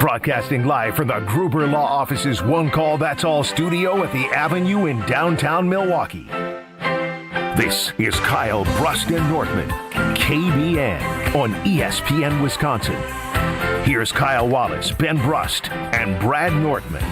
Broadcasting live from the Gruber Law Office's One Call That's All studio at the Avenue in downtown Milwaukee. This is Kyle Brust and Nortman, KBN on ESPN Wisconsin. Here's Kyle Wallace, Ben Brust, and Brad Nortman.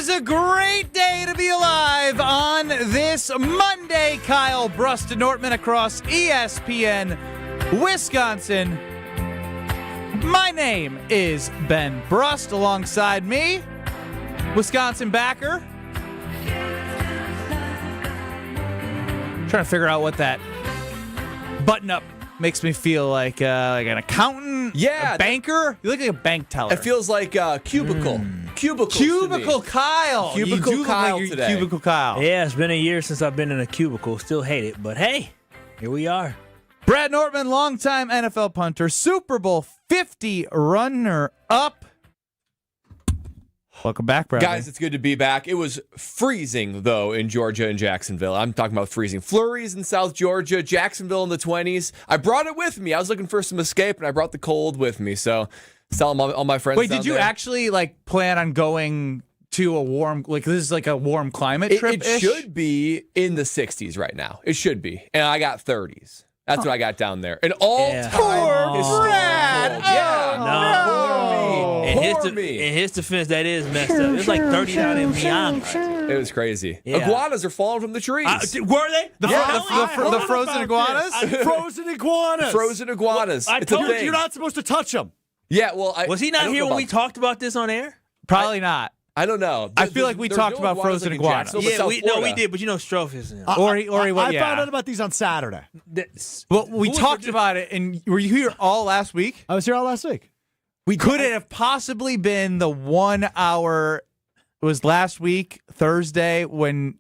A great day to be alive on this Monday. Kyle Brust and Nortman across ESPN Wisconsin. My name is Ben Brust. Alongside me, Wisconsin backer. Trying to figure out what that button up makes me feel like an accountant, a banker. You look like a bank teller. It feels like cubicle. Cubicle Kyle. Cubicle Kyle today. Cubicle Kyle. Yeah, it's been a year since I've been in a cubicle. Still hate it, but hey, here we are. Brad Nortman, longtime NFL punter, Super Bowl 50 runner-up. Welcome back, Brad. Guys, it's good to be back. It was freezing, though, in Georgia and Jacksonville. I'm talking about freezing. Flurries in South Georgia, Jacksonville in the 20s. I brought it with me. I was looking for some escape, and I brought the cold with me, so tell all my friends. Wait, did you actually plan on going to a warm, this is like a warm climate trip? It should be in the 60s right now. It should be. And I got 30s. That's what I got down there. An all-time Brad. In his defense, that is messed up. It's like 30 down in Miami. It was crazy. Yeah. Iguanas are falling from the trees. Were they? The frozen iguanas? Frozen iguanas. Frozen iguanas. I It's a told thing. You're not supposed to touch them. Yeah, well, Was he not here when we talked about this on air? Probably not. I don't know. I feel like we talked about frozen iguanas. Yeah, we did, but Strofe is. I found out about these on Saturday. Well, we talked about it, and were you here all last week? I was here all last week. Could it have possibly been the 1 hour? It was last week, Thursday, when.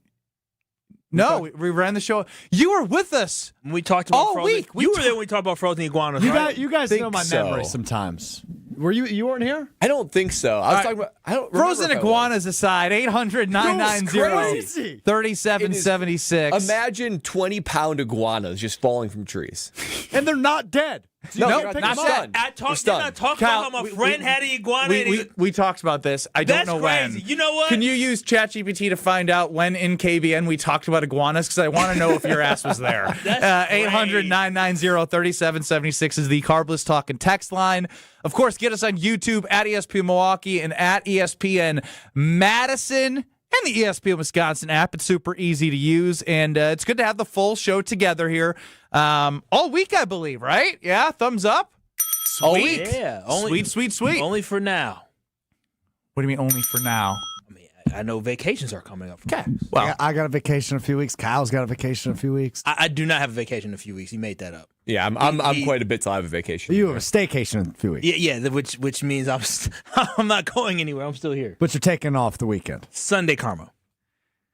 No, we ran the show. You were with us. We talked about all frozen. week. You were there when we talked about frozen iguanas. You guys know my memory sometimes. Were you? You weren't here? I don't think so. I was talking about. I don't remember. Frozen iguanas aside, 800-990-3776. Imagine 20-pound iguanas just falling from trees. And they're not dead. No, Nope, they're not stunned. I talked Kyle, about how my friend had an iguana. We talked about this. I don't That's know crazy. when. You know what? Can you use ChatGPT to find out when in KBN we talked about iguanas? Because I want to know if your ass was there. 800-990-3776 is the Carbless Talk and text line. Of course, get us on YouTube at ESPN Milwaukee and at ESPN Madison. And the ESPN Wisconsin app. It's super easy to use, and it's good to have the full show together here all week, I believe, right? Yeah, thumbs up. Sweet. All week. Yeah, Sweet. Only for now. What do you mean only for now? I mean, I know vacations are coming up. Okay. Well, I got a vacation in a few weeks. Kyle's got a vacation in a few weeks. I do not have a vacation in a few weeks. He made that up. Yeah, I'm quite a bit till I have a vacation. You have a staycation in a few weeks. Yeah, which means I'm not going anywhere. I'm still here. But you're taking off the weekend, Sunday Karma,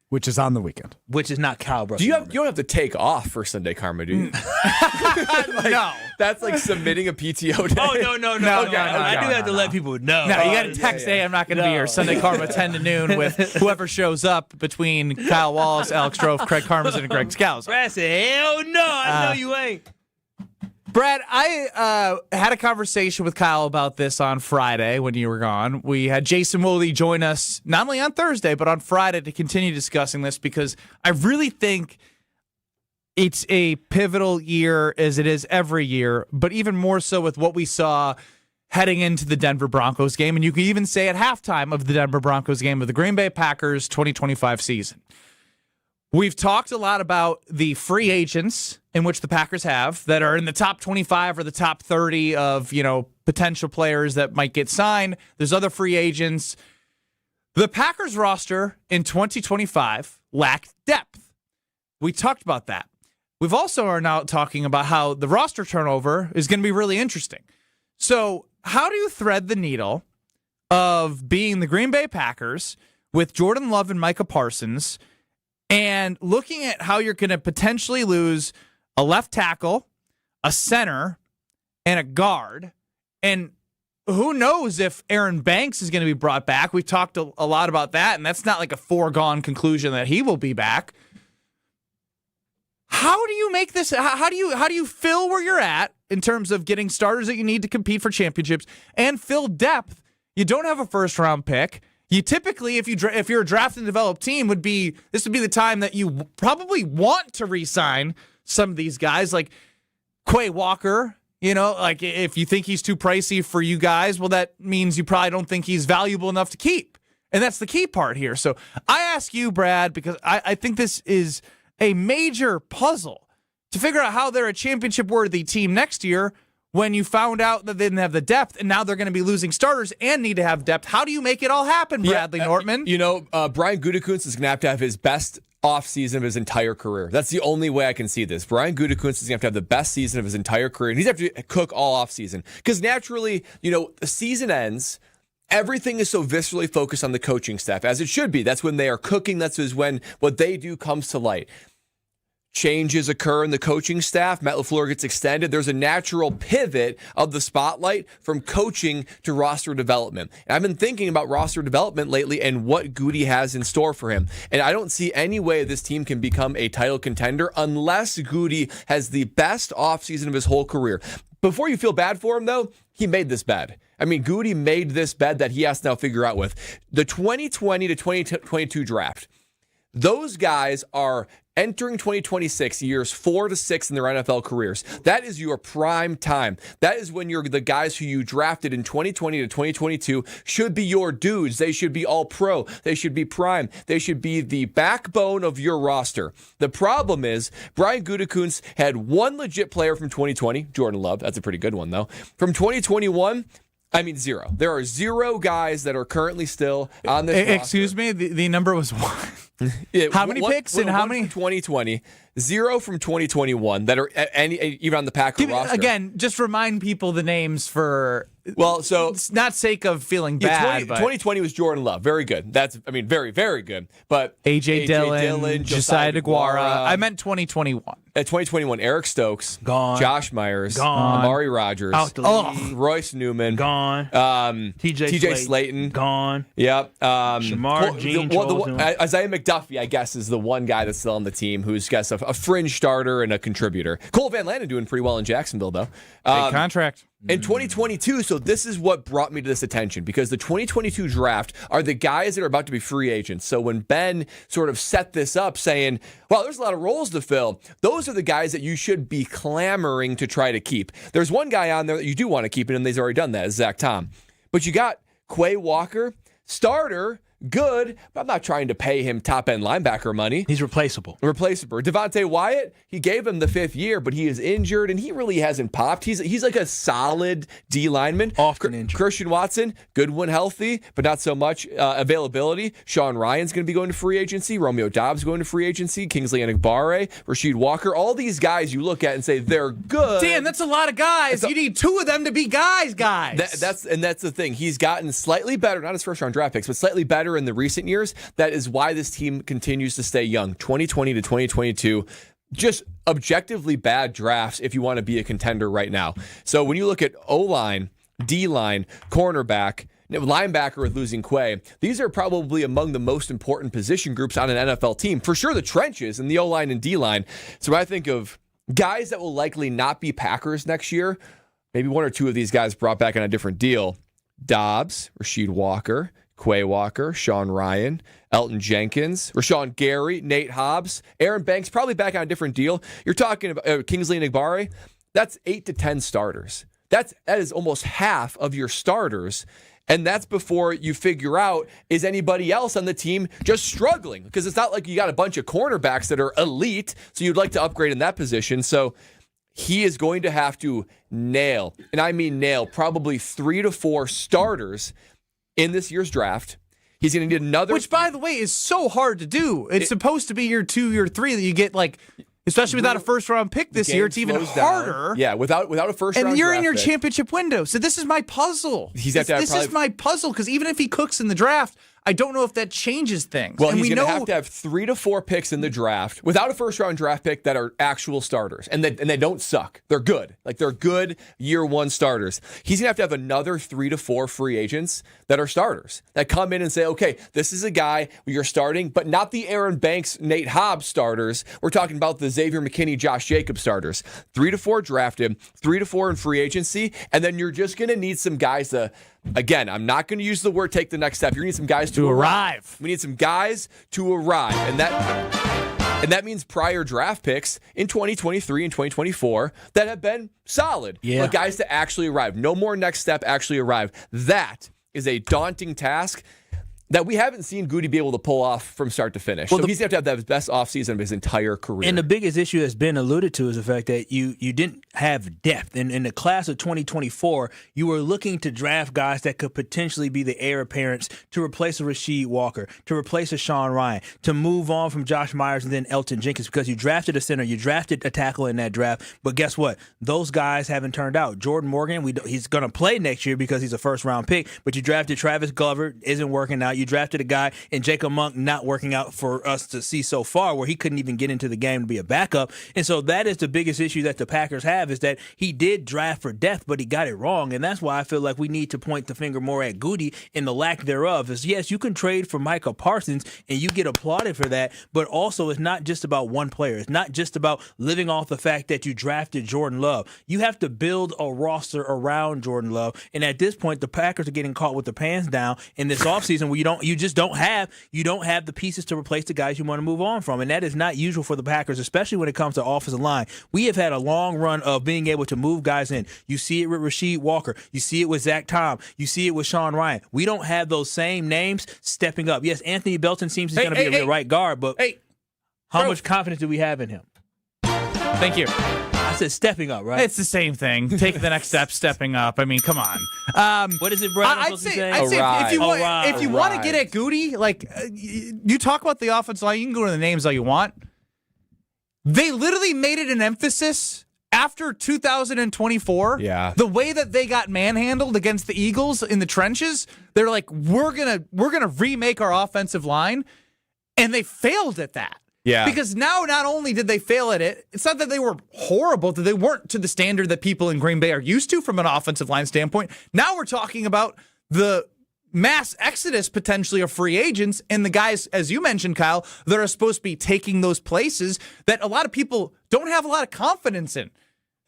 which is on the weekend. Which is not Kyle Brust. You don't have to take off for Sunday Karma, do you? no. That's like submitting a PTO day. Oh, no. I do have to let people know. No, you got to text, hey, I'm not going to be here. Sunday Karma 10 to noon with whoever shows up between Kyle Wallace, Alex Strofe, Craig Karmazin, and Greg Scouser. Brad said, hell no, I know you ain't. Brad, I had a conversation with Kyle about this on Friday when you were gone. We had Jason Woolley join us not only on Thursday, but on Friday to continue discussing this because I really think it's a pivotal year as it is every year, but even more so with what we saw heading into the Denver Broncos game. And you can even say at halftime of the Denver Broncos game of the Green Bay Packers 2025 season. We've talked a lot about the free agents in which the Packers have that are in the top 25 or the top 30 of, potential players that might get signed. There's other free agents. The Packers roster in 2025 lacked depth. We talked about that. We've also are now talking about how the roster turnover is going to be really interesting. So how do you thread the needle of being the Green Bay Packers with Jordan Love and Micah Parsons and looking at how you're going to potentially lose a left tackle, a center, and a guard, and who knows if Aaron Banks is going to be brought back? We've talked a lot about that, and that's not like a foregone conclusion that he will be back. How do you make this? How do you fill where you're at in terms of getting starters that you need to compete for championships and fill depth? You don't have a first round pick. You typically, if you're a draft and develop team, this would be the time that you probably want to re-sign some of these guys like Quay Walker. You know, like if you think he's too pricey for you guys, well, that means you probably don't think he's valuable enough to keep. And that's the key part here. So I ask you, Brad, because I think this is a major puzzle to figure out how they're a championship-worthy team next year when you found out that they didn't have the depth, and now they're going to be losing starters and need to have depth. How do you make it all happen, Bradley Nortman? Brian Gutekunst is going to have his best offseason of his entire career. That's the only way I can see this. Brian Gutekunst is going to have the best season of his entire career, and he's going to have to cook all offseason. Because naturally, the season ends, everything is so viscerally focused on the coaching staff, as it should be. That's when they are cooking. That's when what they do comes to light. Changes occur in the coaching staff. Matt LaFleur gets extended. There's a natural pivot of the spotlight from coaching to roster development. And I've been thinking about roster development lately and what Goody has in store for him. And I don't see any way this team can become a title contender unless Goody has the best offseason of his whole career. Before you feel bad for him, though, he made this bed. I mean, Goody made this bed that he has to now figure out with. The 2020 to 2022 draft, those guys are entering 2026, years 4 to 6 in their NFL careers. That is your prime time. That is when the guys who you drafted in 2020 to 2022 should be your dudes. They should be all pro. They should be prime. They should be the backbone of your roster. The problem is Brian Gutekunst had one legit player from 2020, Jordan Love. That's a pretty good one, though. From 2021, zero. There are 0 guys that are currently still on this roster. Excuse me, the number was 1. How many picks and how many? 2020, 0 from 2021 that are even on the Packer roster. Again, just remind people the names for. Well, so it's not sake of feeling bad. 2020 was Jordan Love, very good. That's very, very good. But AJ Dillon, Josiah DeGuara. I meant 2021. At 2021, Eric Stokes, gone. Josh Myers, gone. Amari Rogers, Royce Newman, gone. TJ Slayton, gone. Yep. Shamar Jean Isaiah McDuffie, I guess, is the one guy that's still on the team who's got a fringe starter and a contributor. Cole Van Lanten doing pretty well in Jacksonville, though. Big contract. In 2022, so this is what brought me to this attention, because the 2022 draft are the guys that are about to be free agents. So when Ben sort of set this up saying, well, there's a lot of roles to fill, those are the guys that you should be clamoring to try to keep. There's one guy on there that you do want to keep, and he's already done that, is Zach Tom. But you got Quay Walker, starter, good, but I'm not trying to pay him top-end linebacker money. He's replaceable. Devontae Wyatt, he gave him the 5th year, but he is injured, and he really hasn't popped. He's like a solid D lineman. Often injured. Christian Watson, good when healthy, but not so much availability. Sean Ryan's going to be going to free agency. Romeo Dobbs going to free agency. Kingsley Enagbare, Rasheed Walker. All these guys you look at and say they're good. Dan, that's a lot of guys. You need 2 of them to be guys. That's the thing. He's gotten slightly better, not his first-round draft picks, but slightly better in the recent years. That is why this team continues to stay young. 2020 to 2022, just objectively bad drafts if you want to be a contender right now. So when you look at O-line, D-line, cornerback, linebacker with losing Quay, these are probably among the most important position groups on an NFL team. For sure the trenches and the O-line and D-line. So when I think of guys that will likely not be Packers next year, maybe 1 or 2 of these guys brought back on a different deal. Dobbs, Rasheed Walker, Quay Walker, Sean Ryan, Elton Jenkins, Rashawn Gary, Nate Hobbs, Aaron Banks, probably back on a different deal. You're talking about Kingsley Enagbare. That's 8 to 10 starters. That is almost half of your starters. And that's before you figure out, is anybody else on the team just struggling? Because it's not like you got a bunch of cornerbacks that are elite, so you'd like to upgrade in that position. So he is going to have to nail, and I mean nail, probably 3 to 4 starters in this year's draft. He's going to need another. Which, by the way, is so hard to do. It's supposed to be your 2, your 3 that you get, like, especially without a first-round pick this year. It's even harder. Down. Yeah, without a first-round and you're draft in your pick. Championship window. So this is my puzzle. This is my puzzle, because even if he cooks in the draft, I don't know if that changes things. Well, and he's we going to have 3 to 4 picks in the draft without a first-round draft pick that are actual starters, and they don't suck. They're good. Like, they're good year one starters. He's going to have another 3 to 4 free agents that are starters, that come in and say, okay, this is a guy you're starting, but not the Aaron Banks, Nate Hobbs starters. We're talking about the Xavier McKinney, Josh Jacobs starters. 3 to 4 drafted, 3 to 4 in free agency, and then you're just going to need some guys to, again, I'm not going to use the word take the next step. You're going to need some guys to arrive. We need some guys to arrive. And that means prior draft picks in 2023 and 2024 that have been solid. Yeah. But guys to actually arrive. No more next step, actually arrive. That is a daunting task that we haven't seen Goody be able to pull off from start to finish. Well, so he's going to have to have his best offseason of his entire career. And the biggest issue that's been alluded to is the fact that you didn't have depth. In the class of 2024, you were looking to draft guys that could potentially be the heir apparents to replace a Rasheed Walker, to replace a Sean Ryan, to move on from Josh Myers and then Elton Jenkins, because you drafted a center, you drafted a tackle in that draft. But guess what? Those guys haven't turned out. Jordan Morgan, he's going to play next year because he's a first-round pick, but you drafted Travis Glover, isn't working out. You drafted a guy in Jacob Monk, not working out for us to see so far, where he couldn't even get into the game to be a backup. And so that is the biggest issue that the Packers have, is that he did draft for depth, but he got it wrong. And that's why I feel like we need to point the finger more at Goody and the lack thereof. Is yes, you can trade for Micah Parsons and you get applauded for that, but also it's not just about one player. It's not just about living off the fact that you drafted Jordan Love. You have to build a roster around Jordan Love. And at this point, the Packers are getting caught with their pants down in this offseason where you just don't have the pieces to replace the guys you want to move on from. And that is not usual for the Packers, especially when it comes to offensive line. We have had a long run of being able to move guys in. You see it with Rasheed Walker. You see it with Zach Tom. You see it with Sean Ryan. We don't have those same names stepping up. Yes, Anthony Belton seems he's going to be a right guard, but how much confidence do we have in him? Thank you. I said stepping up, right? It's the same thing. Take the next step, stepping up. I mean, come on. What is it, Brad? I'd say if you want to get at Goody, like you talk about the offensive line, you can go to the names all you want. They literally made it an emphasis after 2024. Yeah. The way that they got manhandled against the Eagles in the trenches, they're like, we're gonna remake our offensive line, and they failed at that. Yeah. Because now not only did they fail at it, it's not that they were horrible, that they weren't to the standard that people in Green Bay are used to from an offensive line standpoint. Now we're talking about the mass exodus potentially of free agents and the guys, as you mentioned, Kyle, that are supposed to be taking those places that a lot of people don't have a lot of confidence in.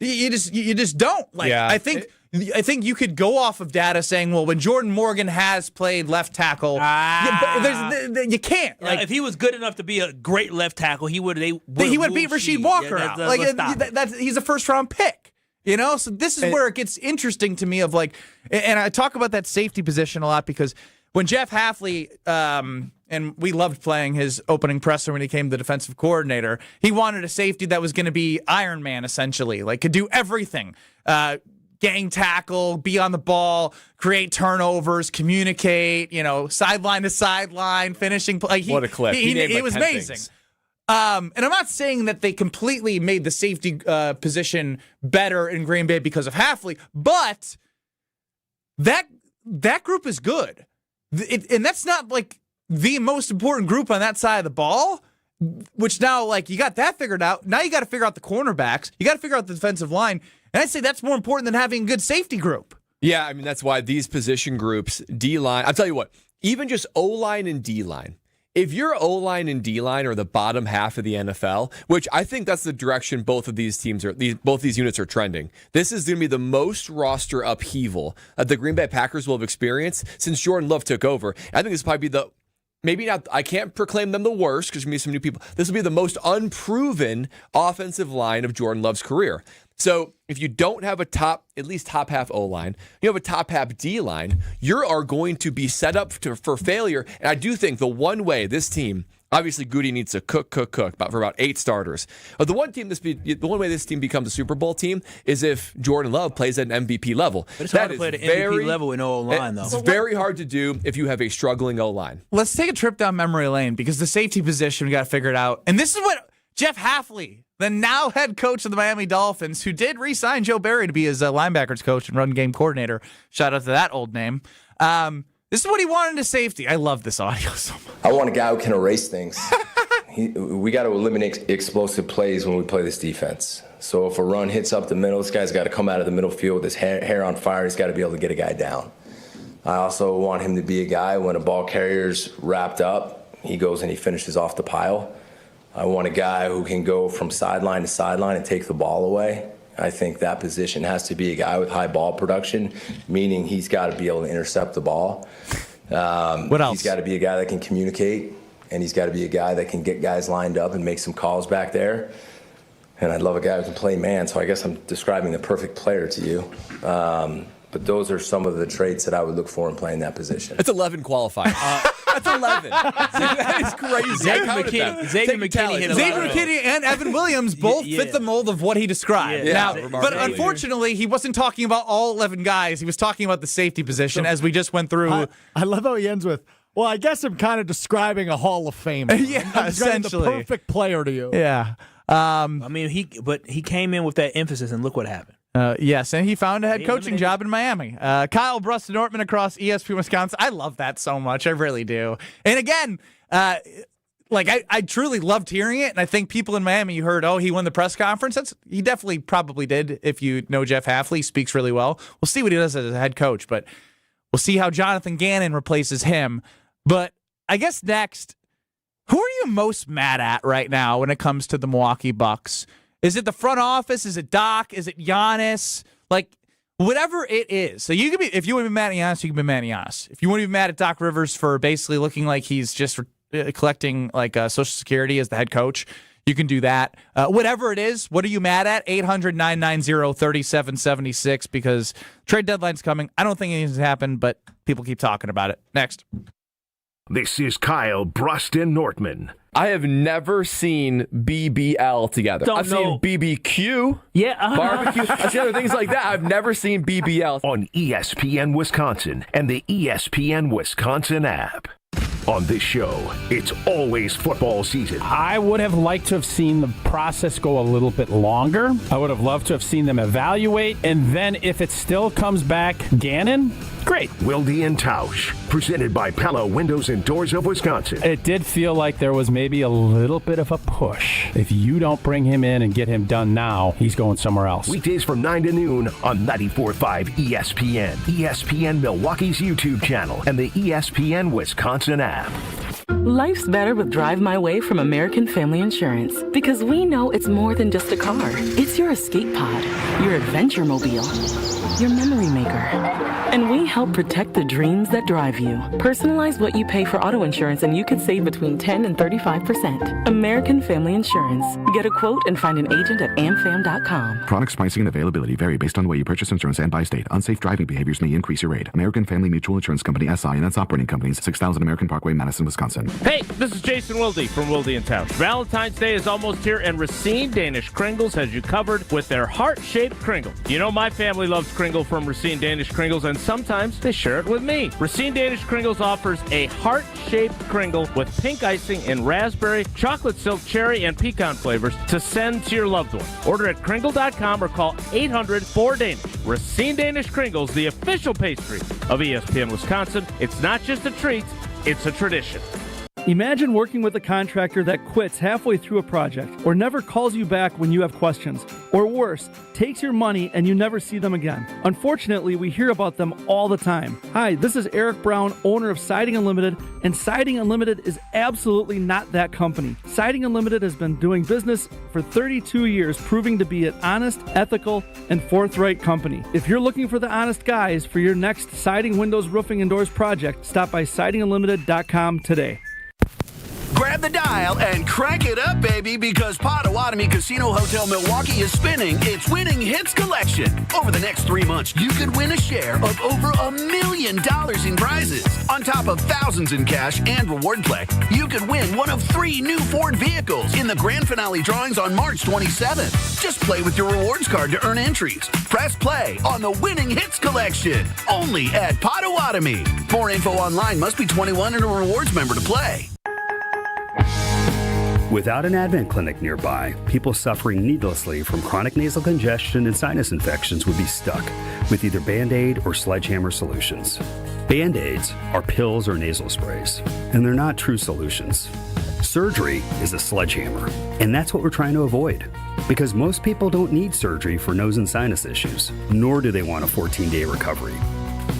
You just don't. Like, yeah. I think you could go off of data saying, well, when Jordan Morgan has played left tackle, you can't. Like, if he was good enough to be a great left tackle, he would beat Rasheed Walker out. He's a first round pick. You know, so this is where it gets interesting to me. Of like, and I talk about that safety position a lot because when Jeff Hafley, and we loved playing his opening presser when he came the defensive coordinator, he wanted a safety that was going to be Iron Man, essentially, like could do everything. Gang tackle, be on the ball, create turnovers, communicate, sideline to sideline, finishing. What a clip. It was amazing. And I'm not saying that they completely made the safety position better in Green Bay because of Hafley, but that group is good. And that's not like the most important group on that side of the ball, which now, like, you got that figured out. Now you got to figure out the cornerbacks. You got to figure out the defensive line. And I'd say that's more important than having a good safety group. Yeah, I mean, that's why these position groups, D-line, I'll tell you what, even just O-line and D-line, if your O-line and D-line are the bottom half of the NFL, which I think that's the direction both of these teams both these units are trending, this is going to be the most roster upheaval that the Green Bay Packers will have experienced since Jordan Love took over. I think this will probably be maybe not, I can't proclaim them the worst because there's going to be some new people. This will be the most unproven offensive line of Jordan Love's career. So if you don't have at least top half O-line, you have a top half D-line, you are going to be set up for failure. And I do think the one way this team, obviously Goody needs to cook for about 8 starters. But the one way this team becomes a Super Bowl team is if Jordan Love plays at an MVP level. But it's hard to play at an MVP level in O-line, though. It's very hard to do if you have a struggling O-line. Let's take a trip down memory lane because the safety position, we got to figure it out. And this is what Jeff Hafley, the now head coach of the Miami Dolphins, who did re-sign Joe Barry to be his linebackers coach and run game coordinator. Shout out to that old name. This This is what he wanted to safety. I love this audio so much. I want a guy who can erase things. We got to eliminate explosive plays when we play this defense. So if a run hits up the middle, this guy's got to come out of the middle field with his hair on fire. He's got to be able to get a guy down. I also want him to be a guy when a ball carrier's wrapped up, he goes and he finishes off the pile. I want a guy who can go from sideline to sideline and take the ball away. I think that position has to be a guy with high ball production, meaning he's got to be able to intercept the ball. What else? He's got to be a guy that can communicate, and he's got to be a guy that can get guys lined up and make some calls back there. And I'd love a guy who can play man, so I guess I'm describing the perfect player to you. But those are some of the traits that I would look for in playing that position. That's 11 qualifying. That's 11. That is crazy. Xavier McKinney and Evan Williams both fit the mold of what he described. But unfortunately, he wasn't talking about all 11 guys. He was talking about the safety position as we just went through. I love how he ends with, well, I guess I'm kind of describing a Hall of Famer. Yeah, essentially. The perfect player to you. Yeah. He came in with that emphasis, and look what happened. Yes, and he found a head coaching job in Miami. Kyle Brust Nortman across ESPN Wisconsin. I love that so much. I really do. And again, I truly loved hearing it. And I think people in Miami, you heard, he won the press conference. He definitely probably did. If you know Jeff Hafley, he speaks really well. We'll see what he does as a head coach, but we'll see how Jonathan Gannon replaces him. But I guess next, who are you most mad at right now when it comes to the Milwaukee Bucks? Is it the front office? Is it Doc? Is it Giannis? Whatever it is. So you can be, if you want to be mad at Giannis, you can be mad at Giannis. If you want to be mad at Doc Rivers for basically looking like he's just collecting Social Security as the head coach, you can do that. Whatever it is, what are you mad at? 800-990-3776 because trade deadline's coming. I don't think anything's happened, but people keep talking about it. Next. This is Kyle Brust and Nortman. I have never seen BBL together. I've seen BBQ, barbecue, I've seen other things like that. I've never seen BBL. On ESPN Wisconsin and the ESPN Wisconsin app. On this show, it's always football season. I would have liked to have seen the process go a little bit longer. I would have loved to have seen them evaluate. And then if it still comes back Gannon, great. Wilde and Tausch, presented by Pella Windows and Doors of Wisconsin. It did feel like there was maybe a little bit of a push. If you don't bring him in and get him done now, he's going somewhere else. Weekdays from 9 to noon on 94.5 ESPN, ESPN Milwaukee's YouTube channel, and the ESPN Wisconsin app. Life's better with Drive My Way from American Family Insurance because we know it's more than just a car. It's your escape pod, your adventure mobile, your memory maker. And we help protect the dreams that drive you. Personalize what you pay for auto insurance and you could save between 10 and 35%. American Family Insurance. Get a quote and find an agent at amfam.com. Products, pricing, and availability vary based on the way you purchase insurance and by state. Unsafe driving behaviors may increase your rate. American Family Mutual Insurance Company, SI, and its operating companies, 6000 American Parkway, Madison, Wisconsin. Hey, this is Jason Wilde from Wilde & Tausch. Valentine's Day is almost here, and Racine Danish Kringles has you covered with their heart-shaped Kringle. You know my family loves Kringle from Racine Danish Kringles, and sometimes they share it with me. Racine Danish Kringles offers a heart-shaped Kringle with pink icing in raspberry, chocolate silk, cherry, and pecan flavors to send to your loved one. Order at Kringle.com or call 800-4DANISH. Racine Danish Kringles, the official pastry of ESPN Wisconsin. It's not just a treat, it's a tradition. Imagine working with a contractor that quits halfway through a project or never calls you back when you have questions, or worse, takes your money and you never see them again. Unfortunately, we hear about them all the time. Hi, this is Eric Brown, owner of Siding Unlimited, and Siding Unlimited is absolutely not that company. Siding Unlimited has been doing business for 32 years, proving to be an honest, ethical, and forthright company. If you're looking for the honest guys for your next siding, windows, roofing, and doors project, stop by sidingunlimited.com today. Grab the dial and crank it up, baby, because Potawatomi Casino Hotel Milwaukee is spinning its Winning Hits collection. Over the next 3 months, you could win a share of over $1 million in prizes. On top of thousands in cash and reward play, you could win one of 3 new Ford vehicles in the grand finale drawings on March 27th. Just play with your rewards card to earn entries. Press play on the Winning Hits collection, only at Potawatomi. More info online. Must be 21 and a rewards member to play. Without an Advent clinic nearby, people suffering needlessly from chronic nasal congestion and sinus infections would be stuck with either Band-Aid or sledgehammer solutions. Band-Aids are pills or nasal sprays, and they're not true solutions. Surgery is a sledgehammer, and that's what we're trying to avoid. Because most people don't need surgery for nose and sinus issues, nor do they want a 14-day recovery.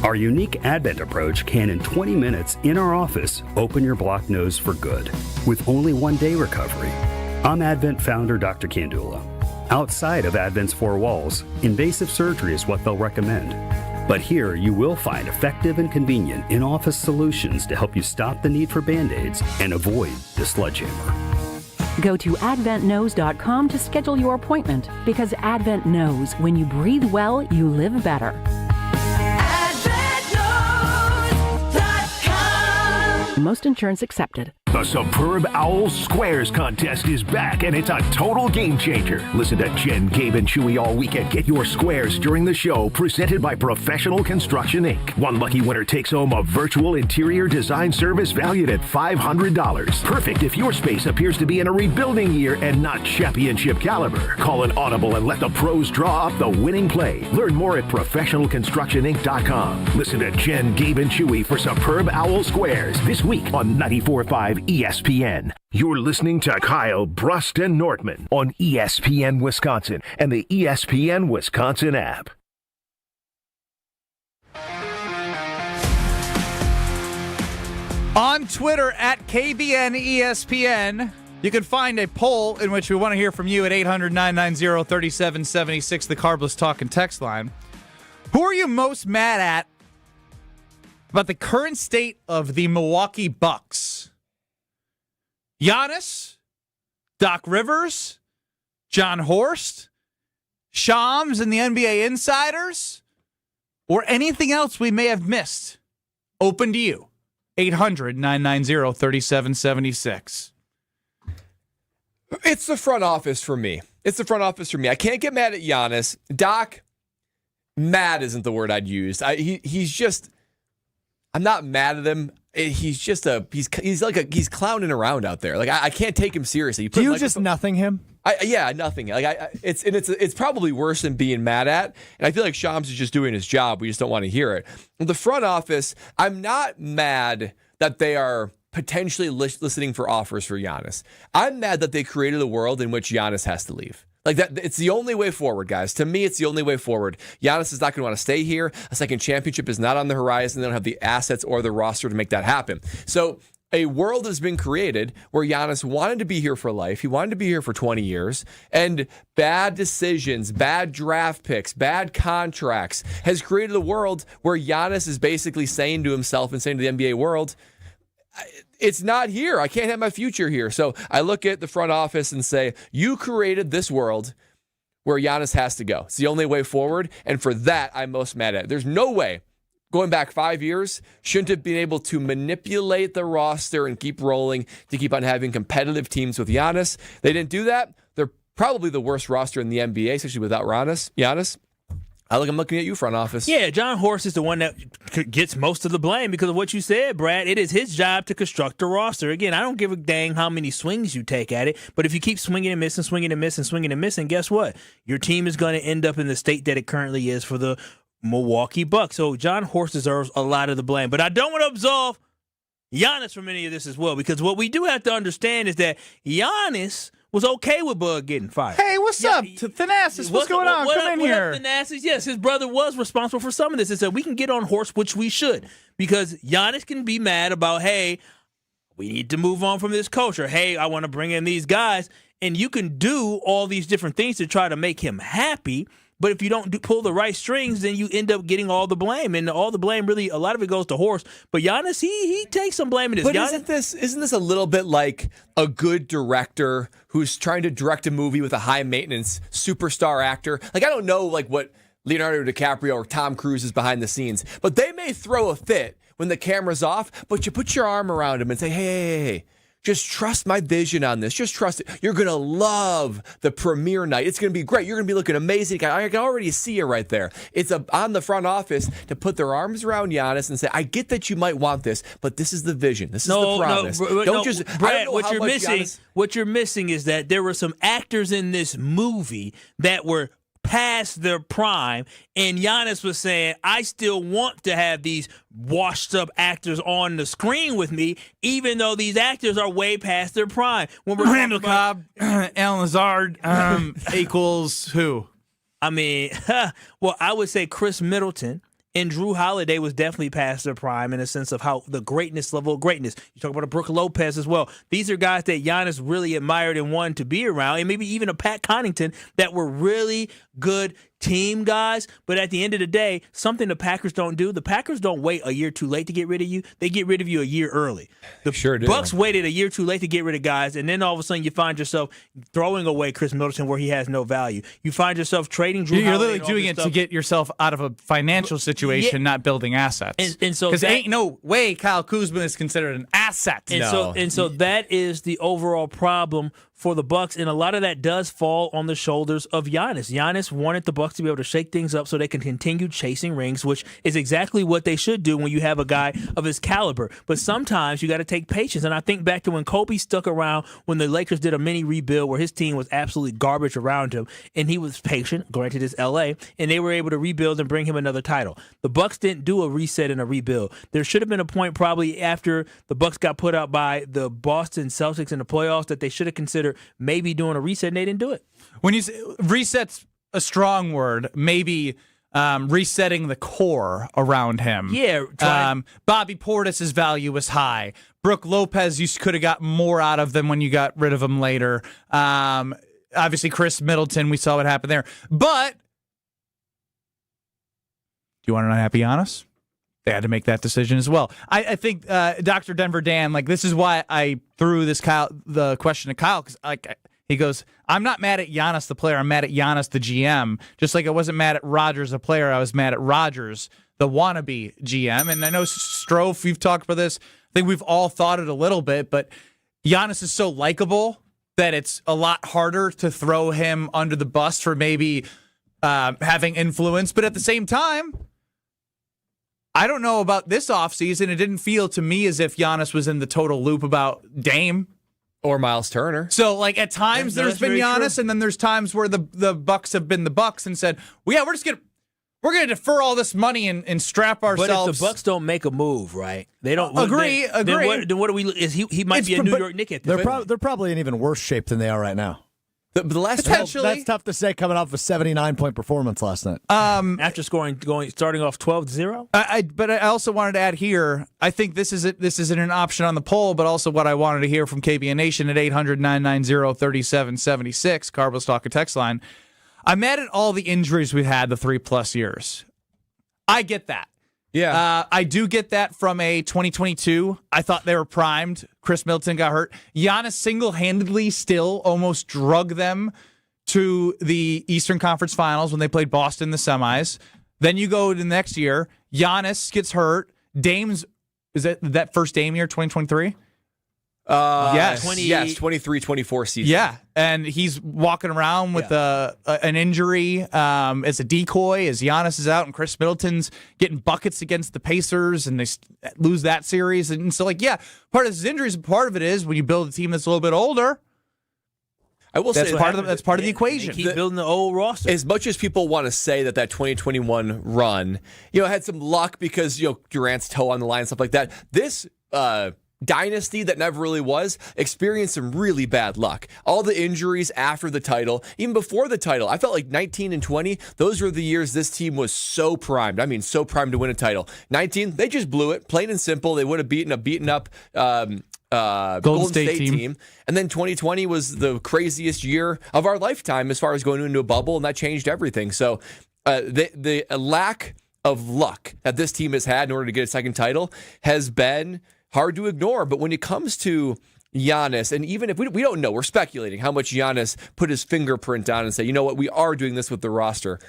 Our unique Advent approach can, in 20 minutes in our office, open your blocked nose for good, with only 1-day recovery. I'm Advent founder Dr. Kandula. Outside of Advent's 4 walls, invasive surgery is what they'll recommend. But here, you will find effective and convenient in-office solutions to help you stop the need for Band-Aids and avoid the sledgehammer. Go to adventknows.com to schedule your appointment, because Advent knows when you breathe well, you live better. Most insurance accepted. The Superb Owls Squares contest is back, and it's a total game changer. Listen to Jen, Gabe, and Chewy all weekend. Get your squares during the show, presented by Professional Construction, Inc. One lucky winner takes home a virtual interior design service valued at $500. Perfect if your space appears to be in a rebuilding year and not championship caliber. Call an audible and let the pros draw up the winning play. Learn more at ProfessionalConstructionInc.com. Listen to Jen, Gabe, and Chewy for Superb Owl Squares this week on 94.5 ESPN. You're listening to Kyle, Brust, and Nortman on ESPN Wisconsin and the ESPN Wisconsin app. On Twitter at KBN ESPN, you can find a poll in which we want to hear from you at 800-990-3776, the Carbless Talk and Text line. Who are you most mad at about the current state of the Milwaukee Bucks? Giannis, Doc Rivers, John Horst, Shams and the NBA insiders, or anything else we may have missed? Open to you. 800-990-3776. It's the front office for me. I can't get mad at Giannis. Doc, mad isn't the word I'd use. He's just, I'm not mad at him. He's just he's clowning around out there. Like I can't take him seriously. Do you just nothing him? Nothing. It's probably worse than being mad at. And I feel like Shams is just doing his job. We just don't want to hear it. The front office, I'm not mad that they are potentially listening for offers for Giannis. I'm mad that they created a world in which Giannis has to leave. Like that, it's the only way forward, guys. To me, it's the only way forward. Giannis is not going to want to stay here. A second championship is not on the horizon. They don't have the assets or the roster to make that happen. So a world has been created where Giannis wanted to be here for life. He wanted to be here for 20 years. And bad decisions, bad draft picks, bad contracts has created a world where Giannis is basically saying to himself and saying to the NBA world, it's not here. I can't have my future here. So I look at the front office and say, you created this world where Giannis has to go. It's the only way forward. And for that, I'm most mad at it. There's no way, going back 5 years, shouldn't have been able to manipulate the roster and keep rolling to keep on having competitive teams with Giannis. They didn't do that. They're probably the worst roster in the NBA, especially without Giannis. I'm looking at you, front office. Yeah, John Horst is the one that gets most of the blame because of what you said, Brad. It is his job to construct a roster. Again, I don't give a dang how many swings you take at it, but if you keep swinging and missing, swinging and missing, swinging and missing, guess what? Your team is going to end up in the state that it currently is for the Milwaukee Bucks. So John Horst deserves a lot of the blame, but I don't want to absolve Giannis from any of this as well, because what we do have to understand is that Giannis was okay with Bud getting fired. Hey, what's up, Thanasis? What's going on? Come in here. Thanasis? Yes, his brother was responsible for some of this. And so we can get on Horst, which we should, because Giannis can be mad about, hey, we need to move on from this culture. Hey, I want to bring in these guys. And you can do all these different things to try to make him happy. But if you don't pull the right strings, then you end up getting all the blame. And all the blame, really, a lot of it goes to Horst. But Giannis, he takes some blame in this. But isn't this a little bit like a good director who's trying to direct a movie with a high-maintenance superstar actor? Like, I don't know what Leonardo DiCaprio or Tom Cruise is behind the scenes, but they may throw a fit when the camera's off, but you put your arm around him and say, hey, Just trust my vision on this. Just trust it. You're going to love the premiere night. It's going to be great. You're going to be looking amazing. I can already see you right there. It's on the front office to put their arms around Giannis and say, I get that you might want this, but this is the vision. This is the promise. Brad, what you're missing is that there were some actors in this movie that were past their prime, and Giannis was saying, I still want to have these washed-up actors on the screen with me, even though these actors are way past their prime. When we're Randall Cobb, Alan Lazard equals who? I mean, well, I would say Chris Middleton and Drew Holiday was definitely past their prime in a sense of how the level of greatness. You talk about a Brook Lopez as well. These are guys that Giannis really admired and wanted to be around, and maybe even a Pat Connaughton that were really good team guys. But at the end of the day, something the Packers don't do, the Packers don't wait a year too late to get rid of you. They get rid of you a year early. The Bucks waited a year too late to get rid of guys, and then all of a sudden you find yourself throwing away Chris Middleton where he has no value. You find yourself trading Drew Holiday. You're literally doing it to get yourself out of a financial situation, not building assets. And so because ain't no way Kyle Kuzma is considered an asset. And so that is the overall problem for the Bucks, and a lot of that does fall on the shoulders of Giannis. Giannis wanted the Bucks to be able to shake things up so they can continue chasing rings, which is exactly what they should do when you have a guy of his caliber. But sometimes you got to take patience, and I think back to when Kobe stuck around when the Lakers did a mini rebuild where his team was absolutely garbage around him, and he was patient, granted it's L.A., and they were able to rebuild and bring him another title. The Bucks didn't do a reset and a rebuild. There should have been a point probably after the Bucks got put out by the Boston Celtics in the playoffs that they should have considered maybe doing a reset, and they didn't do it. When you say reset's a strong word, maybe resetting the core around him. Yeah. Bobby Portis's value was high. Brook Lopez, you could have got more out of them when you got rid of him later. Obviously, Chris Middleton, we saw what happened there. But do you want an unhappy Giannis? They had to make that decision as well. I think Dr. Denver Dan, this is why I threw the question to Kyle, because he goes, I'm not mad at Giannis the player, I'm mad at Giannis the GM. Just like I wasn't mad at Rodgers the player, I was mad at Rodgers the wannabe GM. And I know Strofe, we've talked about this. I think we've all thought it a little bit, but Giannis is so likable that it's a lot harder to throw him under the bus for maybe having influence. But at the same time, I don't know about this offseason. It didn't feel to me as if Giannis was in the total loop about Dame. Or Miles Turner. So, at times there's been Giannis, and then there's times where the Bucks have been the Bucks and said, well, yeah, we're gonna defer all this money and strap ourselves. But if the Bucks don't make a move, right? They don't agree. Then what do we? He might be a New York Knick at this point. They're probably in even worse shape than they are right now. The last potentially, that's tough to say coming off a 79-point performance last night. After starting off 12-0. But I also wanted to add here, I think this isn't an option on the poll, but also what I wanted to hear from KBN Nation at 800-990-3776, Carbos Talk text line. I'm mad at all the injuries we've had the 3+ years. I get that. Yeah. I do get that from a 2022. I thought they were primed. Chris Middleton got hurt. Giannis single-handedly still almost drug them to the Eastern Conference Finals when they played Boston in the semis. Then you go to the next year. Giannis gets hurt. Dame's, is that first Dame year, 2023? Yes, 23-24 season. Yeah, and he's walking around with an injury as a decoy as Giannis is out and Chris Middleton's getting buckets against the Pacers and they lose that series. And so, part of his injuries, part of it is when you build a team that's a little bit older. I will that's say part of the equation. They keep building the old roster. As much as people want to say that 2021 run, had some luck because Durant's toe on the line and stuff like that. This dynasty that never really was experienced some really bad luck. All the injuries after the title, even before the title, I felt like 19 and 20, those were the years this team was so primed. I mean, so primed to win a title. 19, they just blew it, plain and simple. They would have beaten a beaten up Golden State team. And then 2020 was the craziest year of our lifetime as far as going into a bubble, and that changed everything. So the lack of luck that this team has had in order to get a second title has been hard to ignore. But when it comes to Giannis, and even if we don't know, we're speculating how much Giannis put his fingerprint on and say, you know what, we are doing this with the roster.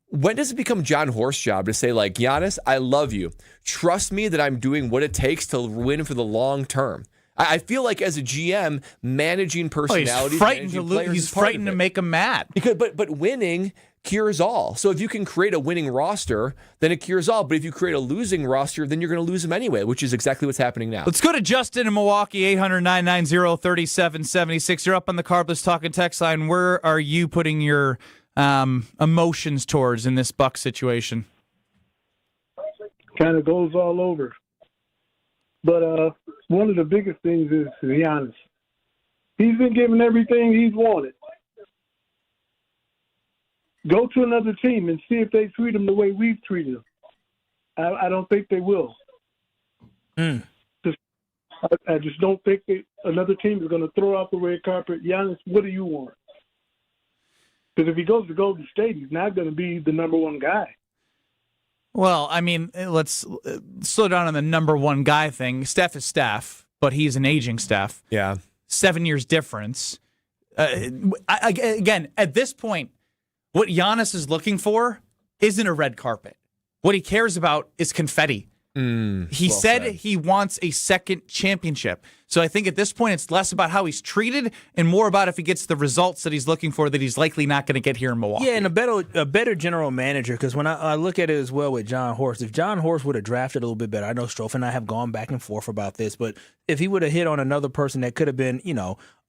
When does it become John Horst's job to say, Giannis, I love you. Trust me that I'm doing what it takes to win for the long term. I feel like as a GM, managing personalities, he's frightened to lose. He's frightened to make them mad. But winning cures all. So if you can create a winning roster, then it cures all. But if you create a losing roster, then you're going to lose them anyway, which is exactly what's happening now. Let's go to Justin in Milwaukee, 800-990-3776. You're up on the Carbless Talking text line. Where are you putting your emotions towards in this Bucks situation? Kind of goes all over. But one of the biggest things is Giannis. He's been given everything he's wanted. Go to another team and see if they treat him the way we've treated him. I don't think they will. I just don't think another team is going to throw out the red carpet. Giannis, what do you want? Because if he goes to Golden State, he's not going to be the number one guy. Well, I mean, let's slow down on the number one guy thing. Steph is Steph, but he's an aging Steph. Yeah. 7 years difference. Again, at this point, what Giannis is looking for isn't a red carpet. What he cares about is confetti. He said he wants a second championship. So I think at this point it's less about how he's treated and more about if he gets the results that he's looking for that he's likely not going to get here in Milwaukee. Yeah, and a better general manager, because when I look at it as well with John Horst, if John Horst would have drafted a little bit better, I know Strofe and I have gone back and forth about this, but if he would have hit on another person that could have been,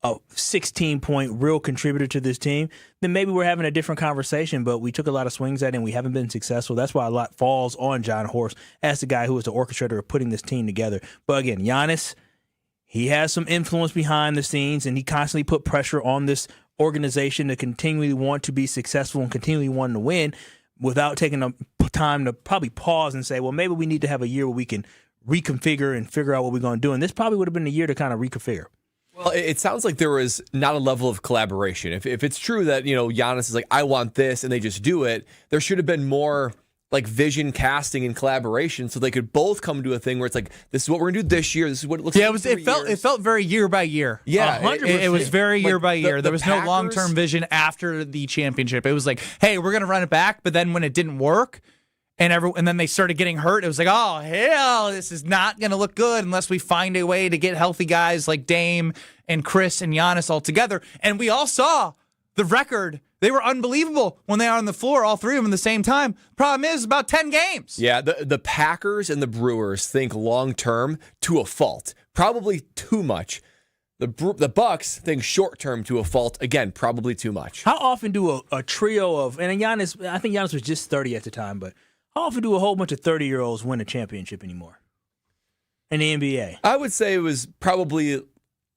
a 16-point real contributor to this team, then maybe we're having a different conversation, but we took a lot of swings at it and we haven't been successful. That's why a lot falls on John Horst as the guy who was the orchestrator of putting this team together. But again, Giannis, he has some influence behind the scenes, and he constantly put pressure on this organization to continually want to be successful and continually want to win without taking the time to probably pause and say, well, maybe we need to have a year where we can reconfigure and figure out what we're going to do. And this probably would have been a year to kind of reconfigure. Well, it sounds like there was not a level of collaboration. If it's true that, Giannis is like, I want this, and they just do it, there should have been more like vision casting and collaboration so they could both come to a thing where it's like, this is what we're going to do this year. This is what it looks like. Yeah, it felt very year by year. Yeah, 100%. It was very year by year. There was no long-term vision after the championship. It was like, hey, we're going to run it back, but then when it didn't work, and then they started getting hurt. It was like, oh, hell, this is not going to look good unless we find a way to get healthy guys like Dame and Chris and Giannis all together. And we all saw the record. They were unbelievable when they are on the floor, all three of them at the same time. Problem is, about 10 games. Yeah, the Packers and the Brewers think long-term to a fault. Probably too much. The Bucks think short-term to a fault. Again, probably too much. How often do a trio of, and Giannis, I think Giannis was just 30 at the time, but how often do a whole bunch of 30-year-olds win a championship anymore in the NBA? I would say it was probably a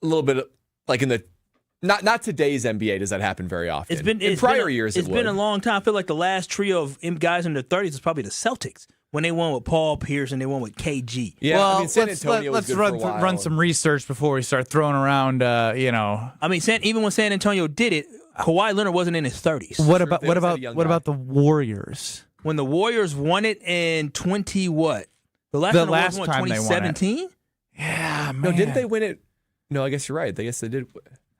little bit like in the not today's NBA does that happen very often. In prior years, it's been a long time. I feel like the last trio of guys in their 30s is probably the Celtics when they won with Paul Pierce and they won with KG. Yeah, well, San Antonio let's was good for a while. run some research before we start throwing around. I mean, even when San Antonio did it, Kawhi Leonard wasn't in his 30s. What about the Warriors? When the Warriors won it in 20 what? The last time 2017? Yeah, man. No, didn't they win it? No, I guess you're right. I guess they did.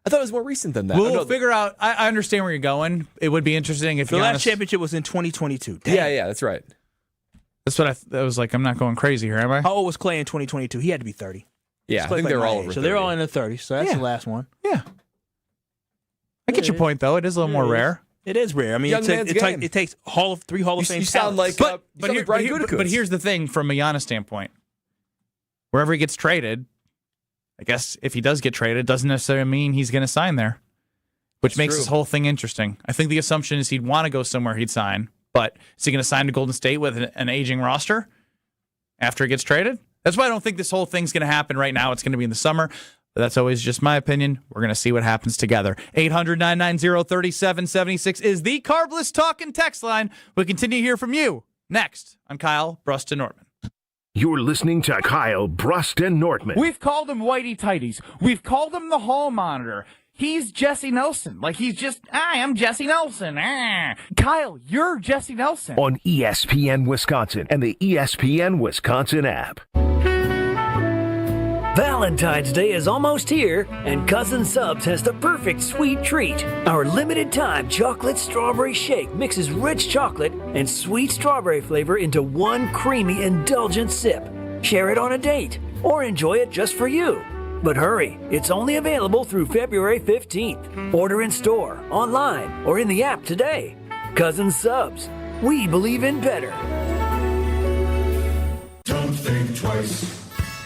I thought it was more recent than that. We'll figure out. I understand where you're going. It would be interesting if the last championship was in 2022. Damn. Yeah, that's right. That's what I was like. I'm not going crazy here, am I? How old was Clay in 2022? He had to be 30. Yeah, I think they were all over 30. So they're all in their 30s. So that's the last one. Yeah. I get your point, though. It is a little more rare. It is rare. I mean, it takes three Hall of Fame talents. You sound like Brian Gutekunst. But here's the thing from a Giannis standpoint. Wherever he gets traded, I guess if he does get traded, doesn't necessarily mean he's going to sign there, which makes this whole thing interesting. I think the assumption is he'd want to go somewhere he'd sign, but is he going to sign to Golden State with an aging roster after he gets traded? That's why I don't think this whole thing's going to happen right now. It's going to be in the summer. But that's always just my opinion. We're going to see what happens together. 800-990-3776 is the Carbless Talking text line. We'll continue to hear from you next on Kyle, Brust, Nortman. You're listening to Kyle, Brust, and Nortman. We've called him Whitey Tighties. We've called him the Hall Monitor. He's Jesse Nelson. Like he's just, I am Jesse Nelson. Kyle, you're Jesse Nelson. On ESPN Wisconsin and the ESPN Wisconsin app. Valentine's Day is almost here, and Cousin Subs has the perfect sweet treat. Our limited-time chocolate strawberry shake mixes rich chocolate and sweet strawberry flavor into one creamy, indulgent sip. Share it on a date, or enjoy it just for you. But hurry, it's only available through February 15th. Order in store, online, or in the app today. Cousins Subs. We believe in better. Don't think twice.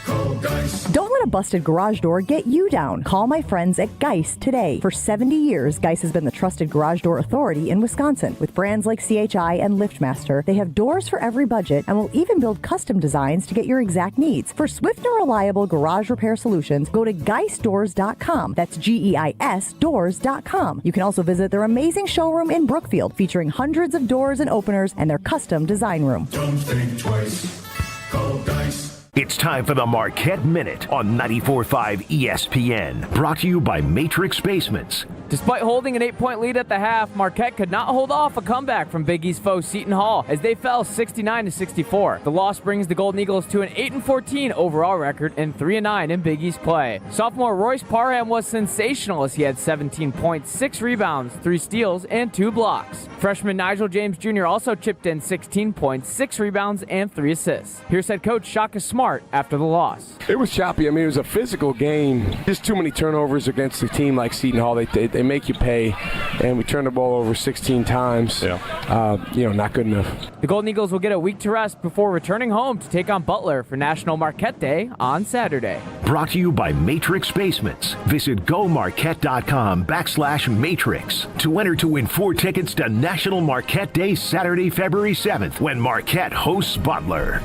Call Geist. Don't let a busted garage door get you down. Call my friends at Geist today. For 70 years, Geist has been the trusted garage door authority in Wisconsin. With brands like CHI and LiftMaster, they have doors for every budget and will even build custom designs to get your exact needs. For swift and reliable garage repair solutions, go to geistdoors.com. That's GEIS doors.com. You can also visit their amazing showroom in Brookfield, featuring hundreds of doors and openers and their custom design room. Don't think twice. Call Geist. It's time for the Marquette Minute on 94.5 ESPN. Brought to you by Matrix Basements. Despite holding an 8-point lead at the half, Marquette could not hold off a comeback from Big East foe Seton Hall as they fell 69-64. The loss brings the Golden Eagles to an 8-14 overall record and 3-9 in Big East play. Sophomore Royce Parham was sensational as he had 17 points, 6 rebounds, 3 steals, and 2 blocks. Freshman Nigel James Jr. also chipped in 16 points, 6 rebounds, and 3 assists. Here's head coach Shaka Smart after the loss. It was choppy. I mean, it was a physical game. Just too many turnovers against a team like Seton Hall. They make you pay, and we turned the ball over 16 times. Not good enough. The Golden Eagles will get a week to rest before returning home to take on Butler for National Marquette Day on Saturday. Brought to you by Matrix Basements. Visit gomarquette.com/matrix to enter to win 4 tickets to National Marquette Day Saturday, February 7th when Marquette hosts Butler.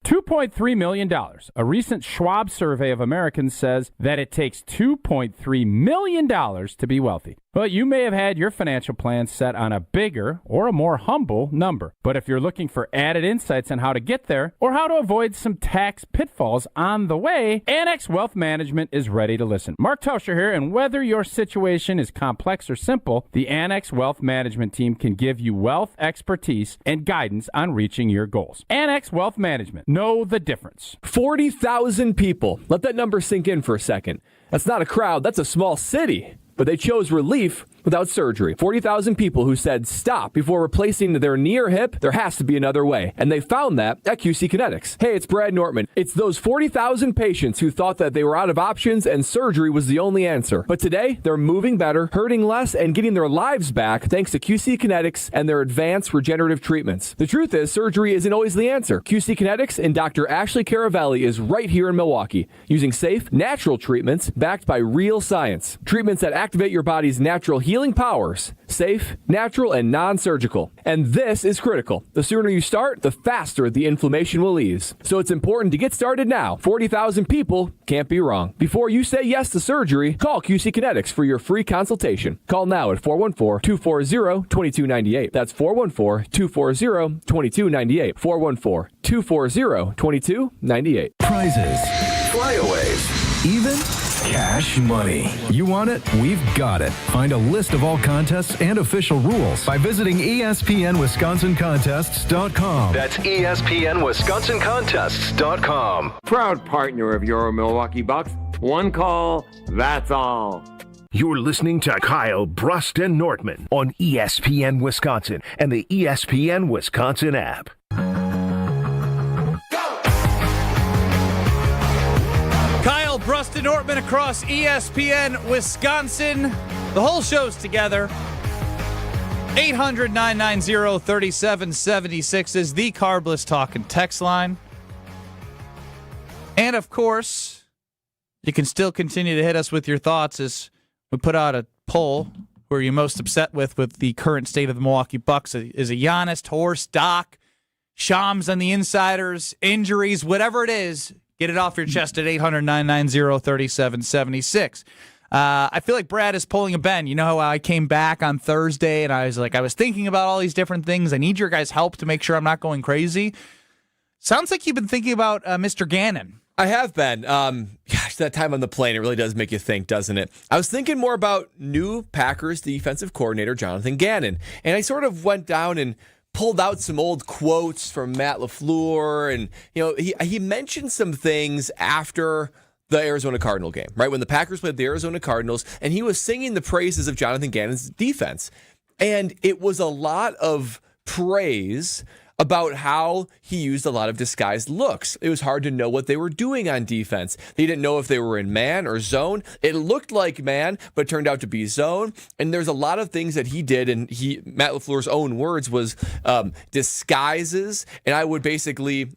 $2.3 million. A recent Schwab survey of Americans says that it takes $2.3 million to be wealthy. Well, you may have had your financial plan set on a bigger or a more humble number. But if you're looking for added insights on how to get there or how to avoid some tax pitfalls on the way, Annex Wealth Management is ready to listen. Mark Tauscher here, and whether your situation is complex or simple, the Annex Wealth Management team can give you wealth expertise and guidance on reaching your goals. Annex Wealth Management. Know the difference. 40,000 people. Let that number sink in for a second. That's not a crowd. That's a small city. But they chose relief without surgery. 40,000 people who said stop before replacing their knee or hip. There has to be another way. And they found that at QC Kinetics. Hey, it's Brad Nortman. It's those 40,000 patients who thought that they were out of options and surgery was the only answer. But today, they're moving better, hurting less, and getting their lives back thanks to QC Kinetics and their advanced regenerative treatments. The truth is, surgery isn't always the answer. QC Kinetics and Dr. Ashley Caravelli is right here in Milwaukee, using safe, natural treatments backed by real science. Treatments that activate your body's natural healing powers. Safe, natural, and non-surgical. And this is critical. The sooner you start, the faster the inflammation will ease. So it's important to get started now. 40,000 people can't be wrong. Before you say yes to surgery, call QC Kinetics for your free consultation. Call now at 414-240-2298. That's 414-240-2298. 414-240-2298. Prizes, flyaways, even cash money. You want it? We've got it. Find a list of all contests and official rules by visiting ESPNWisconsinContests.com. That's ESPNWisconsinContests.com. Proud partner of your Milwaukee Bucks. One call, that's all. You're listening to Kyle, Brust, and Nortman on ESPN Wisconsin and the ESPN Wisconsin app. Kyle, Brust, and Nortman across ESPN Wisconsin. The whole show's together. 800-990-3776 is the Carbless Talk and text line. And, of course, you can still continue to hit us with your thoughts as we put out a poll. Who are you most upset with the current state of the Milwaukee Bucks? Is it Giannis, Horst, Doc, Shams on the insiders, injuries, whatever it is? Get it off your chest at 800-990-3776. I feel like Brad is pulling a Ben. You know how I came back on Thursday and I was thinking about all these different things. I need your guys' help to make sure I'm not going crazy. Sounds like you've been thinking about Mr. Gannon. I have been. Gosh, that time on the plane, it really does make you think, doesn't it? I was thinking more about new Packers defensive coordinator Jonathan Gannon. And I sort of went down and pulled out some old quotes from Matt LaFleur, and he mentioned some things after the Arizona Cardinal game, right? When the Packers played the Arizona Cardinals, and he was singing the praises of Jonathan Gannon's defense. And it was a lot of praise about how he used a lot of disguised looks. It was hard to know what they were doing on defense. He didn't know if they were in man or zone. It looked like man, but turned out to be zone. And there's a lot of things that he did, and Matt LaFleur's own words was disguises. And I would basically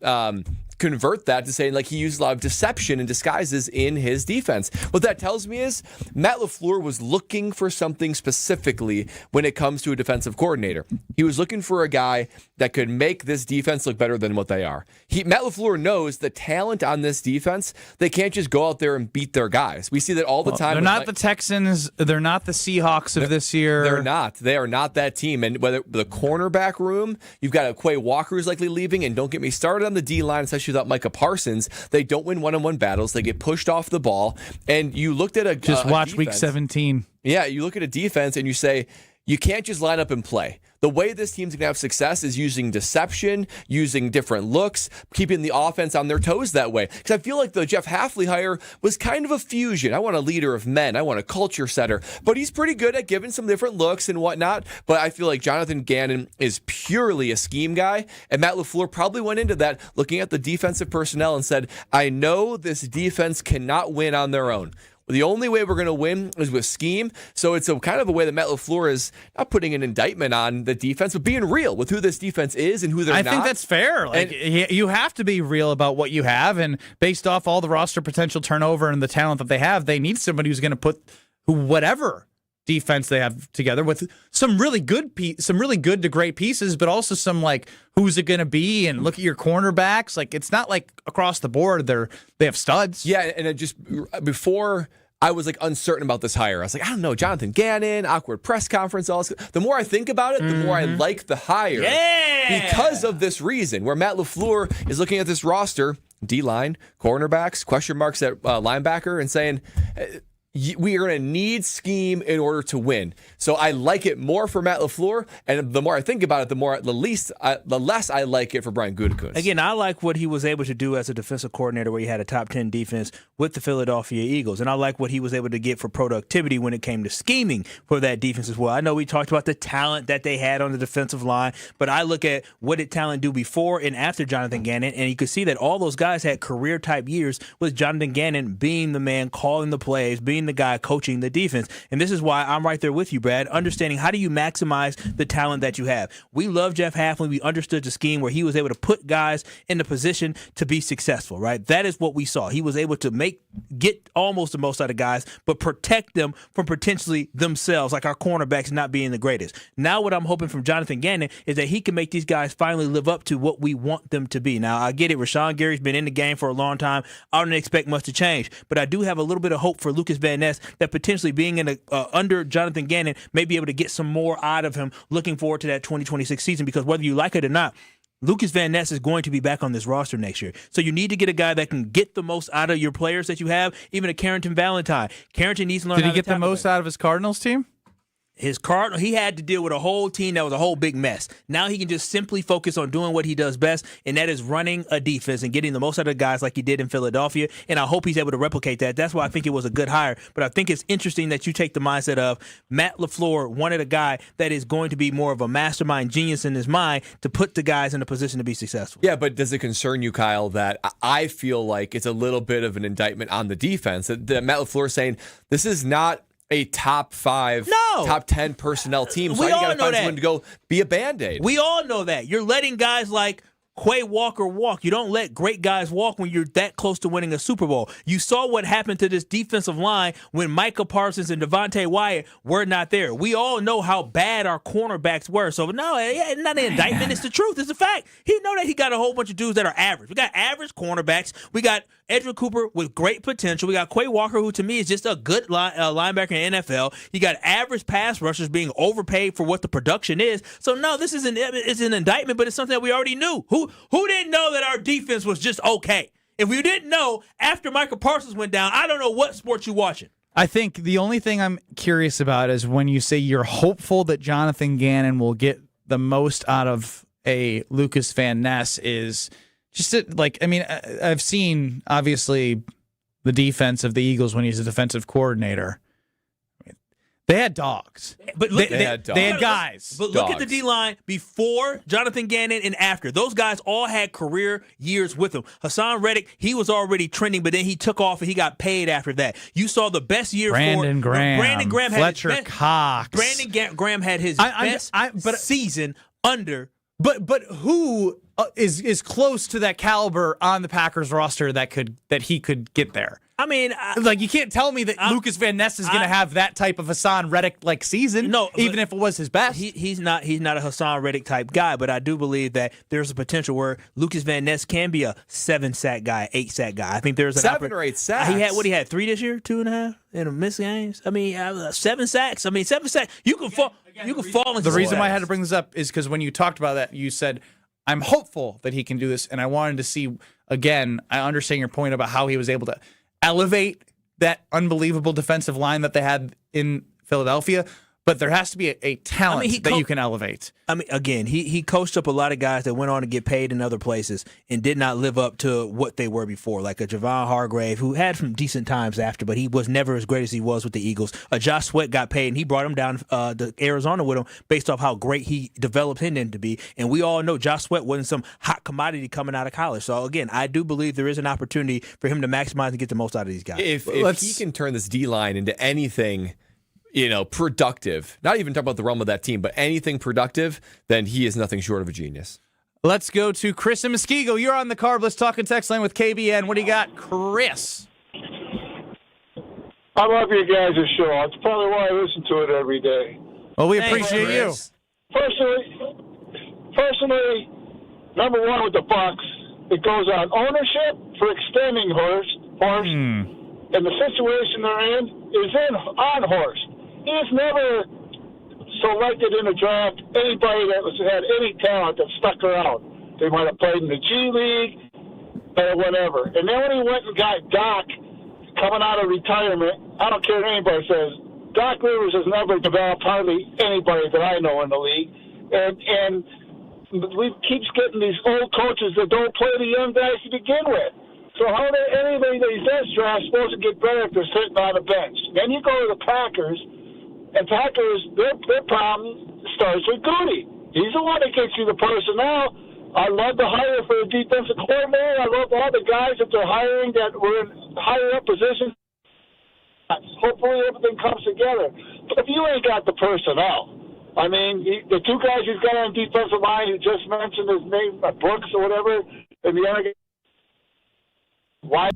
convert that to saying like he used a lot of deception and disguises in his defense. What that tells me is Matt LaFleur was looking for something specifically when it comes to a defensive coordinator. He was looking for a guy that could make this defense look better than what they are. Matt LaFleur knows the talent on this defense. They can't just go out there and beat their guys. We see that all the time. They're not the Texans. They're not the Seahawks of this year. They're not. They are not that team. And whether the cornerback room, you've got a Quay Walker who's likely leaving, and don't get me started on the D-line, especially without Micah Parsons. They don't win one-on-one battles. They get pushed off the ball. And you looked at watch defense. Week 17. Yeah, you look at a defense and you say, you can't just line up and play. The way this team's going to have success is using deception, using different looks, keeping the offense on their toes that way. Because I feel like the Jeff Hafley hire was kind of a fusion. I want a leader of men. I want a culture setter. But he's pretty good at giving some different looks and whatnot. But I feel like Jonathan Gannon is purely a scheme guy. And Matt LaFleur probably went into that looking at the defensive personnel and said, I know this defense cannot win on their own. The only way we're going to win is with scheme. So it's a kind of a way that Matt LaFleur is not putting an indictment on the defense, but being real with who this defense is and who they're not. I think that's fair. Like, you have to be real about what you have, and based off all the roster potential turnover and the talent that they have, they need somebody who's going to put whatever defense they have together with some really good to great pieces, but also some like who's it going to be, and look at your cornerbacks. Like, it's not like across the board they have studs. Yeah, and it just before I was like uncertain about this hire. I was like, I don't know, Jonathan Gannon, awkward press conference. All this. The more I think about it, the more I like the hire. Yeah! Because of this reason, where Matt LaFleur is looking at this roster, D-line, cornerbacks, question marks at linebacker, and saying, we are going to need scheme in order to win. So I like it more for Matt LaFleur, and the more I think about it, the less I like it for Brian Gutekunst. Again, I like what he was able to do as a defensive coordinator, where he had a top 10 defense with the Philadelphia Eagles, and I like what he was able to get for productivity when it came to scheming for that defense as well. I know we talked about the talent that they had on the defensive line, but I look at what did talent do before and after Jonathan Gannon, and you could see that all those guys had career-type years with Jonathan Gannon being the man calling the plays, being the guy coaching the defense. And this is why I'm right there with you, Brad, understanding how do you maximize the talent that you have. We love Jeff Hafley. We understood the scheme where he was able to put guys in the position to be successful, right? That is what we saw. He was able to get almost the most out of guys, but protect them from potentially themselves, like our cornerbacks not being the greatest. Now what I'm hoping from Jonathan Gannon is that he can make these guys finally live up to what we want them to be. Now, I get it. Rashawn Gary's been in the game for a long time. I don't expect much to change, but I do have a little bit of hope for Lucas Van Ness that potentially being in under Jonathan Gannon may be able to get some more out of him. Looking forward to that 2026 season, because whether you like it or not, Lucas Van Ness is going to be back on this roster next year. So you need to get a guy that can get the most out of your players that you have, even a Carrington Valentine. Carrington needs to learn how to Did he get the most out of his Cardinals team? He had to deal with a whole team that was a whole big mess. Now he can just simply focus on doing what he does best, and that is running a defense and getting the most out of guys like he did in Philadelphia, and I hope he's able to replicate that. That's why I think it was a good hire, but I think it's interesting that you take the mindset of Matt LaFleur wanted a guy that is going to be more of a mastermind genius in his mind to put the guys in a position to be successful. Yeah, but does it concern you, Kyle, that I feel like it's a little bit of an indictment on the defense? That Matt LaFleur is saying, this is not a top 5, top 10 personnel team. So you got to find someone to go be a Band-Aid. We all know that. You're letting guys like Quay Walker walk. You don't let great guys walk when you're that close to winning a Super Bowl. You saw what happened to this defensive line when Micah Parsons and Devontae Wyatt were not there. We all know how bad our cornerbacks were. So, no, it's not an indictment. It's the truth. It's a fact. He know that he got a whole bunch of dudes that are average. We got average cornerbacks. We got Edgerrin Cooper with great potential. We got Quay Walker, who to me is just a good linebacker in the NFL. You got average pass rushers being overpaid for what the production is. So, no, this is it's an indictment, but it's something that we already knew. Who didn't know that our defense was just okay? If you didn't know after Micah Parsons went down, I don't know what sport you're watching. I think the only thing I'm curious about is when you say you're hopeful that Jonathan Gannon will get the most out of a Lucas Van Ness is just I've seen obviously the defense of the Eagles when he's a defensive coordinator. They had dogs. But look, they had guys. But look at the D-line before Jonathan Gannon and after. Those guys all had career years with them. Hassan Reddick, he was already trending, but then he took off and he got paid after that. You saw the best year Brandon for Graham. Brandon Graham had Fletcher his best, Cox. Brandon Graham had his best season under. But who is close to that caliber on the Packers roster that he could get there? I mean, you can't tell me that Lucas Van Ness is going to have that type of Hassan Reddick like season. No, even if it was his best. He's not a Hassan Reddick type guy, but I do believe that there's a potential where Lucas Van Ness can be a 7-sack guy, 8-sack guy. I think there's an 7 or 8 sacks. He had 3 this year, 2.5 in a missed games. I mean, 7 sacks. 7 sacks. You can fall. You can fall into the reason why I had to bring this up is because when you talked about that, you said, I'm hopeful that he can do this, and I wanted to see again. I understand your point about how he was able to elevate that unbelievable defensive line that they had in Philadelphia, but there has to be a talent that you can elevate. I mean, again, he coached up a lot of guys that went on to get paid in other places and did not live up to what they were before, like a Javon Hargrave, who had some decent times after, but he was never as great as he was with the Eagles. Josh Sweat got paid, and he brought him down to Arizona with him based off how great he developed him to be. And we all know Josh Sweat wasn't some hot commodity coming out of college. So, again, I do believe there is an opportunity for him to maximize and get the most out of these guys. If he can turn this D-line into anything – productive, not even talk about the realm of that team, but anything productive, then he is nothing short of a genius. Let's go to Chris in Muskego. You're on the Carbless Talking Text Line with KBN. What do you got, Chris? I love your guys' show. It's probably why I listen to it every day. Well, we appreciate you. Personally, number one with the Bucks, it goes on ownership for extending Horst, and the situation they're in is on Horst. He's never selected in a draft anybody that had any talent that stuck around. They might have played in the G League or whatever. And then when he went and got Doc coming out of retirement, I don't care what anybody says, Doc Rivers has never developed hardly anybody that I know in the league. And we keep getting these old coaches that don't play the young guys to begin with. So how are anybody that he does draft supposed to get better if they're sitting on the bench? Then you go to the Packers, and Packers, their problem starts with Goody. He's the one that gets you the personnel. I love the hire for the defensive coordinator. I love all the guys that they're hiring that were in higher up positions. Hopefully everything comes together. But if you ain't got the personnel, I mean, the 2 guys he's got on defensive line, he just mentioned his name, Brooks or whatever, and the other guy. Why?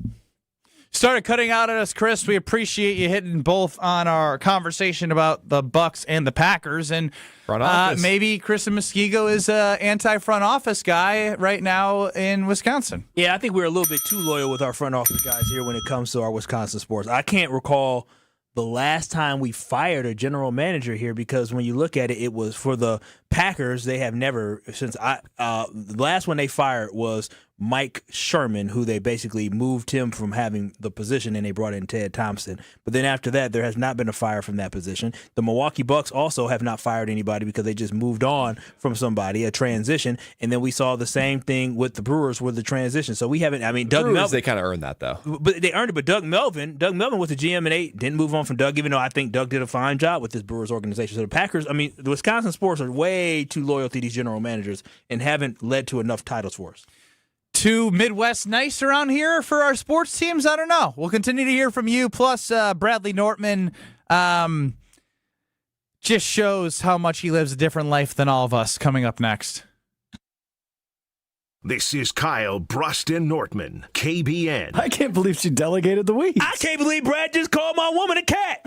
Started cutting out at us, Chris. We appreciate you hitting both on our conversation about the Bucks and the Packers. And maybe Chris in Muskego is an anti-front office guy right now in Wisconsin. Yeah, I think we're a little bit too loyal with our front office guys here when it comes to our Wisconsin sports. I can't recall the last time we fired a general manager here, because when you look at it, it was for the Packers. They have never, since the last one they fired was Mike Sherman, who they basically moved him from having the position and they brought in Ted Thompson. But then after that, there has not been a fire from that position. The Milwaukee Bucks also have not fired anybody because they just moved on from somebody, a transition. And then we saw the same thing with the Brewers with the transition. So we haven't, I mean, Doug Melvin. They kind of earned that, though. But they earned it. But Doug Melvin was the GM, and they didn't move on from Doug, even though I think Doug did a fine job with this Brewers organization. So the Packers, I mean, the Wisconsin sports are way too loyal to these general managers and haven't led to enough titles for us. Too Midwest nice around here for our sports teams? I don't know. We'll continue to hear from you. Plus, Bradley Nortman just shows how much he lives a different life than all of us. Coming up next. This is Kyle Brust Nortman, KBN. I can't believe she delegated the weeds. I can't believe Brad just called my woman a cat.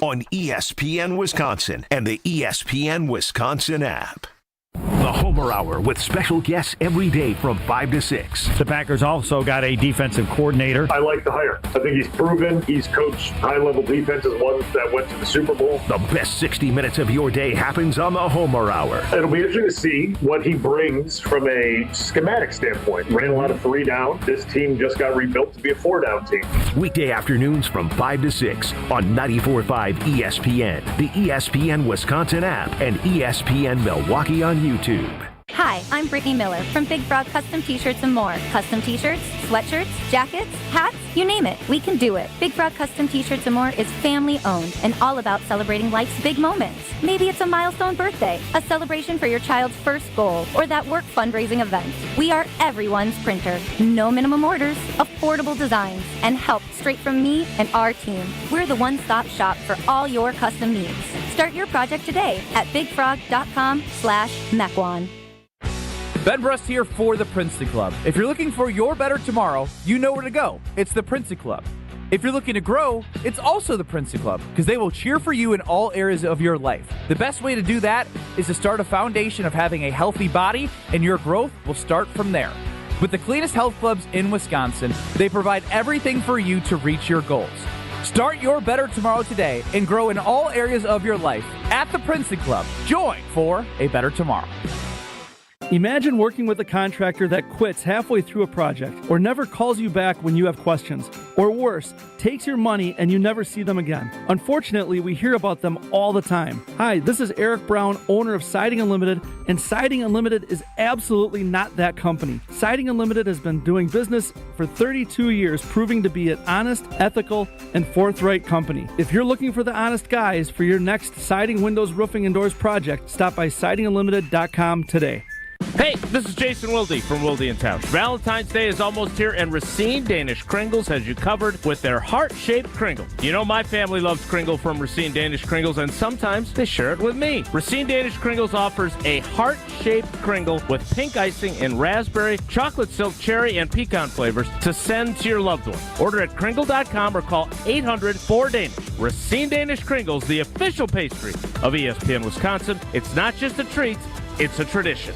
On ESPN Wisconsin and the ESPN Wisconsin app. The Homer Hour with special guests every day from 5 to 6. The Packers also got a defensive coordinator. I like the hire. I think he's proven. He's coached high-level defenses, ones that went to the Super Bowl. The best 60 minutes of your day happens on the Homer Hour. It'll be interesting to see what he brings from a schematic standpoint. Ran a lot of 3 down. This team just got rebuilt to be a 4-down team. Weekday afternoons from 5 to 6 on 94.5 ESPN, the ESPN Wisconsin app, and ESPN Milwaukee on YouTube. Hi, I'm Brittany Miller from Big Frog Custom T-Shirts and more. Custom T-shirts, sweatshirts, jackets, hats, you name it, we can do it. Big Frog Custom T-Shirts and more is family-owned and all about celebrating life's big moments. Maybe it's a milestone birthday, a celebration for your child's first goal, or that work fundraising event. We are everyone's printer. No minimum orders, affordable designs, and help straight from me and our team. We're the one-stop shop for all your custom needs. Start your project today at bigfrog.com/Mequon. Ben Brust here for the Princeton Club. If you're looking for your better tomorrow, you know where to go. It's the Princeton Club. If you're looking to grow, it's also the Princeton Club, because they will cheer for you in all areas of your life. The best way to do that is to start a foundation of having a healthy body, and your growth will start from there. With the cleanest health clubs in Wisconsin, they provide everything for you to reach your goals. Start your better tomorrow today and grow in all areas of your life at the Princeton Club. Join for a better tomorrow. Imagine working with a contractor that quits halfway through a project or never calls you back when you have questions, or worse, takes your money and you never see them again. Unfortunately, we hear about them all the time. Hi, this is Eric Brown, owner of Siding Unlimited, and Siding Unlimited is absolutely not that company. Siding Unlimited has been doing business for 32 years, proving to be an honest, ethical, and forthright company. If you're looking for the honest guys for your next siding, windows, roofing, and doors project, stop by sidingunlimited.com today. Hey, this is Jason Wilde from Wilde & Tausch. Valentine's Day is almost here, and Racine Danish Kringles has you covered with their heart-shaped Kringle. You know my family loves Kringle from Racine Danish Kringles, and sometimes they share it with me. Racine Danish Kringles offers a heart-shaped Kringle with pink icing in raspberry, chocolate silk cherry, and pecan flavors to send to your loved one. Order at Kringle.com or call 800-4DANISH. Racine Danish Kringles, the official pastry of ESPN Wisconsin. It's not just a treat, it's a tradition.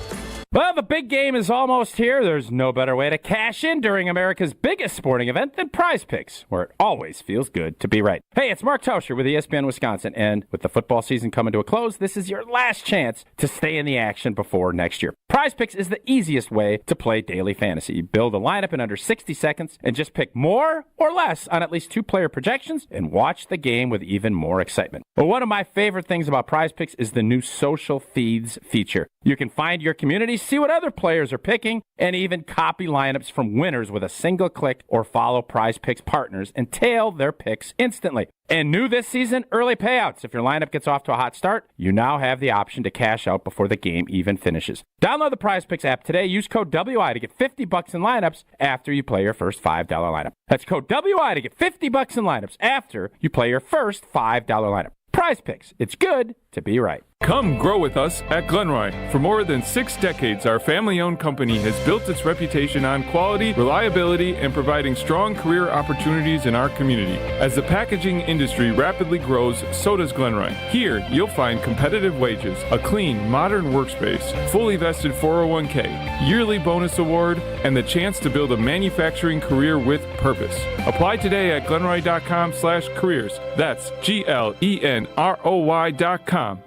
Well, the big game is almost here. There's no better way to cash in during America's biggest sporting event than Prize Picks, where it always feels good to be right. Hey, it's Mark Tauscher with ESPN Wisconsin, and with the football season coming to a close, this is your last chance to stay in the action before next year. Prize Picks is the easiest way to play daily fantasy. You build a lineup in under 60 seconds and just pick more or less on at least 2 player projections and watch the game with even more excitement. Well, one of my favorite things about Prize Picks is the new social feeds feature. You can find your community, see what other players are picking, and even copy lineups from winners with a single click, or follow Prize Picks partners and tail their picks instantly. And new this season, early payouts. If your lineup gets off to a hot start, you now have the option to cash out before the game even finishes. Download the Prize Picks app today. Use code WI to get $50 in lineups after you play your first $5 lineup. That's code WI to get $50 in lineups after you play your first $5 lineup. Prize Picks. It's good to be right. Come grow with us at Glenroy. For more than 6 decades, our family-owned company has built its reputation on quality, reliability, and providing strong career opportunities in our community. As the packaging industry rapidly grows, so does Glenroy. Here, you'll find competitive wages, a clean, modern workspace, fully vested 401k, yearly bonus award, and the chance to build a manufacturing career with purpose. Apply today at glenroy.com/careers. That's GLENROY.com/careers.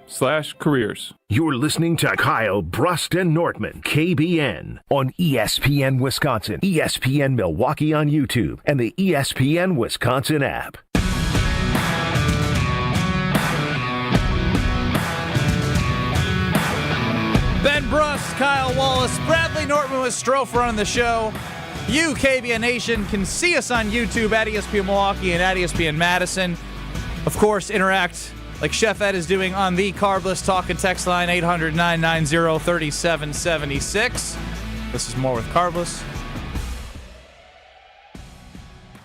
You're listening to Kyle, Brust, and Nortman, KBN, on ESPN Wisconsin, ESPN Milwaukee on YouTube, and the ESPN Wisconsin app. Ben Brust, Kyle Wallace, Bradley Nortman with Strofe running the show. You, KBN Nation, can see us on YouTube at ESPN Milwaukee and at ESPN Madison. Of course, interact like Chef Ed is doing on the Carbless Talk and Text line, 800-990-3776. This is more with Carbless.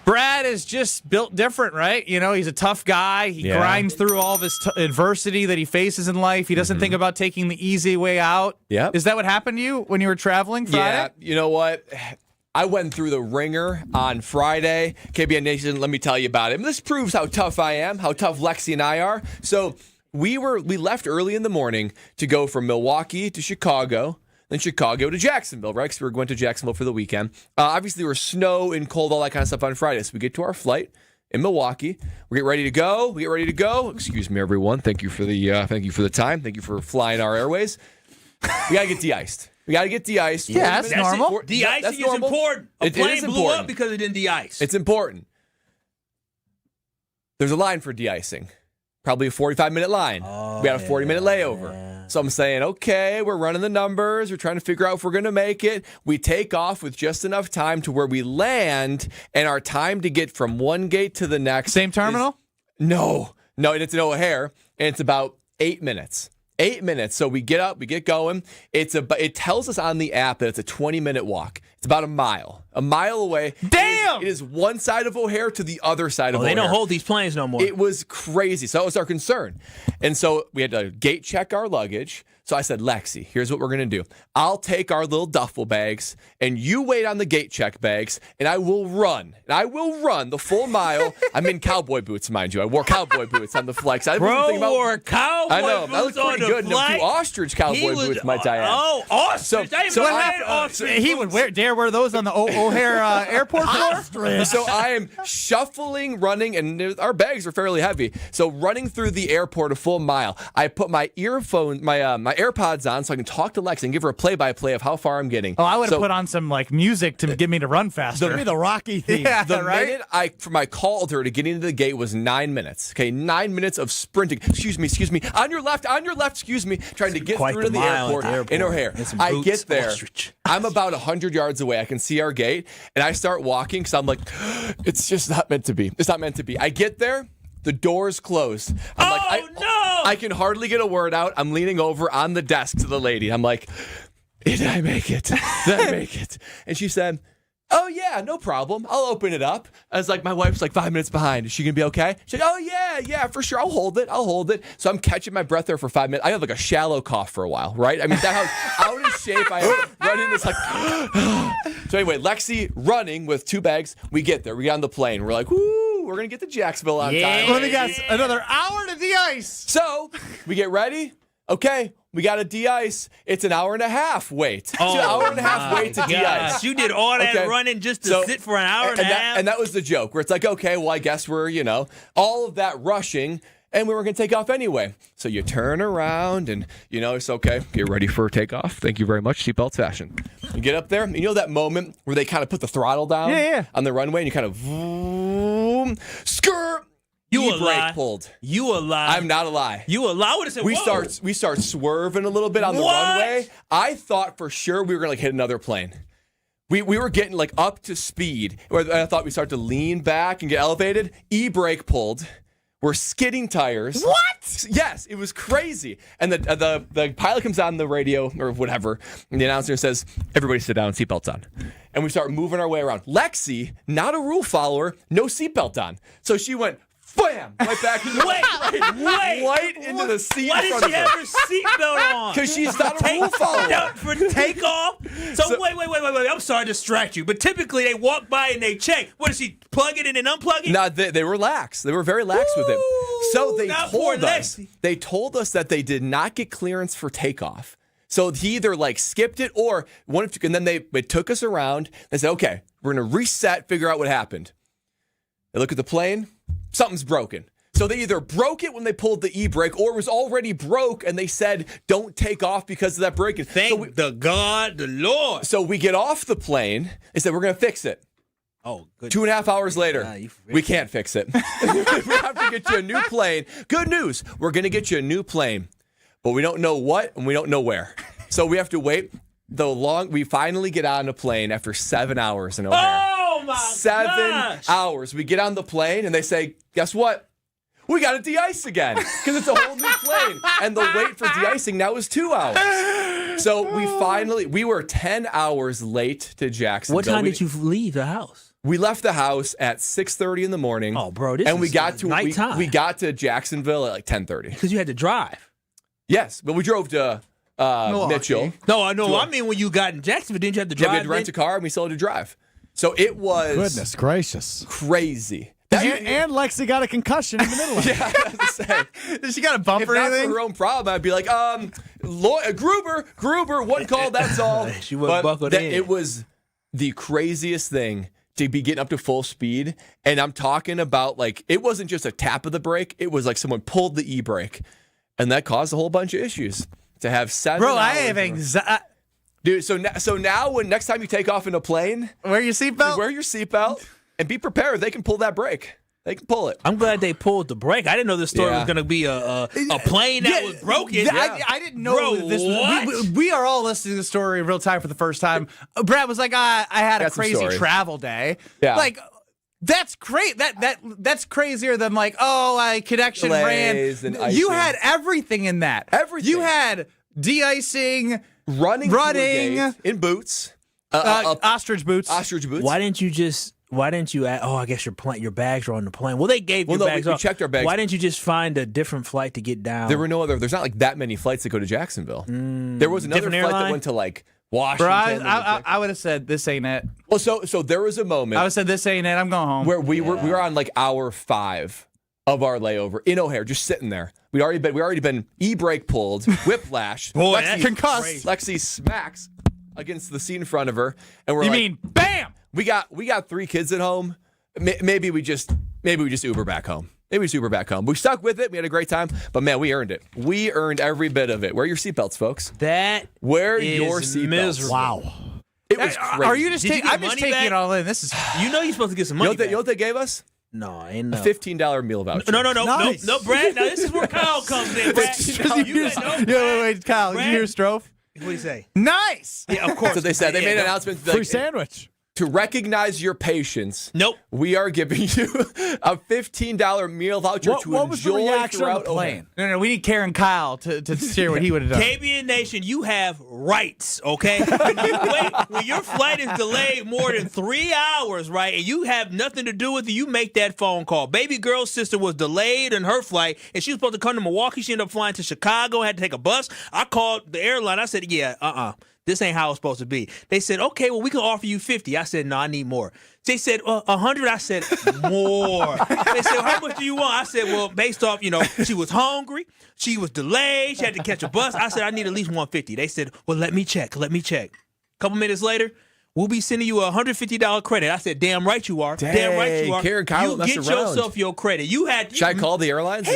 Brad is just built different, right? You know, he's a tough guy. He grinds through all this adversity that he faces in life. He doesn't think about taking the easy way out. Yeah. Is that what happened to you when you were traveling Friday? Yeah, you know what? I went through the ringer on Friday. KBN Nation, let me tell you about it. And this proves how tough I am, how tough Lexi and I are. So we left early in the morning to go from Milwaukee to Chicago, then Chicago to Jacksonville, right? Because we were going to Jacksonville for the weekend. Obviously, there was snow and cold, all that kind of stuff on Friday. So we get to our flight in Milwaukee. We get ready to go. Excuse me, everyone. Thank you for the time. Thank you for flying our airways. We gotta get de-iced. Yeah, that's normal. De-icing is important. A plane blew up because it didn't de-ice. It's important. There's a line for de-icing. Probably a 45-minute line. We had a 40-minute layover. So I'm saying, okay, we're running the numbers. We're trying to figure out if we're going to make it. We take off with just enough time to where we land, and our time to get from one gate to the next. Same terminal? No, it's in O'Hare, and it's about 8 minutes. 8 minutes. So we get up, we get going. It tells us on the app that it's a 20-minute walk. It's about a mile away. Damn! It is one side of O'Hare to the other side of O'Hare. They don't hold these planes no more. It was crazy. So that was our concern. And so we had to gate check our luggage. So I said, Lexi, here's what we're going to do. I'll take our little duffel bags, and you wait on the gate check bags, and I will run. And I will run the full mile. I'm in cowboy boots, mind you. I wore cowboy boots on the flex. I wore cowboy I know. That boots looked pretty on good. the No, flight. two ostrich cowboy boots, might I add. Oh, ostrich. He would dare wear those on the O'Hare airport floor? So I am shuffling, running, and our bags are fairly heavy. So running through the airport a full mile, I put my earphone, my AirPods on so I can talk to Lex and give her a play-by-play of how far I'm getting. Oh, I would have put on some music to get me to run faster. Give me the Rocky theme. Yeah, the right? minute I called her to get into the gate was 9 minutes. Okay, 9 minutes of sprinting. Excuse me. On your left, excuse me. Trying to get through to the airport in O'Hare. I get there. I'm about 100 yards away. I can see our gate, and I start walking because I'm like, it's just not meant to be. It's not meant to be. I get there. The door's closed. I can hardly get a word out. I'm leaning over on the desk to the lady. I'm like, did I make it? And she said, oh, yeah, no problem. I'll open it up. I was like, my wife's like 5 minutes behind. Is she going to be okay? She's like, oh, yeah, for sure. I'll hold it. So I'm catching my breath there for 5 minutes. I have like a shallow cough for a while, right? I mean, that's how out of shape I am. Running this like, So anyway, Lexi running with two bags. We get there. We get on the plane. We're like, woo. We're going to get to Jacksonville on time. Let me guess, another hour to de-ice. So we get ready. Okay, we got to de-ice. It's an hour and a half wait. It's an hour and a half wait to de-ice. You did all that running just to sit for an hour and a half? And that was the joke, where it's like, okay, well, I guess we're, all of that rushing, and we were going to take off anyway. So you turn around, and, it's okay. Get ready for takeoff. Thank you very much. Seatbelts fashion. You get up there, and that moment where they kind of put the throttle down on the runway, and you kind of vroom, skirt. You a lie. Pulled. You a lie. I'm not a lie. You a lie. I would have said, we start swerving a little bit on the runway. I thought for sure we were going to hit another plane. We were getting up to speed. I thought we started to lean back and get elevated. E-brake pulled. We're skidding tires. What? Yes, it was crazy. And the pilot comes on the radio or whatever, and the announcer says, everybody sit down, seatbelts on. And we start moving our way around. Lexi, not a rule follower, no seatbelt on. So she went, bam! Right back into right into the seat. Why did she have her seatbelt on? Because she's not a rule follower. For takeoff? So wait. I'm sorry to distract you, but typically they walk by and they check. What is she, plug it in and unplug it? No, they were lax. They were very lax with it. So they told us that they did not get clearance for takeoff. So he either skipped it or one of two, and then they took us around. They said, okay, we're going to reset, figure out what happened. They look at the plane. Something's broken. So they either broke it when they pulled the e-brake or it was already broke and they said, don't take off because of that breaking. Thank the Lord. So we get off the plane. They said, we're going to fix it. Oh, good. 2.5 hours later, we can't fix it. We have to get you a new plane. Good news. We're going to get you a new plane, but we don't know what and we don't know where. So we have to wait. We finally get on a plane after 7 hours in O'Hare. Oh, my 7 hours. We get on the plane and they say, guess what? We got to de-ice again because it's a whole new plane. And the wait for de-icing now is 2 hours. So we were 10 hours late to Jacksonville. What time did you leave the house? We left the house at 6:30 in the morning. Oh, bro, this we got to nighttime. We got to Jacksonville at 10:30. Because you had to drive. Yes, but we drove to Mitchell. No, I know. I mean, when you got in Jacksonville, didn't you have to drive? Yeah, we had to rent a car and we still had to drive. So it was goodness gracious, crazy. And Lexi got a concussion in the middle of it. Yeah, I was saying. Did she got a bump or anything? If not for her own problem, I'd be like, Gruber, one call, that's all. She was buckled in. It was the craziest thing to be getting up to full speed. And I'm talking about, it wasn't just a tap of the brake. It was like someone pulled the e-brake. And that caused a whole bunch of issues. To have 7 hours. Bro, I have anxiety. Dude, so now when next time you take off in a plane, wear your seatbelt. Wear your seatbelt and be prepared. They can pull that brake. They can pull it. I'm glad they pulled the brake. I didn't know this story was going to be a plane that was broken. I didn't know Bro, this was. We are all listening to the story in real time for the first time. Brad was like, I had a crazy travel day. Yeah. Like, that's great. That's crazier than like, connection Delays ran. and icing. You had everything in that. Everything. You had de-icing, running in boots, ostrich boots. Why didn't you add, I guess your bags are on the plane. Well, they gave your bags we off. checked our bags. Why didn't you just find a different flight to get down? There were no other. There's not like that many flights that go to Jacksonville. There was another flight that went to like Washington. Bro, I would have said this ain't it. Well, so there was a moment. I would have said this ain't it. I'm going home. Where we were on like hour 5 of our layover in O'Hare, just sitting there. We already been e-brake pulled, whiplash. Boy, that's concussed. Lexi smacks against the seat in front of her, and we're you like, mean bam? We got 3 kids at home. Maybe we just Uber back home. We stuck with it. We had a great time. But, man, we earned it. We earned every bit of it. Wear your seatbelts, folks. Wear your seatbelts. Miserable. Wow. It was crazy. Are you just taking? I'm just taking it all in. This is. You know you're supposed to get some money. You know what they gave us? No, I ain't know. A $15 meal voucher. No, Nice. no, Brad. Now this is where Kyle comes in. Brad. Wait, Kyle. Brad? You hear Strofe? What do you say? Nice. Yeah, of course. So they said they made an announcement. Free sandwich. To recognize your patience, nope. We are giving you a $15 meal voucher to what was the enjoy reaction on throughout the plane? No, we need Karen Kyle to share what he would have done. KBN Nation, you have rights, okay? When your flight is delayed more than 3 hours, right, and you have nothing to do with it, you make that phone call. Baby girl's sister was delayed in her flight, and she was supposed to come to Milwaukee. She ended up flying to Chicago, had to take a bus. I called the airline. I said, this ain't how it's supposed to be. They said, okay, well, we can offer you 50. I said, no, I need more. They said, 100. I said, more. They said, how much do you want? I said, well, based off, she was hungry. She was delayed. She had to catch a bus. I said, I need at least 150. They said, well, let me check. A couple minutes later, we'll be sending you a $150 credit. I said, damn right you are. Damn right you are. Karen Kyle you messed get around. yourself your credit. Should I call the airlines? Hell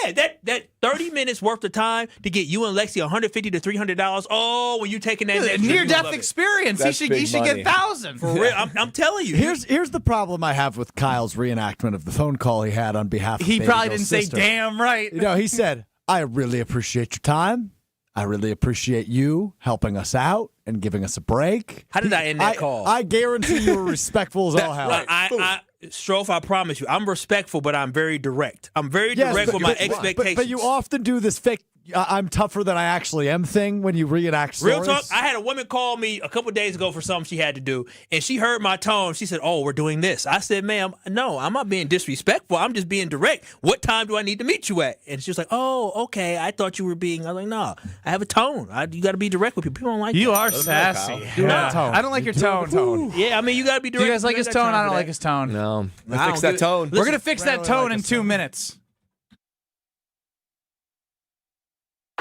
yeah. That 30 minutes worth of time to get you and Lexi $150 to $300. Oh, when you taking that near-death experience, you should get thousands. For real, I'm telling you. Here's the problem I have with Kyle's reenactment of the phone call he had on behalf of He Baby probably Girl's didn't say sister. damn right. He said, I really appreciate your time. I really appreciate you helping us out and giving us a break. How did I end that call? I guarantee you were respectful as all hell. Strofe, I promise you, I'm respectful, but I'm very direct. I'm very direct with my expectations. But you often do this fake I'm tougher than I actually am thing when you reenact stories. Real talk, I had a woman call me a couple days ago for something she had to do, and she heard my tone. She said, we're doing this. I said, ma'am, no, I'm not being disrespectful. I'm just being direct. What time do I need to meet you at? And she was like, okay, I thought you were being. I was like, no, I have a tone. You got to be direct with people. People don't like you that. are sassy. Yeah. I don't like your tone. Yeah, I mean, you got to be direct. Do you guys like his tone? I don't like his tone. No. Let's fix that tone. We're going to fix that tone in 2 minutes.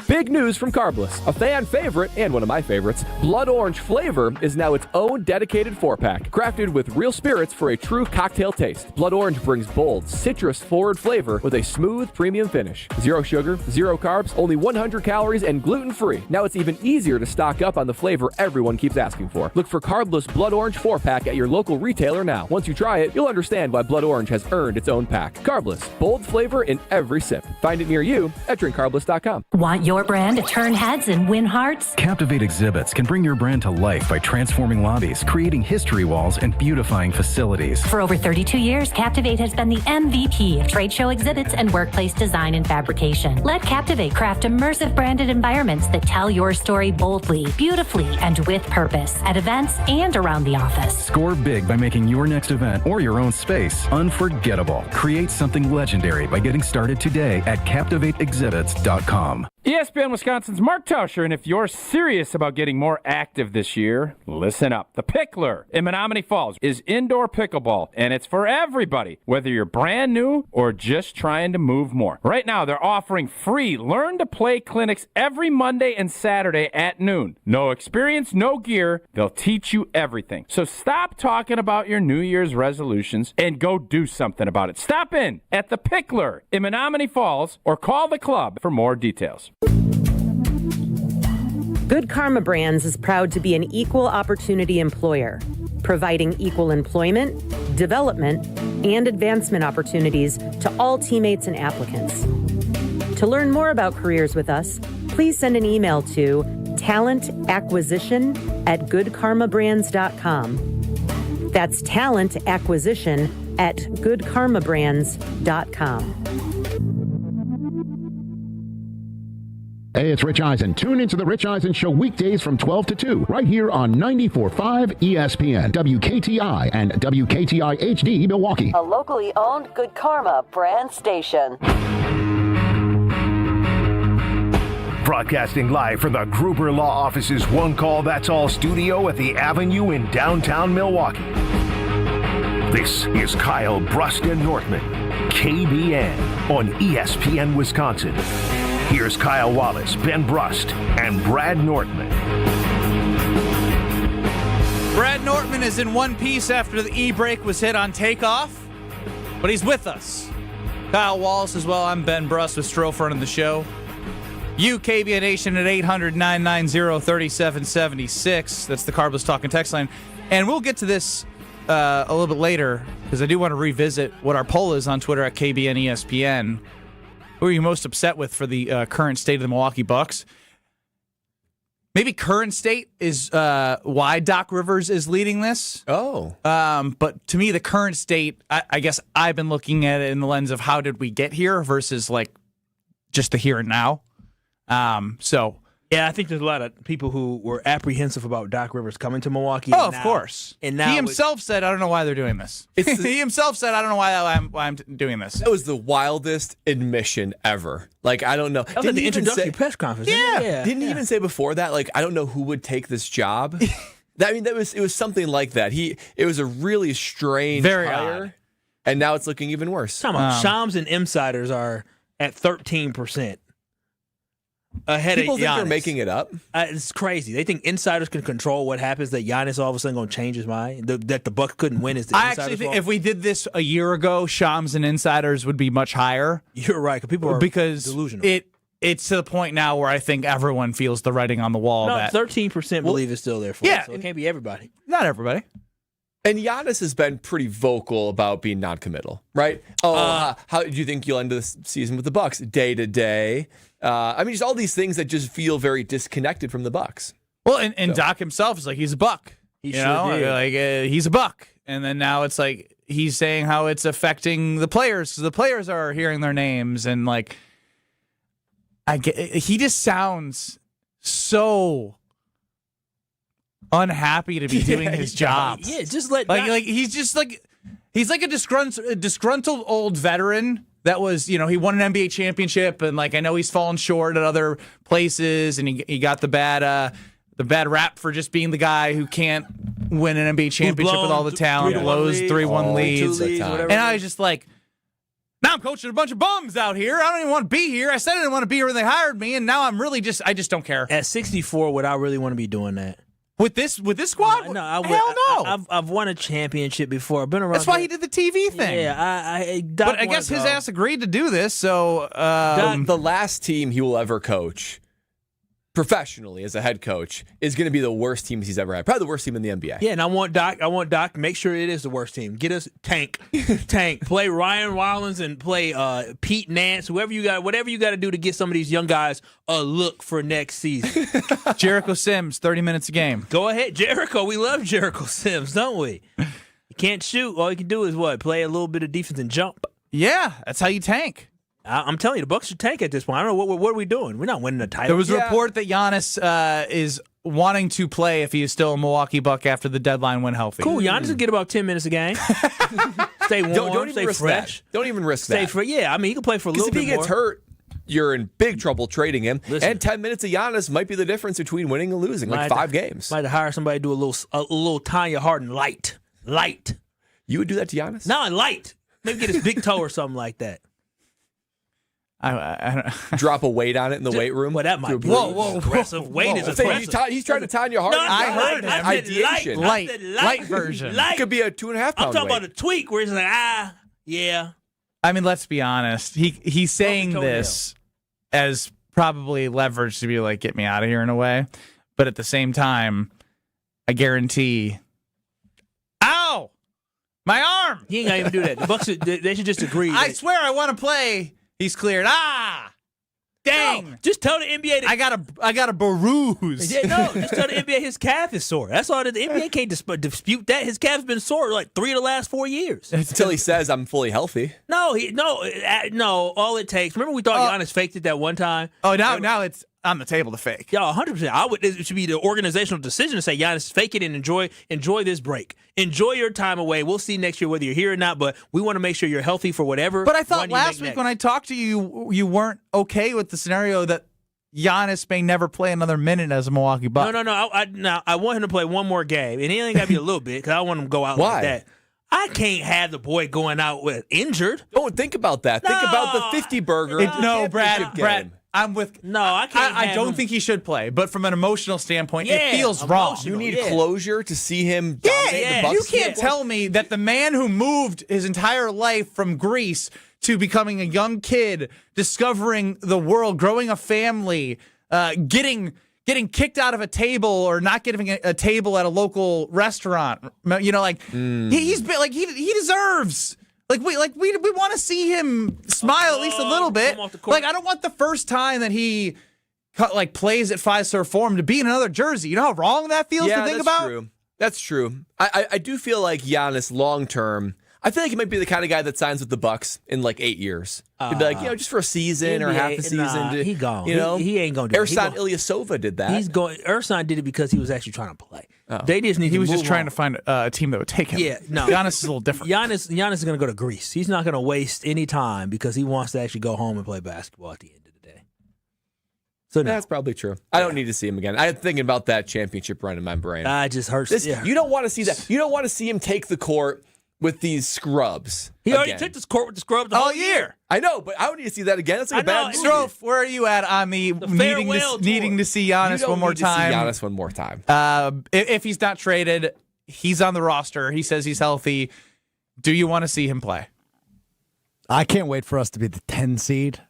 Big news from Carbless, a fan favorite and one of my favorites. Blood Orange flavor is now its own dedicated 4-pack, crafted with real spirits for a true cocktail taste. Blood Orange brings bold, citrus-forward flavor with a smooth, premium finish. 0 sugar, 0 carbs, only 100 calories, and gluten-free. Now it's even easier to stock up on the flavor everyone keeps asking for. Look for Carbless Blood Orange 4-pack at your local retailer now. Once you try it, you'll understand why Blood Orange has earned its own pack. Carbless, bold flavor in every sip. Find it near you at drinkcarbless.com. Want your brand to turn heads and win hearts? Captivate Exhibits can bring your brand to life by transforming lobbies, creating history walls, and beautifying facilities. For over 32 years, Captivate has been the MVP of trade show exhibits and workplace design and fabrication. Let Captivate craft immersive branded environments that tell your story boldly, beautifully, and with purpose at events and around the office. Score big by making your next event or your own space unforgettable. Create something legendary by getting started today at CaptivateExhibits.com. ESPN Wisconsin's Mark Tauscher, and if you're serious about getting more active this year, listen up. The Pickler in Menominee Falls is indoor pickleball, and it's for everybody, whether you're brand new or just trying to move more. Right now, they're offering free learn-to-play clinics every Monday and Saturday at noon. No experience, no gear. They'll teach you everything. So stop talking about your New Year's resolutions and go do something about it. Stop in at The Pickler in Menominee Falls or call the club for more details. Good Karma Brands is proud to be an equal opportunity employer. providing equal employment, development, and advancement opportunities to all teammates and applicants. To learn more about careers with us, please send an email to talentacquisition@goodkarmabrands.com. That's talentacquisition@goodkarmabrands.com. Hey, it's Rich Eisen. Tune into the Rich Eisen Show weekdays from 12 to 2, right here on 94.5 ESPN, WKTI, and WKTI HD Milwaukee. A locally owned Good Karma brand station. Broadcasting live from the Gruber Law Office's One Call That's All studio at the Avenue in downtown Milwaukee. This is Kyle Brust and Nortman, KBN, on ESPN Wisconsin. Here's Kyle Wallace, Ben Brust, and Brad Nortman. Brad Nortman is in one piece after the E-brake was hit on takeoff, but he's with us. Kyle Wallace as well. I'm Ben Brust with Stroh running the show. You, KBN Nation, at 800-990-3776. That's the Carbless Talking text line. And we'll get to this a little bit later, because I do want to revisit what our poll is on Twitter at KBN ESPN. Who are you most upset with for the current state of the Milwaukee Bucks? Maybe current state is why Doc Rivers is leading this. Oh. But to me, the current state, I guess I've been looking at it in the lens of how did we get here versus like just the here and now. Yeah, I think there's a lot of people who were apprehensive about Doc Rivers coming to Milwaukee. Oh, of course. And now he himself said, I don't know why they're doing this. He himself said, I don't know why I'm doing this. That was the wildest admission ever. Like, I don't know. That was at the introductory press conference. Yeah. Didn't he even say before that, like, I don't know who would take this job? It was something like that. It was a really strange hire, odd. And now it's looking even worse. Shams and insiders are at 13%. Ahead People of think Giannis. they're making it up. It's crazy. They think insiders can control what happens. That Giannis all of a sudden going to change his mind. That the Bucks couldn't win is the I insiders' actually think fault. if we did this a year ago, Shams and insiders would be much higher. You're right. People are delusional. It's to the point now where I think everyone feels the writing on the wall. No, that 13% believe it's still there for us, so it can't be everybody. Not everybody. And Giannis has been pretty vocal about being non-committal, right? How do you think you'll end the season with the Bucks? Day to day. Just all these things that just feel very disconnected from the Bucks. Well, and Doc himself is like, he's a Buck. He sure did. He's a Buck. And then now it's like he's saying how it's affecting the players because the players are hearing their names. And like, he just sounds so unhappy to be doing his job. Yeah, just let he's like a disgruntled old veteran that was, he won an NBA championship, and like I know he's fallen short at other places, and he got the bad rap for just being the guy who can't win an NBA championship with all the talent, blows 3-1 leads, and I was just like, now I'm coaching a bunch of bums out here. I don't even want to be here. I said I didn't want to be here when they hired me, and now I'm really I just don't care. At 64, would I really want to be doing that? With this squad? No, I would. Hell no. I've won a championship before. I've been around. That's why he did the TV thing. Yeah, but I guess his ass agreed to do this. So the last team he will ever coach professionally as a head coach is going to be the worst team he's ever had. Probably the worst team in the NBA. Yeah, and I want Doc to make sure it is the worst team. Get us tank. Play Ryan Rollins and play Pete Nance, whatever you got to do to get some of these young guys a look for next season. Jericho Sims, 30 minutes a game. Go ahead, Jericho. We love Jericho Sims, don't we? You can't shoot. All you can do is what? Play a little bit of defense and jump. Yeah, that's how you tank. I'm telling you, the Bucks should tank at this point. I don't know what are we doing. We're not winning a title. There was a report that Giannis is wanting to play if he is still a Milwaukee Buck after the deadline when healthy. Cool. Giannis will get about 10 minutes a game. Stay warm. Don't even stay risk fresh. that. Don't even risk that. Yeah, I mean, he can play for a little bit more. Because if he gets hurt, you're in big trouble trading him. Listen, and 10 minutes of Giannis might be the difference between winning and losing, like 5 games. Might hire somebody to do a little Tanya Hardin light. You would do that to Giannis? No, light. Maybe get his big toe or something like that. I drop a weight on it in the weight room. Well, that might be whoa. aggressive. Weight is aggressive. He's trying to Tanya Hardin. I heard him. Ideation. Light version. It could be a 2.5 pound I'm talking weight. about a tweak where he's like, yeah. I mean, let's be honest. He's saying this as probably leverage to be like, get me out of here in a way. But at the same time, I guarantee My arm. He ain't gonna even do that. The Bucks, they should just agree. I swear I want to play. He's cleared. Dang. No, just tell the NBA that I got a bruise. Yeah, no, just tell the NBA his calf is sore. That's all. The NBA can't dispute that. His calf's been sore like 3 of the last 4 years. Until he says I'm fully healthy. No. All it takes. Remember we thought Giannis faked it that one time. Oh, now it's on the table to fake. Yeah, 100%. It should be the organizational decision to say, Giannis, fake it and enjoy this break. Enjoy your time away. We'll see next year whether you're here or not, but we want to make sure you're healthy for whatever. But I thought last week when I talked to you, you weren't okay with the scenario that Giannis may never play another minute as a Milwaukee Buck. No. I want him to play one more game, and it ain't got to be a little bit because I want him to go out Why? like that. I can't have the boy going out with injured. Don't think about that. Think about the 50 burger. Brad. I'm with. No, I can't. I don't think he should play, but from an emotional standpoint, Yeah, it feels wrong. You need closure to see him dominate the Bucks. You can't tell me that the man who moved his entire life from Greece to becoming a young kid, discovering the world, growing a family, getting kicked out of a table or not getting a table at a local restaurant. He's been he deserves. We want to see him smile at least a little bit. I don't want the first time that he plays at Fiserv Forum to be in another jersey. You know how wrong that feels to think about? True. That's true. I do feel like Giannis long term. I feel like he might be the kind of guy that signs with the Bucks in 8 years. He'd be just for a season or half a season. He gone. He ain't gonna do it. Ersan Ilyasova did that. He's going. Ersan did it because he was actually trying to play. They just need. He was just trying to find a team that would take him. Yeah, no. Giannis is a little different. Giannis is going to go to Greece. He's not going to waste any time because he wants to actually go home and play basketball at the end of the day. So that's probably true. I don't need to see him again. I'm thinking about that championship run in my brain. It just hurts. You don't want to see that. You don't want to see him take the court with these scrubs. He already took this court with the scrubs the whole year. I know, but I don't need to see that again. That's like a bad movie. Strofe, where are you at on the needing to see Giannis one more time? See Giannis one more time. If he's not traded, he's on the roster. He says he's healthy. Do you want to see him play? I can't wait for us to be the 10 seed.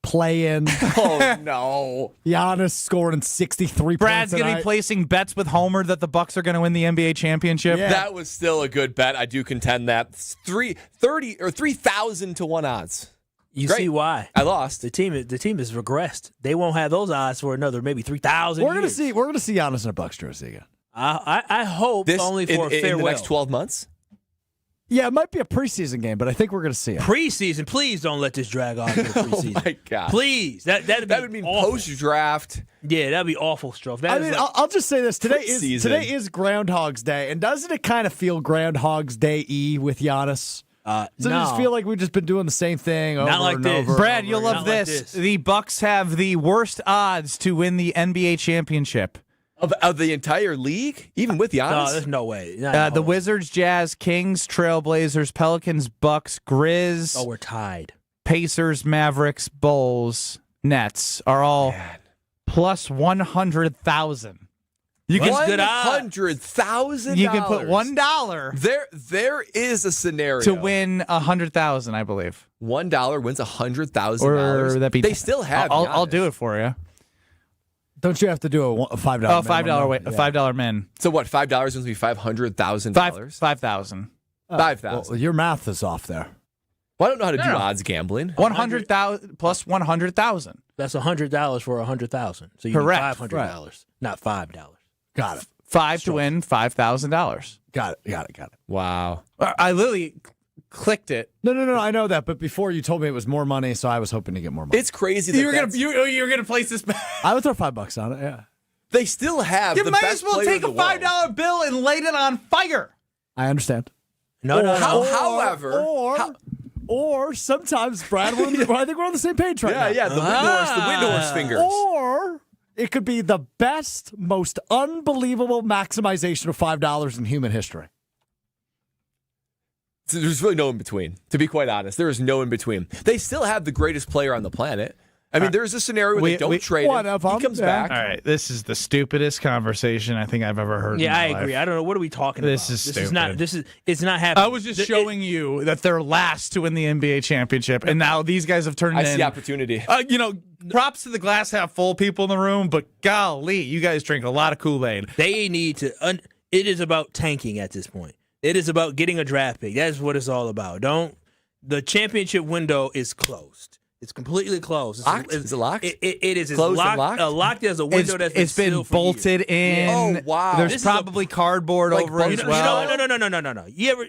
Play in. Oh, no. Giannis scoring 63 Brad's points going to be placing bets with Homer that the Bucks are going to win the NBA championship. Yeah. That was still a good bet. I do contend that. 3,000 to 1 odds. You see why? I lost. The team has regressed. They won't have those odds for another maybe 3,000 We're going to see Giannis in a Bucks jersey again. I hope only for a farewell. In the next 12 months? Yeah, it might be a preseason game, but I think we're going to see it. Preseason, please don't let this drag on to the preseason. Oh my God, please! That would mean post draft. Yeah, that'd be awful, Strofe. I'll just say this: today is Groundhog's Day, and doesn't it kind of feel Groundhog's Day-y with Giannis? Does it just feel like we've just been doing the same thing over and over? Brad, you'll love this. The Bucks have the worst odds to win the NBA championship. Of the entire league? Even with Giannis? No, there's no way. The Wizards, Jazz, Kings, Trailblazers, Pelicans, Bucks, Grizz. Oh, we're tied. Pacers, Mavericks, Bulls, Nets are all plus 100,000. You can 100,000. You can put $1. There is a scenario to win 100,000, I believe. $1 wins $100,000. They still have. I'll do it for you. Don't you have to do a $5? Oh, $5 min. So what? $5 wins me $500,000. $5,000. 5,000. Well, your math is off there. Well, I don't know how to do odds gambling. 100,000 plus 100,000. That's $100 for 100,000. So you correct. Need $500, not $5. Got it. $5 to win $5,000. Got it. Wow. I literally clicked it. No, I know that, but before you told me it was more money, so I was hoping to get more money. It's crazy. You were gonna place this. I would throw $5 on it. Yeah. They still have. You the might best as well take a $5 bill and light it on fire. I understand. No. However, or sometimes, Brad, I think we're on the same page right now. Yeah. The Windhorse fingers. Or it could be the best, most unbelievable maximization of $5 in human history. So there's really no in between. To be quite honest, there is no in between. They still have the greatest player on the planet. I mean, there's a scenario where they don't trade him. He comes back. All right, this is the stupidest conversation I think I've ever heard. Yeah, I agree. I don't know. What are we talking about? This is stupid. It's not happening. I was just showing you that they're last to win the NBA championship, and now these guys have turned in. I see opportunity. Props to the glass half full people in the room, but golly, you guys drink a lot of Kool-Aid. They need to. It is about tanking at this point. It is about getting a draft pick. That's what it's all about. The championship window is closed. It's completely closed. Is it locked? It is. It's Closed and locked. locked? Locked as a window It's been bolted in. Oh, wow. There's probably cardboard over it as well. No. You ever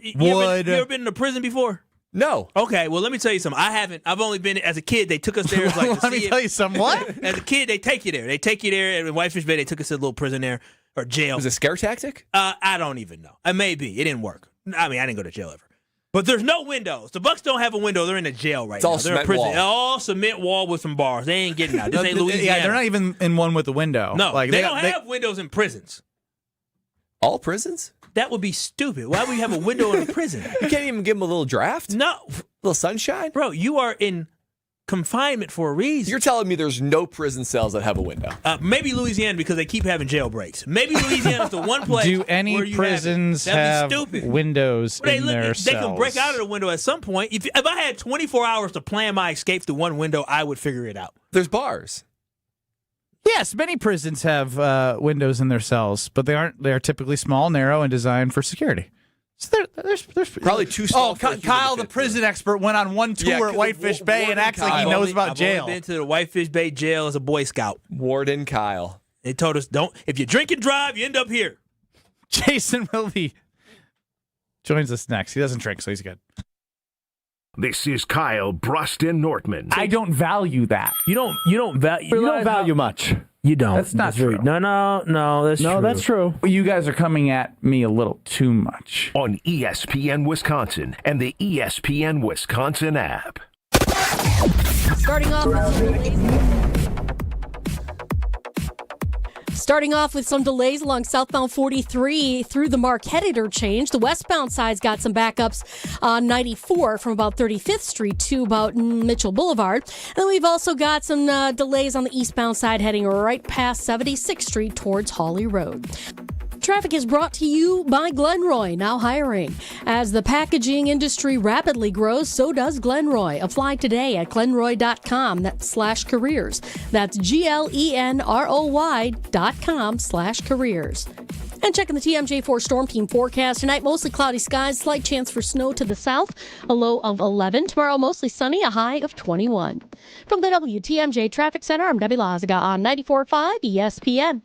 been in a prison before? No. Okay, well, let me tell you something. I haven't. I've only been as a kid. They took us there. Let me tell you something. What? As a kid, they take you there. They take you there. And in Whitefish Bay, they took us to a little prison there or jail. Was it a scare tactic? I don't even know. It may be. It didn't work. I mean, I didn't go to jail ever. But there's no windows. The Bucks don't have a window. They're in a jail right now. They're in prison. Wall. All cement wall with some bars. They ain't getting out. This ain't Louisiana. Yeah, they're not even in one with a window. No, they don't have windows in prisons. All prisons? That would be stupid. Why would you have a window in a prison? You can't even give them a little draft? No. A little sunshine? Bro, you are in confinement for a reason. You're telling me there's no prison cells that have a window? Maybe Louisiana because they keep having jailbreaks. Maybe Louisiana's the one place. Do any prisons have windows in their cells? They can break out of the window at some point. If I had 24 hours to plan my escape through one window, I would figure it out. There's bars. Yes, many prisons have windows in their cells, but they aren't. They are typically small, narrow, and designed for security. So there's probably too small. Oh, Kyle, the prison expert, went on one tour at Whitefish Bay and acts like he knows about jail. I've only been to the Whitefish Bay jail as a Boy Scout. Warden Kyle. They told us, if you drink and drive, you end up here. Jason Wilde joins us next. He doesn't drink, so he's good. This is Kyle Brust Nortman. I don't value that. You don't value much. You don't. That's not true. No, that's true. That's true. You guys are coming at me a little too much. On ESPN Wisconsin and the ESPN Wisconsin app. Starting off with some delays along southbound 43 through the Marquette interchange. The westbound side's got some backups on 94 from about 35th Street to about Mitchell Boulevard. And then we've also got some delays on the eastbound side heading right past 76th Street towards Hawley Road. Traffic is brought to you by Glenroy, now hiring. As the packaging industry rapidly grows, so does Glenroy. Apply today at glenroy.com/careers. That's GLENROY.com/careers. And checking the TMJ4 Storm Team forecast tonight, mostly cloudy skies, slight chance for snow to the south, a low of 11. Tomorrow, mostly sunny, a high of 21. From the WTMJ Traffic Center, I'm Debbie Lazaga on 94.5 ESPN.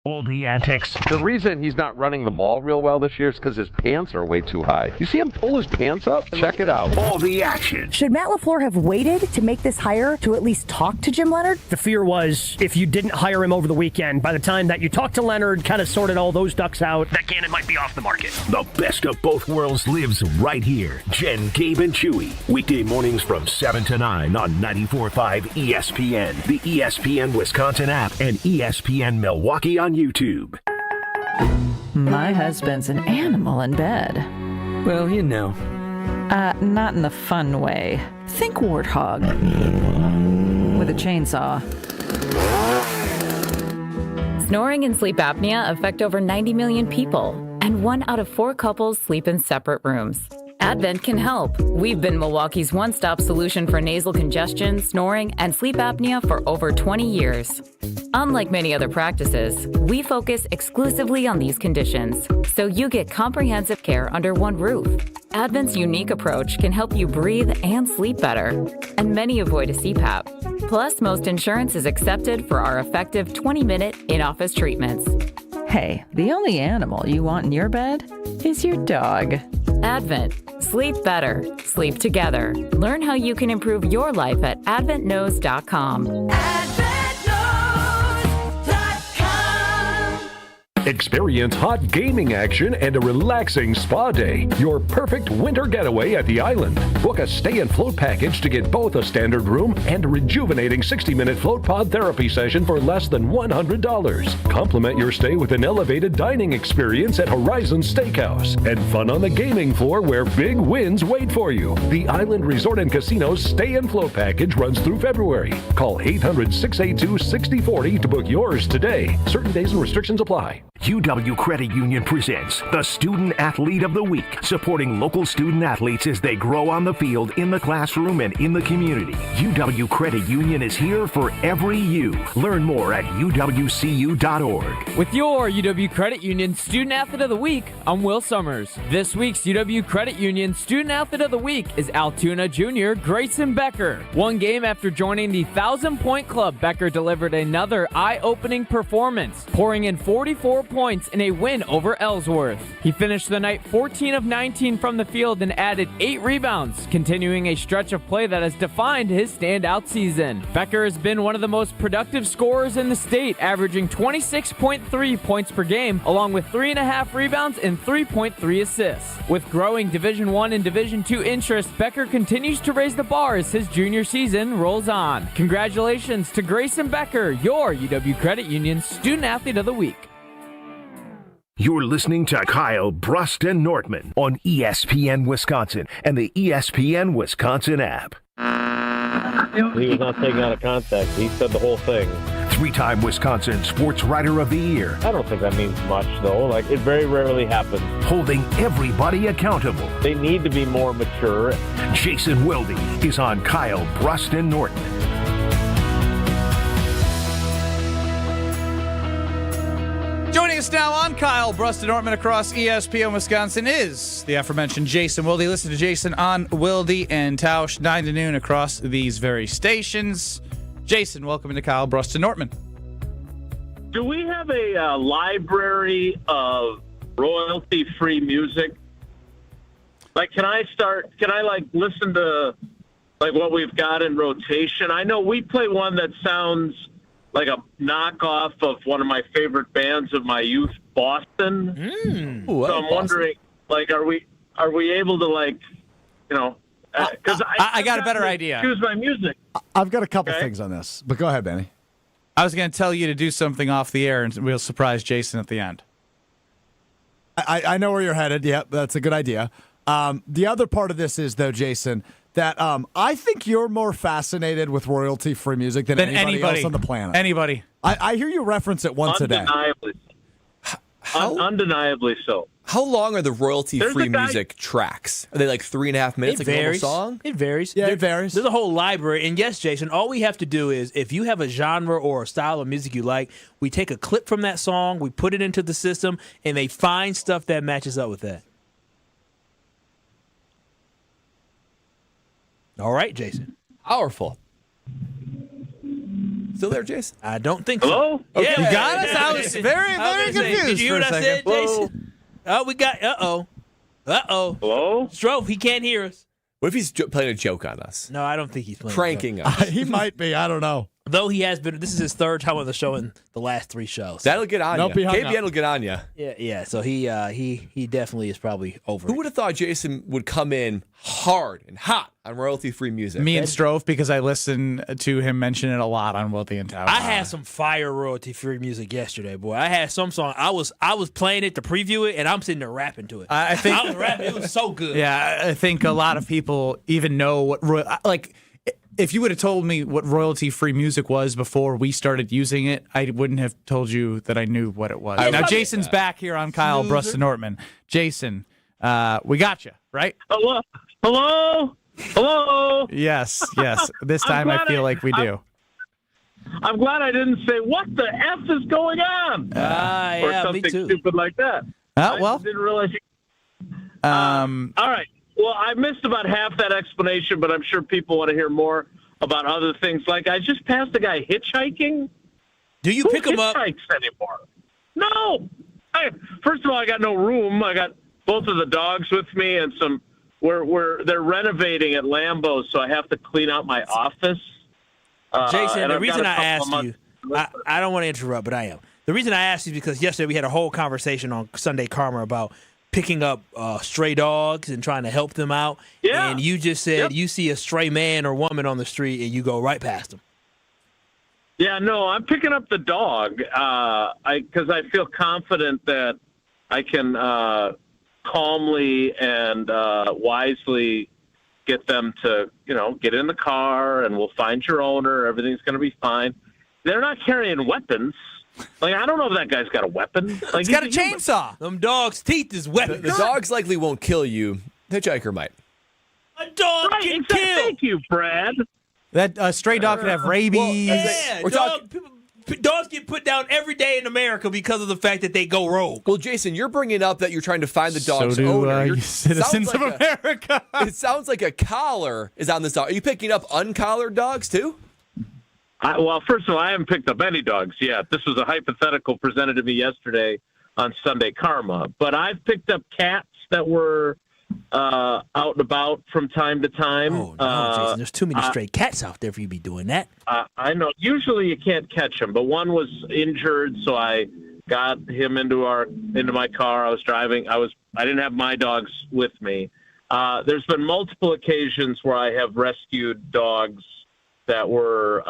All the antics. The reason he's not running the ball real well this year is because his pants are way too high. You see him pull his pants up? Check it out. All the action. Should Matt LaFleur have waited to make this hire to at least talk to Jim Leonard? The fear was if you didn't hire him over the weekend, by the time that you talked to Leonard, kind of sorted all those ducks out, that Gannon might be off the market. The best of both worlds lives right here. Jen, Gabe, and Chewy. Weekday mornings from 7 to 9 on 94.5 ESPN, the ESPN Wisconsin app, and ESPN Milwaukee on YouTube. My husband's an animal in bed. Well, you know. Not in the fun way. Think warthog. With a chainsaw. Snoring and sleep apnea affect over 90 million people, and 1 out of 4 couples sleep in separate rooms. Advent can help. We've been Milwaukee's one-stop solution for nasal congestion, snoring, and sleep apnea for over 20 years. Unlike many other practices, we focus exclusively on these conditions, so you get comprehensive care under one roof. Advent's unique approach can help you breathe and sleep better, and many avoid a CPAP. Plus, most insurance is accepted for our effective 20-minute in-office treatments. Hey, the only animal you want in your bed is your dog. Advent. Sleep better. Sleep together. Learn how you can improve your life at adventknows.com. Experience hot gaming action and a relaxing spa day. Your perfect winter getaway at the island. Book a stay and float package to get both a standard room and a rejuvenating 60-minute float pod therapy session for less than $100. Complement your stay with an elevated dining experience at Horizon Steakhouse and fun on the gaming floor where big wins wait for you. The Island Resort and Casino's stay and float package runs through February. Call 800-682-6040 to book yours today. Certain days and restrictions apply. UW Credit Union presents the Student Athlete of the Week, supporting local student athletes as they grow on the field, in the classroom, and in the community. UW Credit Union is here for every you. Learn more at uwcu.org. With your UW Credit Union Student Athlete of the Week, I'm Will Summers. This week's UW Credit Union Student Athlete of the Week is Altoona Junior Grayson Becker. One game after joining the 1,000-point club, Becker delivered another eye-opening performance, pouring in 44 points in a win over Ellsworth. He finished the night 14 of 19 from the field and added 8 rebounds, continuing a stretch of play that has defined his standout season. Becker has been one of the most productive scorers in the state, averaging 26.3 points per game, along with 3.5 rebounds and 3.3 assists. With growing Division I and Division II interest, Becker continues to raise the bar as his junior season rolls on. Congratulations to Grayson Becker, your UW Credit Union Student Athlete of the Week. You're listening to Kyle, Brust, and Nortman on ESPN Wisconsin and the ESPN Wisconsin app. He was not taken out of context. He said the whole thing. 3-time Wisconsin Sports Writer of the Year. I don't think that means much, though. Like, it very rarely happens. Holding everybody accountable. They need to be more mature. Jason Wilde is on Kyle, Brust, and Nortman. Joining us now on Kyle, Brust, and Nortman across ESPN Wisconsin is the aforementioned Jason Wilde. Listen to Jason on Wilde and Tausch 9 to noon across these very stations. Jason, welcome to Kyle, Brust, and Nortman. Do we have a library of royalty-free music? Like, can I listen to like what we've got in rotation? I know we play one that sounds like a knockoff of one of my favorite bands of my youth, Boston. So I'm wondering, like, are we able to, like, you know, because I got a better idea. Choose my music. I've got a couple things on this, but go ahead, Benny. I was going to tell you to do something off the air, and we'll surprise Jason at the end. I know where you're headed. Yep, that's a good idea. The other part of this is, though, Jason, that I think you're more fascinated with royalty-free music than anybody else on the planet. Anybody. I hear you reference it once a day. Undeniably so. How long are the royalty-free music tracks? Are they like 3.5 minutes, like a normal song? It varies. Yeah, it varies. There's a whole library. And yes, Jason, all we have to do is, if you have a genre or a style of music you like, we take a clip from that song, we put it into the system, and they find stuff that matches up with that. All right, Jason. Powerful. Still there, Jason? I don't think so. Hello? Okay. Yeah, you got us? I was very, very confused. Did you hear what I said, Jason? Oh, we got, uh-oh. Hello? Strofe, he can't hear us. What if he's playing a joke on us? No, I don't think he's playing Pranking a joke. us. He might be. I don't know. Though he has been, this is his third time on the show in the last 3 shows. That'll get on you. KBN will get on you. Yeah. So he definitely is probably over. Who would have thought Jason would come in hard and hot on royalty-free music? Me and Strofe, because I listen to him mention it a lot on Wilde and Tausch. I had some fire royalty-free music yesterday, boy. I had some song. I was playing it to preview it, and I'm sitting there rapping to it. I think I was rapping. It was so good. Yeah, I think a lot of people even know what if you would have told me what royalty-free music was before we started using it, I wouldn't have told you that I knew what it was. Now, Jason's back here on Kyle, Brust, and Nortman. Jason, we got you, right? Hello? Yes. This time I feel like we do. I'm glad I didn't say, what the F is going on? Or something stupid like that. I didn't realize all right. Well, I missed about half that explanation, but I'm sure people want to hear more about other things. Like, I just passed a guy hitchhiking. Do you pick him up? Who hitchhikes anymore? No. First of all, I got no room. I got both of the dogs with me, and they're renovating at Lambeau's, so I have to clean out my office. Jason, the reason I asked you, I don't want to interrupt, but I am. The reason I asked you is because yesterday we had a whole conversation on Sunday Karma about picking up stray dogs and trying to help them out. Yeah. And you just said you see a stray man or woman on the street and you go right past them. Yeah, no, I'm picking up the dog because I feel confident that I can calmly and wisely get them to, get in the car and we'll find your owner. Everything's going to be fine. They're not carrying weapons. Like, I don't know if that guy's got a weapon. Like, he's got a chainsaw. Them dog's teeth is weapons. The dogs likely won't kill you. Hitchhiker might. A dog can kill. Thank you, Brad. That stray dog could have rabies. Dogs get put down every day in America because of the fact that they go rogue. Well, Jason, you're bringing up that you're trying to find the dog's so do, owner. Citizens of America. It sounds like a collar is on this dog. Are you picking up uncollared dogs, too? Well, first of all, I haven't picked up any dogs yet. This was a hypothetical presented to me yesterday on Sunday Karma. But I've picked up cats that were out and about from time to time. Oh, no, Jason, there's too many stray cats out there for you to be doing that. I know. Usually you can't catch them, but one was injured, so I got him into my car. I was driving. I didn't have my dogs with me. There's been multiple occasions where I have rescued dogs that were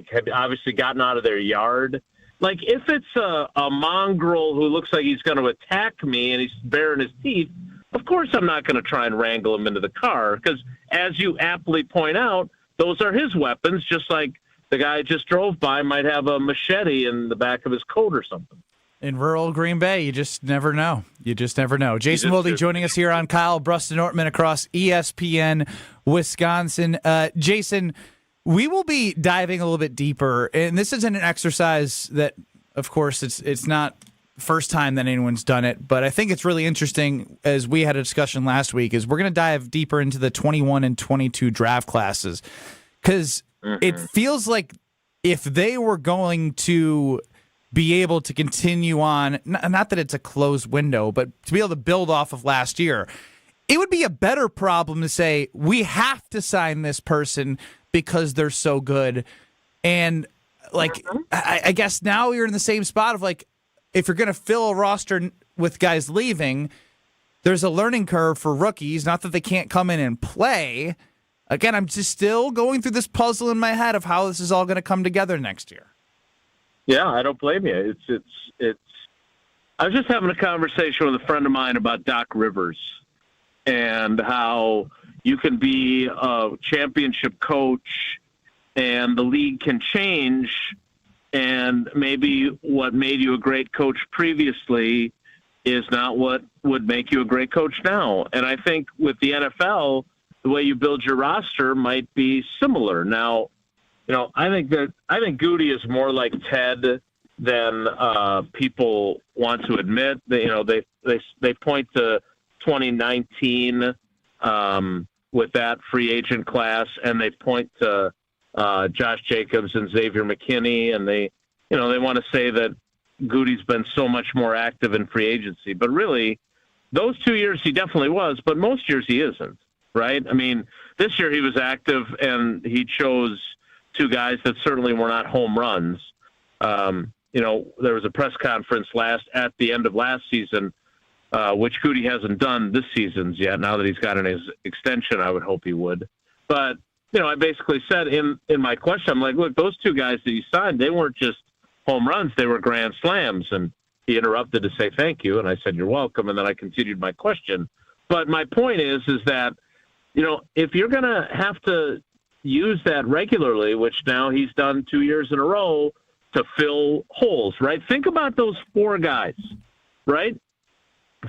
had obviously gotten out of their yard. Like, if it's a mongrel who looks like he's going to attack me and he's baring his teeth, of course I'm not going to try and wrangle him into the car because, as you aptly point out, those are his weapons, just like the guy I just drove by might have a machete in the back of his coat or something. In rural Green Bay, you just never know. Jason Wilde joining us here on Kyle Brust Nortman across ESPN Wisconsin. Jason, we will be diving a little bit deeper, and this isn't an exercise that, of course, it's not first time that anyone's done it, but I think it's really interesting, as we had a discussion last week, is we're going to dive deeper into the 21 and 22 draft classes, because it feels like if they were going to be able to continue on, not that it's a closed window, but to be able to build off of last year, it would be a better problem to say, we have to sign this person because they're so good. And like, I guess now you're in the same spot of like, if you're going to fill a roster with guys leaving, there's a learning curve for rookies. Not that they can't come in and play. Again, I'm just still going through this puzzle in my head of how this is all going to come together next year. Yeah, I don't blame you. It's. I was just having a conversation with a friend of mine about Doc Rivers and how you can be a championship coach and the league can change, and maybe what made you a great coach previously is not what would make you a great coach now. And I think with the NFL, the way you build your roster might be similar. Now, I think Goody is more like Ted than people want to admit. They point to 2019 with that free agent class, and they point to Josh Jacobs and Xavier McKinney, and they want to say that Goody's been so much more active in free agency. But really, those 2 years he definitely was, but most years he isn't, right? I mean, this year he was active, and he chose two guys that certainly were not home runs. There was a press conference at the end of last season, which Goody hasn't done this season's yet. Now that he's gotten his extension, I would hope he would. But, I basically said in my question, I'm like, look, those two guys that you signed, they weren't just home runs, they were grand slams. And he interrupted to say thank you, and I said, you're welcome, and then I continued my question. But my point is that, if you're going to have to use that regularly, which now he's done 2 years in a row to fill holes, right? Think about those four guys, right?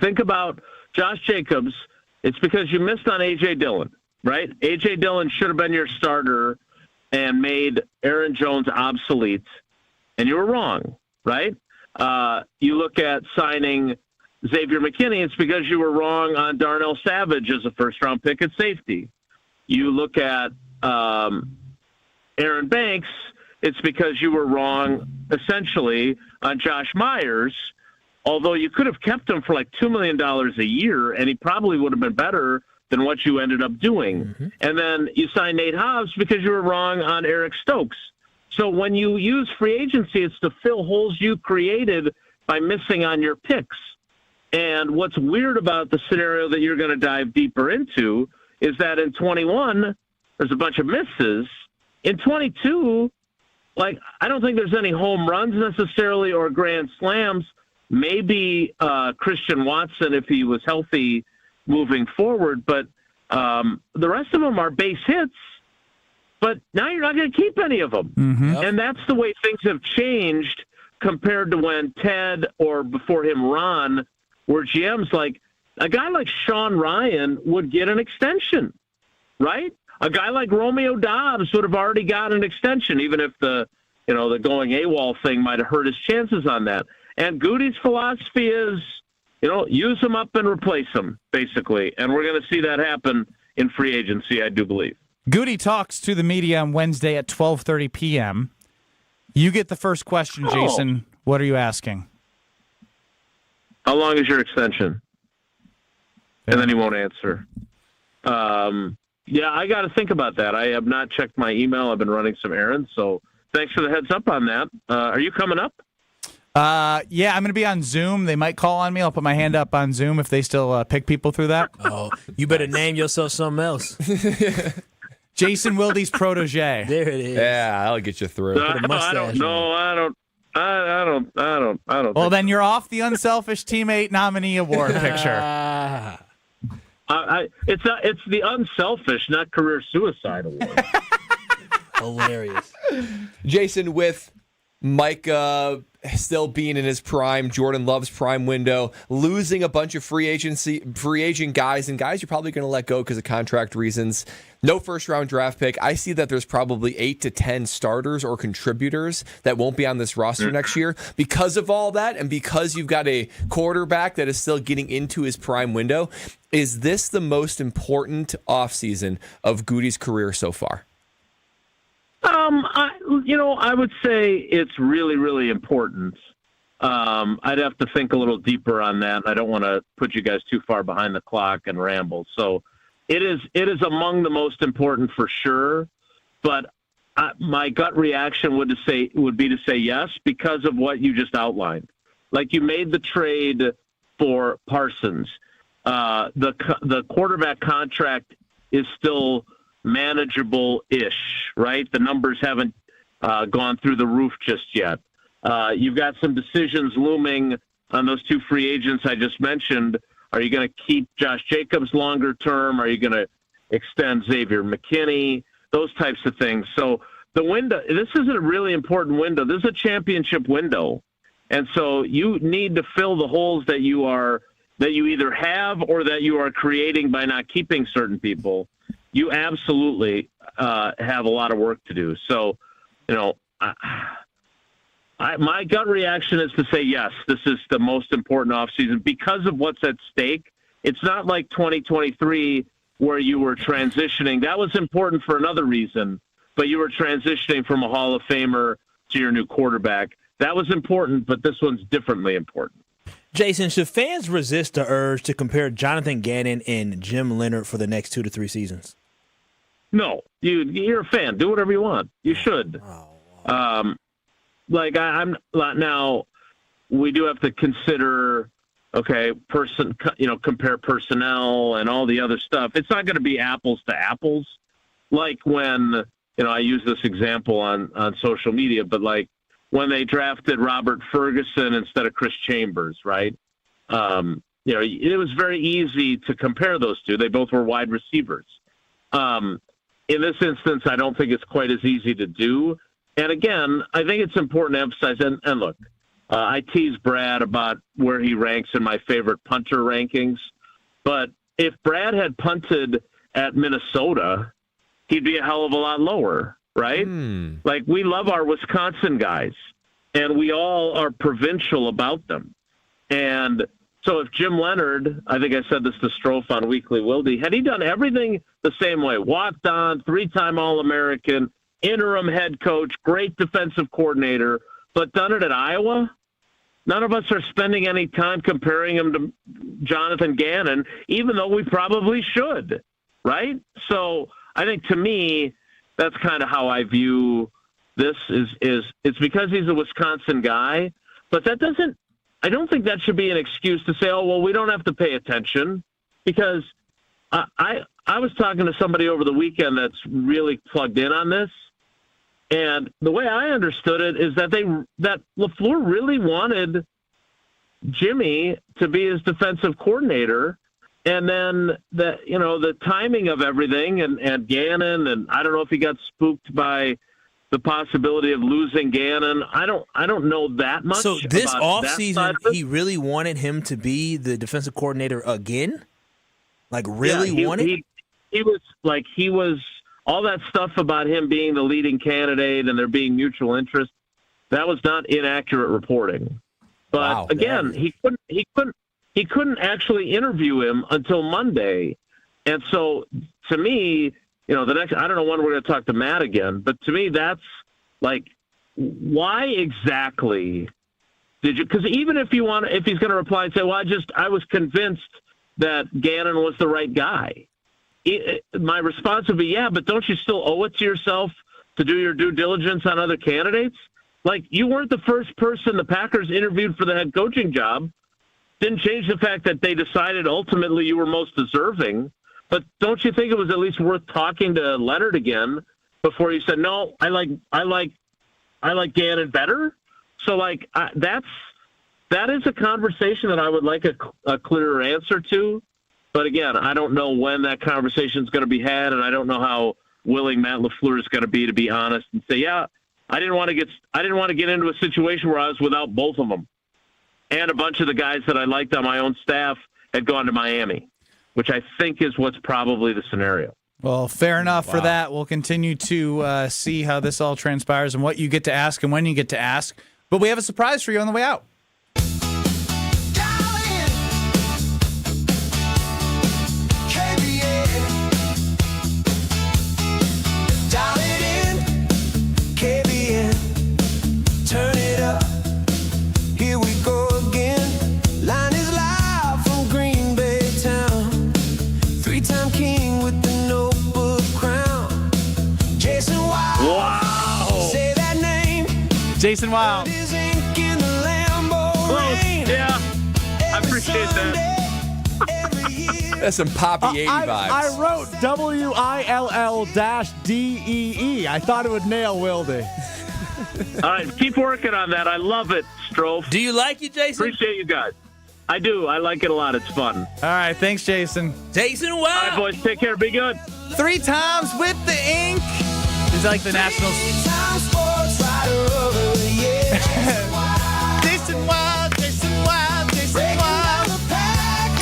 Think about Josh Jacobs. It's because you missed on A.J. Dillon, right? A.J. Dillon should have been your starter and made Aaron Jones obsolete, and you were wrong, right? You look at signing Xavier McKinney, it's because you were wrong on Darnell Savage as a first-round pick at safety. You look at Aaron Banks, it's because you were wrong, essentially, on Josh Myers, although you could have kept him for like $2 million a year, and he probably would have been better than what you ended up doing. Mm-hmm. And then you signed Nate Hobbs because you were wrong on Eric Stokes. So when you use free agency, it's to fill holes you created by missing on your picks. And what's weird about the scenario that you're going to dive deeper into is that in 21, there's a bunch of misses. In 22, I don't think there's any home runs necessarily or grand slams. Maybe Christian Watson if he was healthy moving forward, but the rest of them are base hits. But now you're not going to keep any of them. Mm-hmm. And that's the way things have changed compared to when Ted or before him Ron were GMs. Like a guy like Sean Ryan would get an extension, right? A guy like Romeo Dobbs would have already got an extension, even if the going AWOL thing might have hurt his chances on that. And Goody's philosophy is, use them up and replace them, basically. And we're going to see that happen in free agency, I do believe. Goody talks to the media on Wednesday at 12:30 p.m. You get the first question, Jason. What are you asking? How long is your extension? And then he won't answer. Yeah, I got to think about that. I have not checked my email. I've been running some errands, so thanks for the heads up on that. Are you coming up? Yeah, I'm going to be on Zoom. They might call on me. I'll put my hand up on Zoom if they still pick people through that. Oh, you better name yourself something else. Jason Wilde's protege. There it is. Yeah, that'll get you through. I don't know. I don't. Well, then you're off the Unselfish Teammate nominee award picture. It's the Unselfish, not Career Suicide Award. Hilarious. Jason, with Micah still being in his prime, Jordan Love's prime window, losing a bunch of free agent guys, and guys you're probably going to let go because of contract reasons. No first-round draft pick. I see that there's probably 8 to 10 starters or contributors that won't be on this roster next year because of all that, and because you've got a quarterback that is still getting into his prime window. Is this the most important offseason of Goody's career so far? I would say it's really, really important. I'd have to think a little deeper on that. I don't want to put you guys too far behind the clock and ramble. So it is among the most important for sure. But my gut reaction would be to say yes because of what you just outlined. Like you made the trade for Parsons. The quarterback contract is still manageable-ish, right? The numbers haven't gone through the roof just yet. You've got some decisions looming on those two free agents I just mentioned. Are you going to keep Josh Jacobs longer term? Are you going to extend Xavier McKinney? Those types of things. So the window, this is a really important window. This is a championship window. And so you need to fill the holes that you either have or that you are creating by not keeping certain people. You absolutely have a lot of work to do. So, my gut reaction is to say yes, this is the most important offseason because of what's at stake. It's not like 2023 where you were transitioning. That was important for another reason, but you were transitioning from a Hall of Famer to your new quarterback. That was important, but this one's differently important. Jason, should fans resist the urge to compare Jonathan Gannon and Jim Leonard for the next 2 to 3 seasons? No, you're a fan. Do whatever you want. You should. I'm now. We do have to consider, compare personnel and all the other stuff. It's not going to be apples to apples, like when I use this example on social media, but like when they drafted Robert Ferguson instead of Chris Chambers, right? It was very easy to compare those two. They both were wide receivers. In this instance, I don't think it's quite as easy to do. And again, I think it's important to emphasize, and look, I tease Brad about where he ranks in my favorite punter rankings. But if Brad had punted at Minnesota, he'd be a hell of a lot lower, right? Like, we love our Wisconsin guys, and we all are provincial about them. And so if Jim Leonard, I think I said this to Strofe on Weekly Wilde, had he done everything the same way, walked on, 3-time All-American, interim head coach, great defensive coordinator, but done it at Iowa, none of us are spending any time comparing him to Jonathan Gannon, even though we probably should, right? So I think, to me, that's kind of how I view this is it's because he's a Wisconsin guy, but that doesn't, I don't think that should be an excuse to say, oh, well, we don't have to pay attention, because I was talking to somebody over the weekend that's really plugged in on this, and the way I understood it is that that LaFleur really wanted Jimmy to be his defensive coordinator, and then the timing of everything and Gannon, and I don't know if he got spooked by the possibility of losing Gannon. I don't know that much. So this about offseason, he really wanted him to be the defensive coordinator again? Like, really wanted? He was all that stuff about him being the leading candidate and there being mutual interest. That was not inaccurate reporting. But again, he couldn't actually interview him until Monday. And so to me, I don't know when we're going to talk to Matt again, but to me, that's like, why exactly did you? Because even if he's going to reply and say, well, I was convinced that Gannon was the right guy. My response would be, yeah, but don't you still owe it to yourself to do your due diligence on other candidates? Like, you weren't the first person the Packers interviewed for the head coaching job. Didn't change the fact that they decided ultimately you were most deserving. But don't you think it was at least worth talking to Leonard again before you said, no, I like Gannon better? So, like, that is a conversation that I would like a clearer answer to. But again, I don't know when that conversation is going to be had, and I don't know how willing Matt LaFleur is going to be honest and say, yeah, I didn't want to get into a situation where I was without both of them, and a bunch of the guys that I liked on my own staff had gone to Miami, which I think is what's probably the scenario. Well, fair enough for that. We'll continue to see how this all transpires and what you get to ask and when you get to ask. But we have a surprise for you on the way out. Jason Wilde. Close. Yeah, I appreciate that. That's some poppy 80 vibes. I wrote WILL-DEE. I thought it would nail Wilde. All right, keep working on that. I love it, Strofe. Do you like it, Jason? Appreciate you guys. I do. I like it a lot. It's fun. All right, thanks, Jason. Jason Wilde. All right, boys, take care. Be good. 3 times with the ink. It's like the Nationals. Jason Wilde, Jason Wilde, Jason Wilde.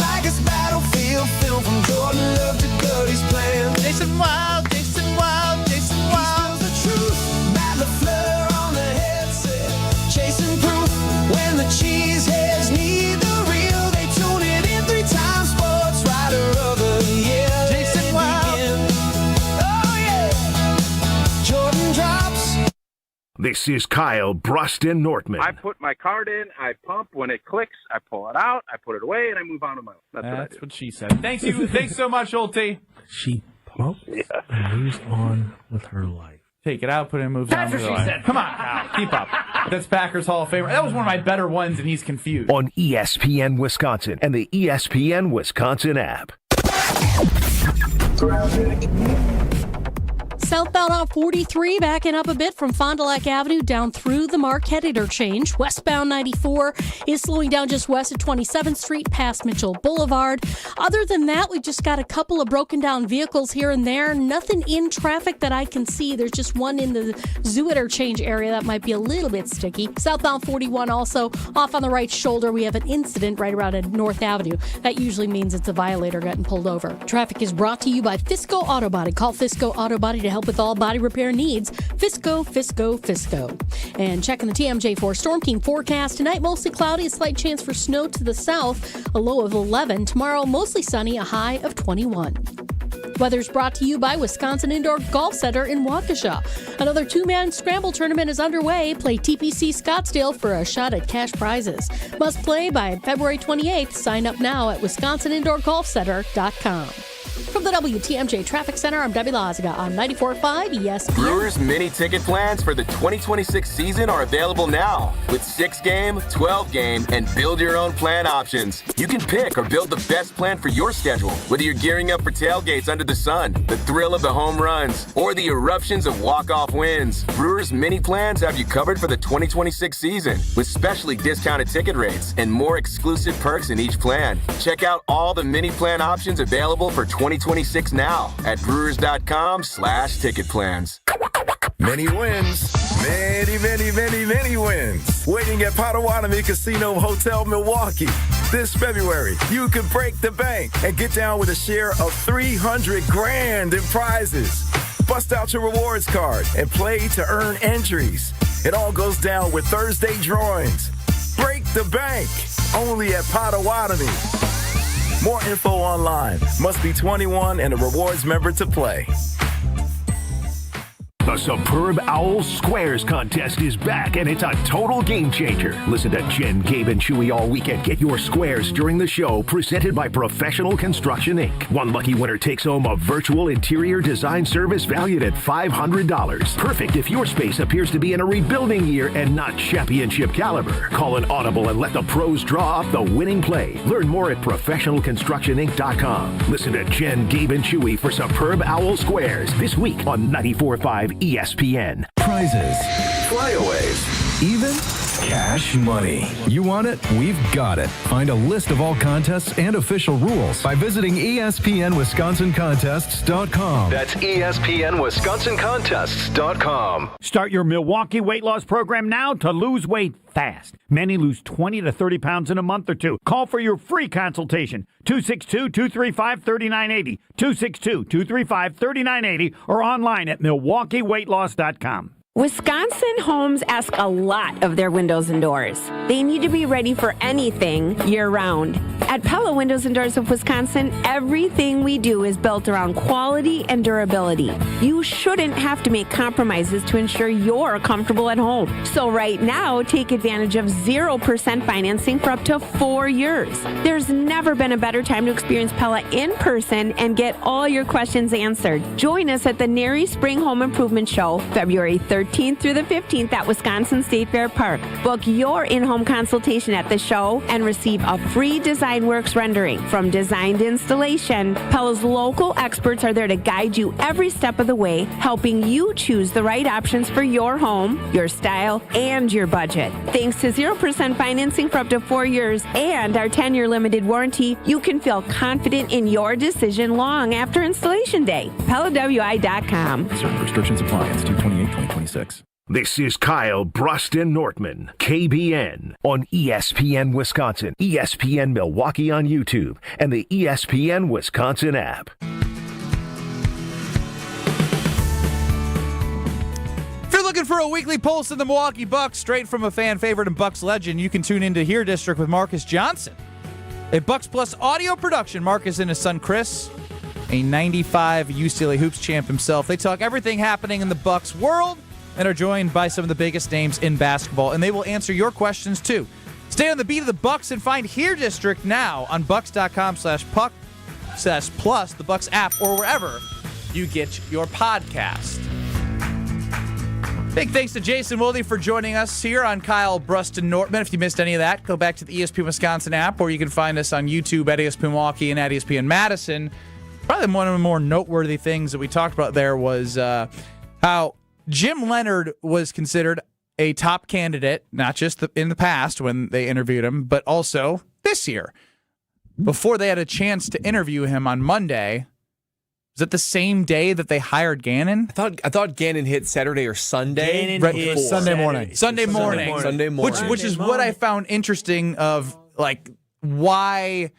Like it's battlefield film from Jordan Love to Cody's plan. Jason Wilde, Jason Wilde, Jason Wilde. The truth, Matt LaFleur on the headset, chasing proof when the cheeseheads need the real. They tune it in 3-time sports writer of the year. Jason Wilde. Oh yeah, Jordan drops. This is Kyle Brust and Nortman. I put my card in, I pump. When it clicks, I pull it out, I put it away, and I move on to my own. That's what she said. Thanks so much, Olte. She pumped and moves on with her life. Take it out, put it in, moves on with her life. Come on, Kyle. Keep up. That's Packers Hall of Famer. That was one of my better ones, and he's confused. On ESPN Wisconsin and the ESPN Wisconsin app. Southbound on 43 backing up a bit from Fond du Lac Avenue down through the Marquette interchange. Westbound 94 is slowing down just west of 27th Street past Mitchell Boulevard. Other than that, we've just got a couple of broken down vehicles here and there. Nothing in traffic that I can see. There's just one in the Zoo interchange area that might be a little bit sticky. Southbound 41 also off on the right shoulder. We have an incident right around at North Avenue. That usually means it's a violator getting pulled over. Traffic is brought to you by Fisco Auto Body. Call Fisco Auto Body to help with all body repair needs. Fisco. And checking the TMJ4 Storm Team forecast. Tonight, mostly cloudy, a slight chance for snow to the south, a low of 11. Tomorrow, mostly sunny, a high of 21. Weather's brought to you by Wisconsin Indoor Golf Center in Waukesha. Another 2-man scramble tournament is underway. Play TPC Scottsdale for a shot at cash prizes. Must play by February 28th. Sign up now at wisconsinindoorgolfcenter.com. From the WTMJ Traffic Center, I'm Debbie Lazaga on 94.5 ESPN. Brewers mini ticket plans for the 2026 season are available now with 6-game, 12-game, and build your own plan options. You can pick or build the best plan for your schedule, whether you're gearing up for tailgates under the sun, the thrill of the home runs, or the eruptions of walk-off wins. Brewers mini plans have you covered for the 2026 season with specially discounted ticket rates and more exclusive perks in each plan. Check out all the mini plan options available for 2026 now at brewers.com/ticket plans. Many wins. Many wins. Waiting at Potawatomi Casino Hotel Milwaukee. This February, you could break the bank and get down with a share of $300,000 in prizes. Bust out your rewards card and play to earn entries. It all goes down with Thursday drawings. Break the bank. Only at Potawatomi. More info online. Must be 21 and a rewards member to play. The Superb Owls Squares contest is back, and it's a total game changer. Listen to Jen, Gabe, and Chewy all weekend. Get your squares during the show, presented by Professional Construction, Inc. One lucky winner takes home a virtual interior design service valued at $500. Perfect if your space appears to be in a rebuilding year and not championship caliber. Call an audible and let the pros draw up the winning play. Learn more at ProfessionalConstructionInc.com. Listen to Jen, Gabe, and Chewy for Superb Owl Squares this week on 94.5 ESPN. Prizes, flyaways, even cash money. You want it? We've got it. Find a list of all contests and official rules by visiting ESPNWisconsinContests.com. That's ESPNWisconsinContests.com. Start your Milwaukee weight loss program now to lose weight fast. Many lose 20 to 30 pounds in a month or two. Call for your free consultation. 262-235-3980. 262-235-3980 or online at MilwaukeeWeightLoss.com. Wisconsin homes ask a lot of their windows and doors. They need to be ready for anything year-round. At Pella Windows and Doors of Wisconsin, everything we do is built around quality and durability. You shouldn't have to make compromises to ensure you're comfortable at home. So right now, take advantage of 0% financing for up to 4 years. There's never been a better time to experience Pella in person and get all your questions answered. Join us at the NARI Spring Home Improvement Show, February 13th through the 15th at Wisconsin State Fair Park. Book your in-home consultation at the show and receive a free Design Works rendering. From design to installation, Pella's local experts are there to guide you every step of the way, helping you choose the right options for your home, your style, and your budget. Thanks to 0% financing for up to 4 years and our 10-year limited warranty, you can feel confident in your decision long after installation day. PellaWI.com. Certain restrictions apply. It's 2/28/2026. This is Kyle Brust Nortman, KBN, on ESPN Wisconsin, ESPN Milwaukee on YouTube, and the ESPN Wisconsin app. If you're looking for a weekly pulse of the Milwaukee Bucks, straight from a fan favorite and Bucks legend, you can tune into Here District with Marcus Johnson. A Bucks Plus audio production, Marcus and his son Chris, a 95 UCLA Hoops champ himself. They talk everything happening in the Bucks world and are joined by some of the biggest names in basketball, and they will answer your questions too. Stay on the beat of the Bucks and find Here District now on Bucks.com/Puck/Plus, the Bucks app, or wherever you get your podcast. Big thanks to Jason Wilde for joining us here on Kyle Brust Nortman. If you missed any of that, go back to the ESPN Wisconsin app, or you can find us on YouTube at ESPN Milwaukee and at ESPN Madison. Probably one of the more noteworthy things that we talked about there was how Jim Leonard was considered a top candidate, not just in the past when they interviewed him, but also this year. Before they had a chance to interview him on Monday, was it the same day that they hired Gannon? I thought Gannon hit Saturday or Sunday. Right before. Sunday morning. Sunday morning. Which is what I found interesting of, like, why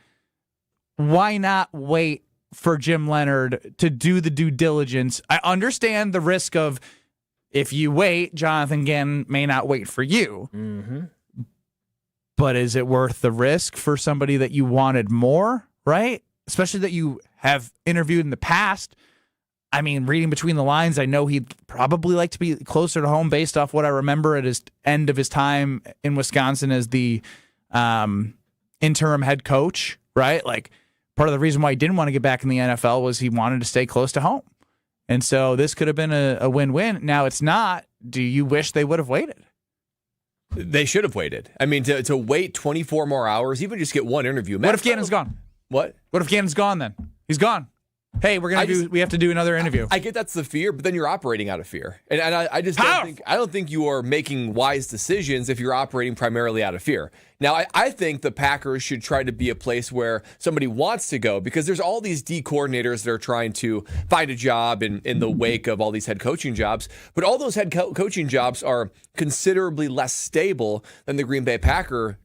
not wait for Jim Leonard to do the due diligence? I understand the risk of, if you wait, Jonathan Gannon may not wait for you. Mm-hmm. But is it worth the risk for somebody that you wanted more, right? Especially that you have interviewed in the past. I mean, reading between the lines, I know he'd probably like to be closer to home based off what I remember at his end of his time in Wisconsin as the interim head coach, right? Like, part of the reason why he didn't want to get back in the NFL was he wanted to stay close to home. And so this could have been a win-win. Now it's not. Do you wish they would have waited? They should have waited. I mean, to wait 24 more hours, even just get one interview. What if Gannon's gone? What? What if Gannon's gone then? He's gone. hey, we have to do another interview. I get that's the fear, but then you're operating out of fear. And I just don't think you are making wise decisions if you're operating primarily out of fear. Now, I think the Packers should try to be a place where somebody wants to go, because there's all these D coordinators that are trying to find a job in the wake of all these head coaching jobs. But all those head coaching jobs are considerably less stable than the Green Bay Packer,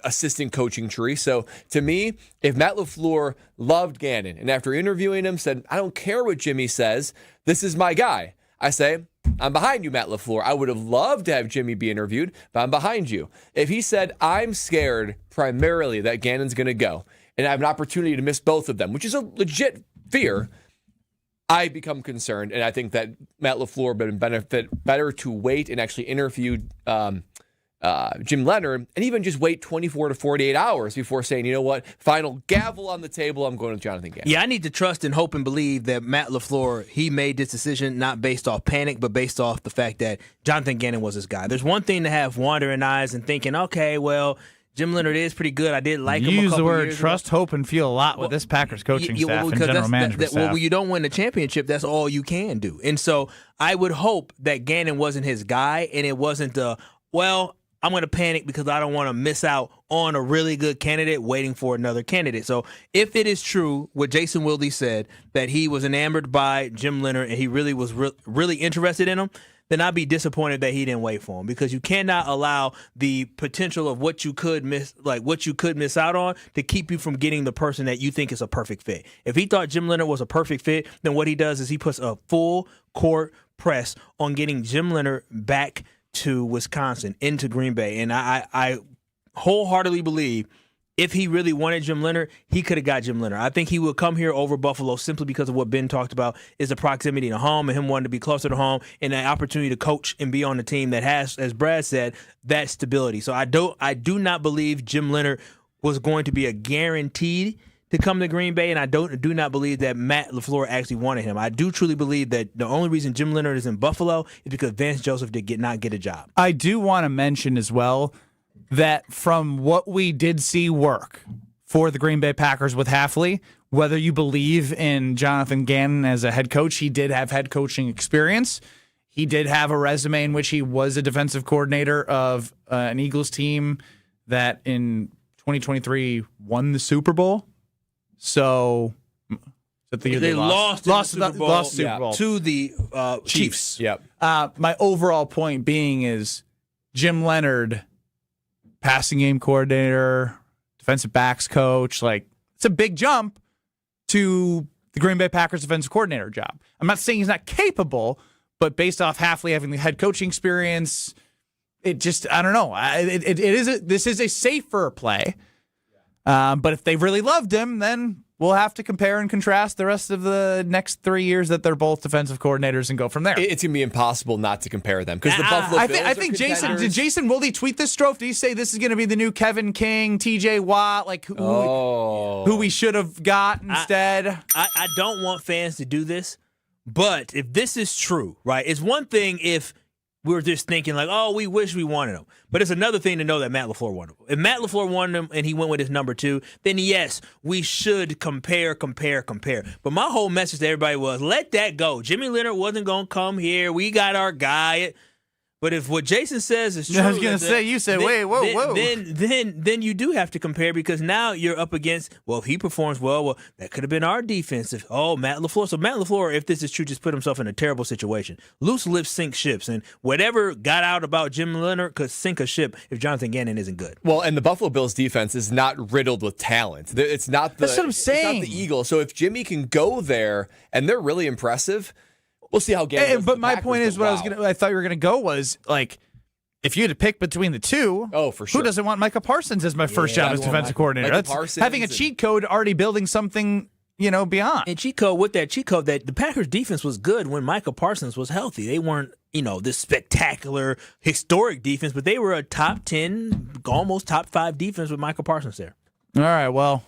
assistant coaching tree. So to me, if Matt LaFleur loved Gannon and after interviewing him said, I don't care what Jimmy says, this is my guy, I say, I'm behind you, Matt LaFleur. I would have loved to have Jimmy be interviewed, but I'm behind you. If he said, I'm scared primarily that Gannon's going to go and I have an opportunity to miss both of them, which is a legit fear, I become concerned. And I think that Matt LaFleur would benefit better to wait and actually interview Jim Leonard, and even just wait 24 to 48 hours before saying, you know what, final gavel on the table, I'm going with Jonathan Gannon. Yeah, I need to trust and hope and believe that Matt LaFleur, he made this decision not based off panic, but based off the fact that Jonathan Gannon was his guy. There's one thing to have wandering eyes and thinking, okay, well, Jim Leonard is pretty good. I did like him a couple years ago. You use the word trust, hope, and feel a lot with this Packers coaching staff and general management staff. Well, when you don't win the championship, that's all you can do. And so I would hope that Gannon wasn't his guy, and it wasn't I'm going to panic because I don't want to miss out on a really good candidate waiting for another candidate. So if it is true what Jason Wilde said, that he was enamored by Jim Leonard and he really was really interested in him, then I'd be disappointed that he didn't wait for him, because you cannot allow the potential of what you could miss out on to keep you from getting the person that you think is a perfect fit. If he thought Jim Leonard was a perfect fit, then what he does is he puts a full court press on getting Jim Leonard back to Wisconsin, into Green Bay. And I wholeheartedly believe if he really wanted Jim Leonard, he could have got Jim Leonard. I think he would come here over Buffalo simply because of what Ben talked about, is the proximity to home and him wanting to be closer to home and the opportunity to coach and be on the team that has, as Brad said, that stability. So I do not believe Jim Leonard was going to be a guaranteed to come to Green Bay, and I do not believe that Matt LaFleur actually wanted him. I do truly believe that the only reason Jim Leonard is in Buffalo is because Vance Joseph did not get a job. I do want to mention as well that from what we did see work for the Green Bay Packers with Hafley, whether you believe in Jonathan Gannon as a head coach, he did have head coaching experience. He did have a resume in which he was a defensive coordinator of an Eagles team that in 2023 won the Super Bowl. So they lost the Super Bowl to the Chiefs. Yep. My overall point being is Jim Leonard, passing game coordinator, defensive backs coach, it's a big jump to the Green Bay Packers defensive coordinator job. I'm not saying he's not capable, but based off Hafley having the head coaching experience, it just, I don't know. This is a safer play. But if they really loved him, then we'll have to compare and contrast the rest of the next 3 years that they're both defensive coordinators and go from there. It's going to be impossible not to compare them, because the Buffalo Bills I think did Jason Wilde tweet this, Strofe? Did he say this is going to be the new Kevin King, TJ Watt, who we should have got instead? I don't want fans to do this, but if this is true, right, it's one thing if we were just thinking we wish we wanted him. But it's another thing to know that Matt LaFleur wanted him. If Matt LaFleur wanted him and he went with his number 2, then yes, we should compare. But my whole message to everybody was, let that go. Jimmy Leonard wasn't going to come here. We got our guy. But if what Jason says is true, I was going to say, you said, whoa. Then you do have to compare, because now you're up against, if he performs well, that could have been our defense. Matt LaFleur. So Matt LaFleur, if this is true, just put himself in a terrible situation. Loose lips sink ships, and whatever got out about Jim Leonard could sink a ship if Jonathan Gannon isn't good. Well, and the Buffalo Bills defense is not riddled with talent. It's not the, that's what I'm saying. It's not the Eagles. So if Jimmy can go there and they're really impressive, we'll see how Gannon does. But my point is, I thought you were going to go was, if you had to pick between the two, for sure. Who doesn't want Micah Parsons as my first job as defensive coordinator? That's having a cheat code, already building something, beyond. And that the Packers defense was good when Micah Parsons was healthy. They weren't, this spectacular, historic defense, but they were a top 10, almost top 5 defense with Micah Parsons there. All right, well,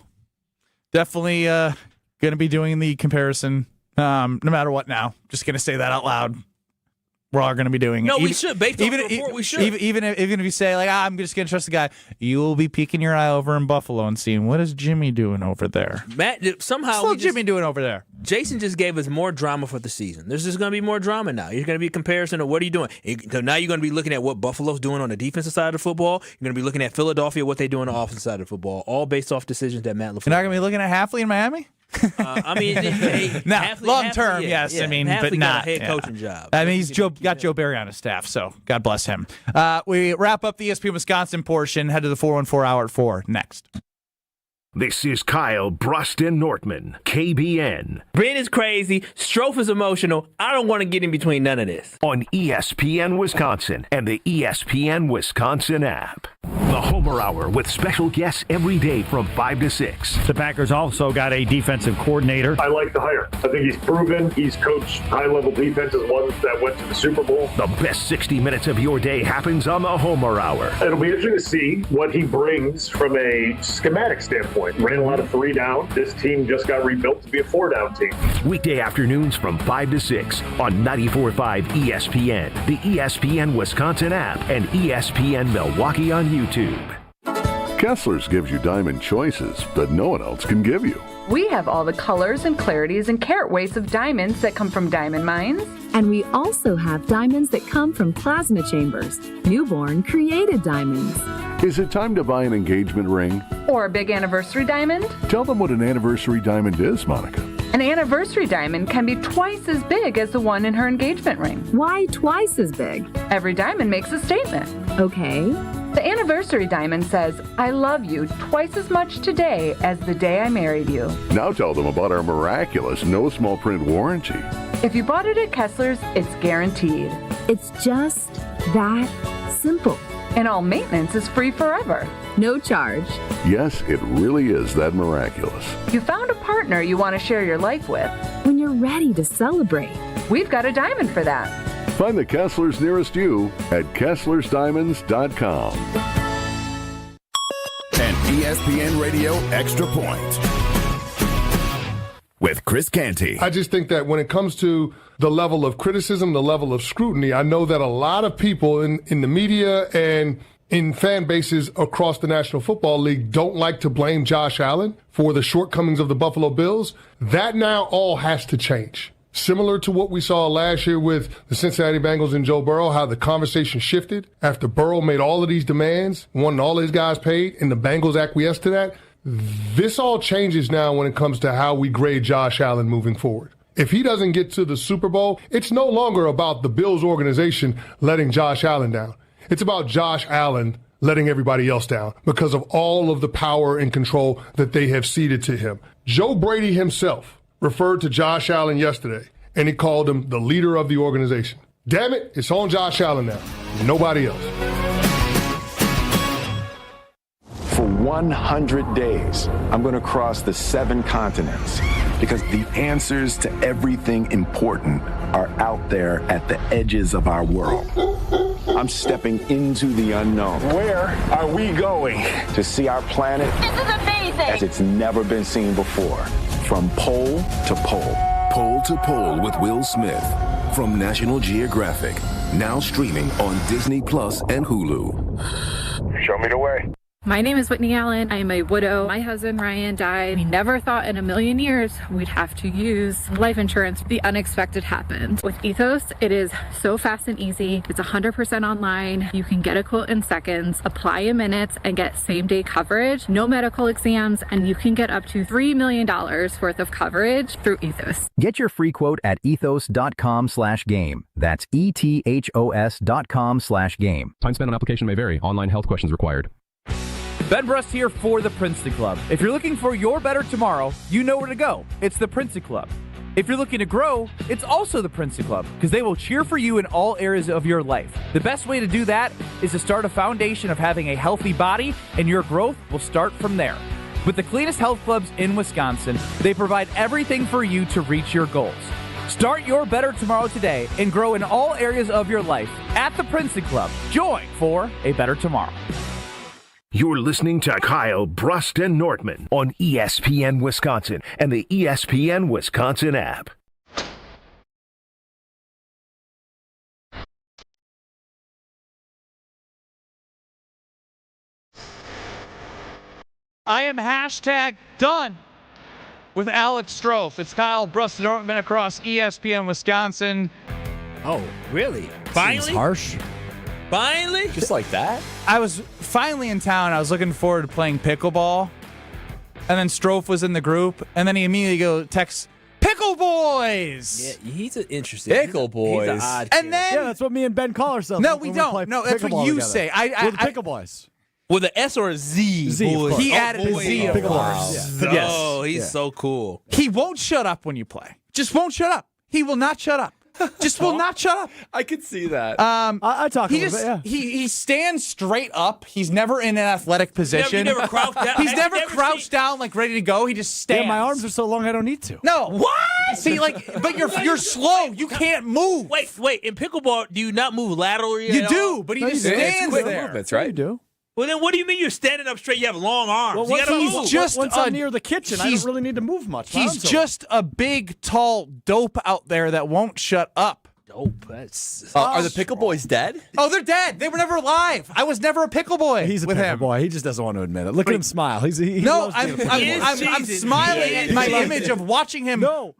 definitely going to be doing the comparison no matter what now. Just going to say that out loud. we're all going to be doing it. No, we should. Based on the report, we should. Even if you say, like, I'm just going to trust the guy, you will be peeking your eye over in Buffalo and seeing, what is Jimmy doing over there? Matt, somehow what's Jimmy doing over there? Jason just gave us more drama for the season. There's just going to be more drama now. You're going to be a comparison of what are you doing. So now you're going to be looking at what Buffalo's doing on the defensive side of the football. You're going to be looking at Philadelphia, what they do on the offensive side of the football, all based off decisions that Matt LaFleur. You're not going to be looking at Halfley in Miami? Long term, yes. Yeah, I mean, Halfley but got not a head coaching job. I mean, he's got Joe Barry on his staff, so God bless him. We wrap up the ESPN Wisconsin portion. Head to the 414 hour at 4 next. This is Kyle Brust Nortman, KBN. Brent is crazy. Strofe is emotional. I don't want to get in between none of this. On ESPN Wisconsin and the ESPN Wisconsin app. The Homer Hour with special guests every day from 5 to 6. The Packers also got a defensive coordinator. I like the hire. I think he's proven. He's coached high-level defenses, ones that went to the Super Bowl. The best 60 minutes of your day happens on the Homer Hour. It'll be interesting to see what he brings from a schematic standpoint. Ran a lot of 3 down. This team just got rebuilt to be a 4-down team. Weekday afternoons from 5 to 6 on 94.5 ESPN, the ESPN Wisconsin app, and ESPN Milwaukee on YouTube. Kessler's gives you diamond choices that no one else can give you. We have all the colors and clarities and carat weights of diamonds that come from diamond mines. And we also have diamonds that come from plasma chambers, newborn created diamonds. Is it time to buy an engagement ring? Or a big anniversary diamond? Tell them what an anniversary diamond is, Monica. An anniversary diamond can be twice as big as the one in her engagement ring. Why twice as big? Every diamond makes a statement. Okay. The anniversary diamond says, I love you twice as much today as the day I married you. Now tell them about our miraculous no small print warranty. If you bought it at Kessler's, it's guaranteed. It's just that simple. And all maintenance is free forever. No charge. Yes, it really is that miraculous. You found a partner you want to share your life with. When you're ready to celebrate. We've got a diamond for that. Find the Kesslers nearest you at KesslersDiamonds.com. An ESPN Radio Extra Point with Chris Canty. I just think that when it comes to the level of criticism, the level of scrutiny, I know that a lot of people in the media and in fan bases across the National Football League don't like to blame Josh Allen for the shortcomings of the Buffalo Bills. That now all has to change. Similar to what we saw last year with the Cincinnati Bengals and Joe Burrow, how the conversation shifted after Burrow made all of these demands, wanted all his guys paid, and the Bengals acquiesced to that. This all changes now when it comes to how we grade Josh Allen moving forward. If he doesn't get to the Super Bowl, it's no longer about the Bills organization letting Josh Allen down. It's about Josh Allen letting everybody else down because of all of the power and control that they have ceded to him. Joe Brady himself referred to Josh Allen yesterday, and he called him the leader of the organization. Damn it, it's on Josh Allen now, nobody else. For 100 days, I'm going to cross the 7 continents because the answers to everything important are out there at the edges of our world. I'm stepping into the unknown. Where are we going? To see our planet as it's never been seen before. From pole to pole. Pole to Pole with Will Smith from National Geographic. Now streaming on Disney Plus and Hulu. Show me the way. My name is Whitney Allen. I am a widow. My husband, Ryan, died. We never thought in a million years we'd have to use life insurance. The unexpected happened. With Ethos, it is so fast and easy. It's 100% online. You can get a quote in seconds, apply in minutes, and get same-day coverage. No medical exams, and you can get up to $3 million worth of coverage through Ethos. Get your free quote at ethos.com/game. That's ETHOS.com/game. Time spent on application may vary. Online health questions required. Ben Brust here for the Princeton Club. If you're looking for your better tomorrow, you know where to go. It's the Princeton Club. If you're looking to grow, it's also the Princeton Club, because they will cheer for you in all areas of your life. The best way to do that is to start a foundation of having a healthy body, and your growth will start from there. With the cleanest health clubs in Wisconsin, they provide everything for you to reach your goals. Start your better tomorrow today and grow in all areas of your life at the Princeton Club. Join for a better tomorrow. You're listening to Kyle Brust Nortman on ESPN Wisconsin and the ESPN Wisconsin app. I am #done with Alex Strofe. It's Kyle Brust Nortman across ESPN Wisconsin. Oh, really? Finally? Seems harsh. Finally? Just like that? I was finally in town. I was looking forward to playing pickleball. And then Strofe was in the group. And then he immediately texts, Pickle Boys! Yeah, he's an interesting. Pickle Boys. He's an odd And kid. then... Yeah, that's what me and Ben call ourselves. No, when we don't. play No, that's what pickleball you together. say. We're the Pickle Boys. With an S or a Z? Z, of boys? course. He added a Z. Pickle Wow. Boys. Yes. Oh, he's so cool. He won't shut up when you play. Just won't shut up. He will not shut up. Just will not shut up. I could see that. I talk a He little just bit, yeah. he stands straight up. He's never in an athletic position. You never crouched down. He's Have never you never crouched down like ready to go. He just stands. Yeah, my arms are so long I don't need to. No. What? See, but you're slow. You can't move. Wait. In pickleball, do you not move laterally? You at do, all? but he No, just you do. stands quick there. movements, right? You do. Well, then what do you mean you're standing up straight? You have long arms. Well, you gotta he's move. just once a- I'm near the kitchen, I he's- don't really need to move much. My He's arms are just a big, tall dope out there that won't shut up. Dope. That's Are the Pickle Boys dead? Oh, they're dead. They were never alive. I was never a pickle boy. He's a with pickle him. boy. He just doesn't want to admit it. Look at him smile. He No, loves being a pickle boy. I'm smiling at my image of watching him fall,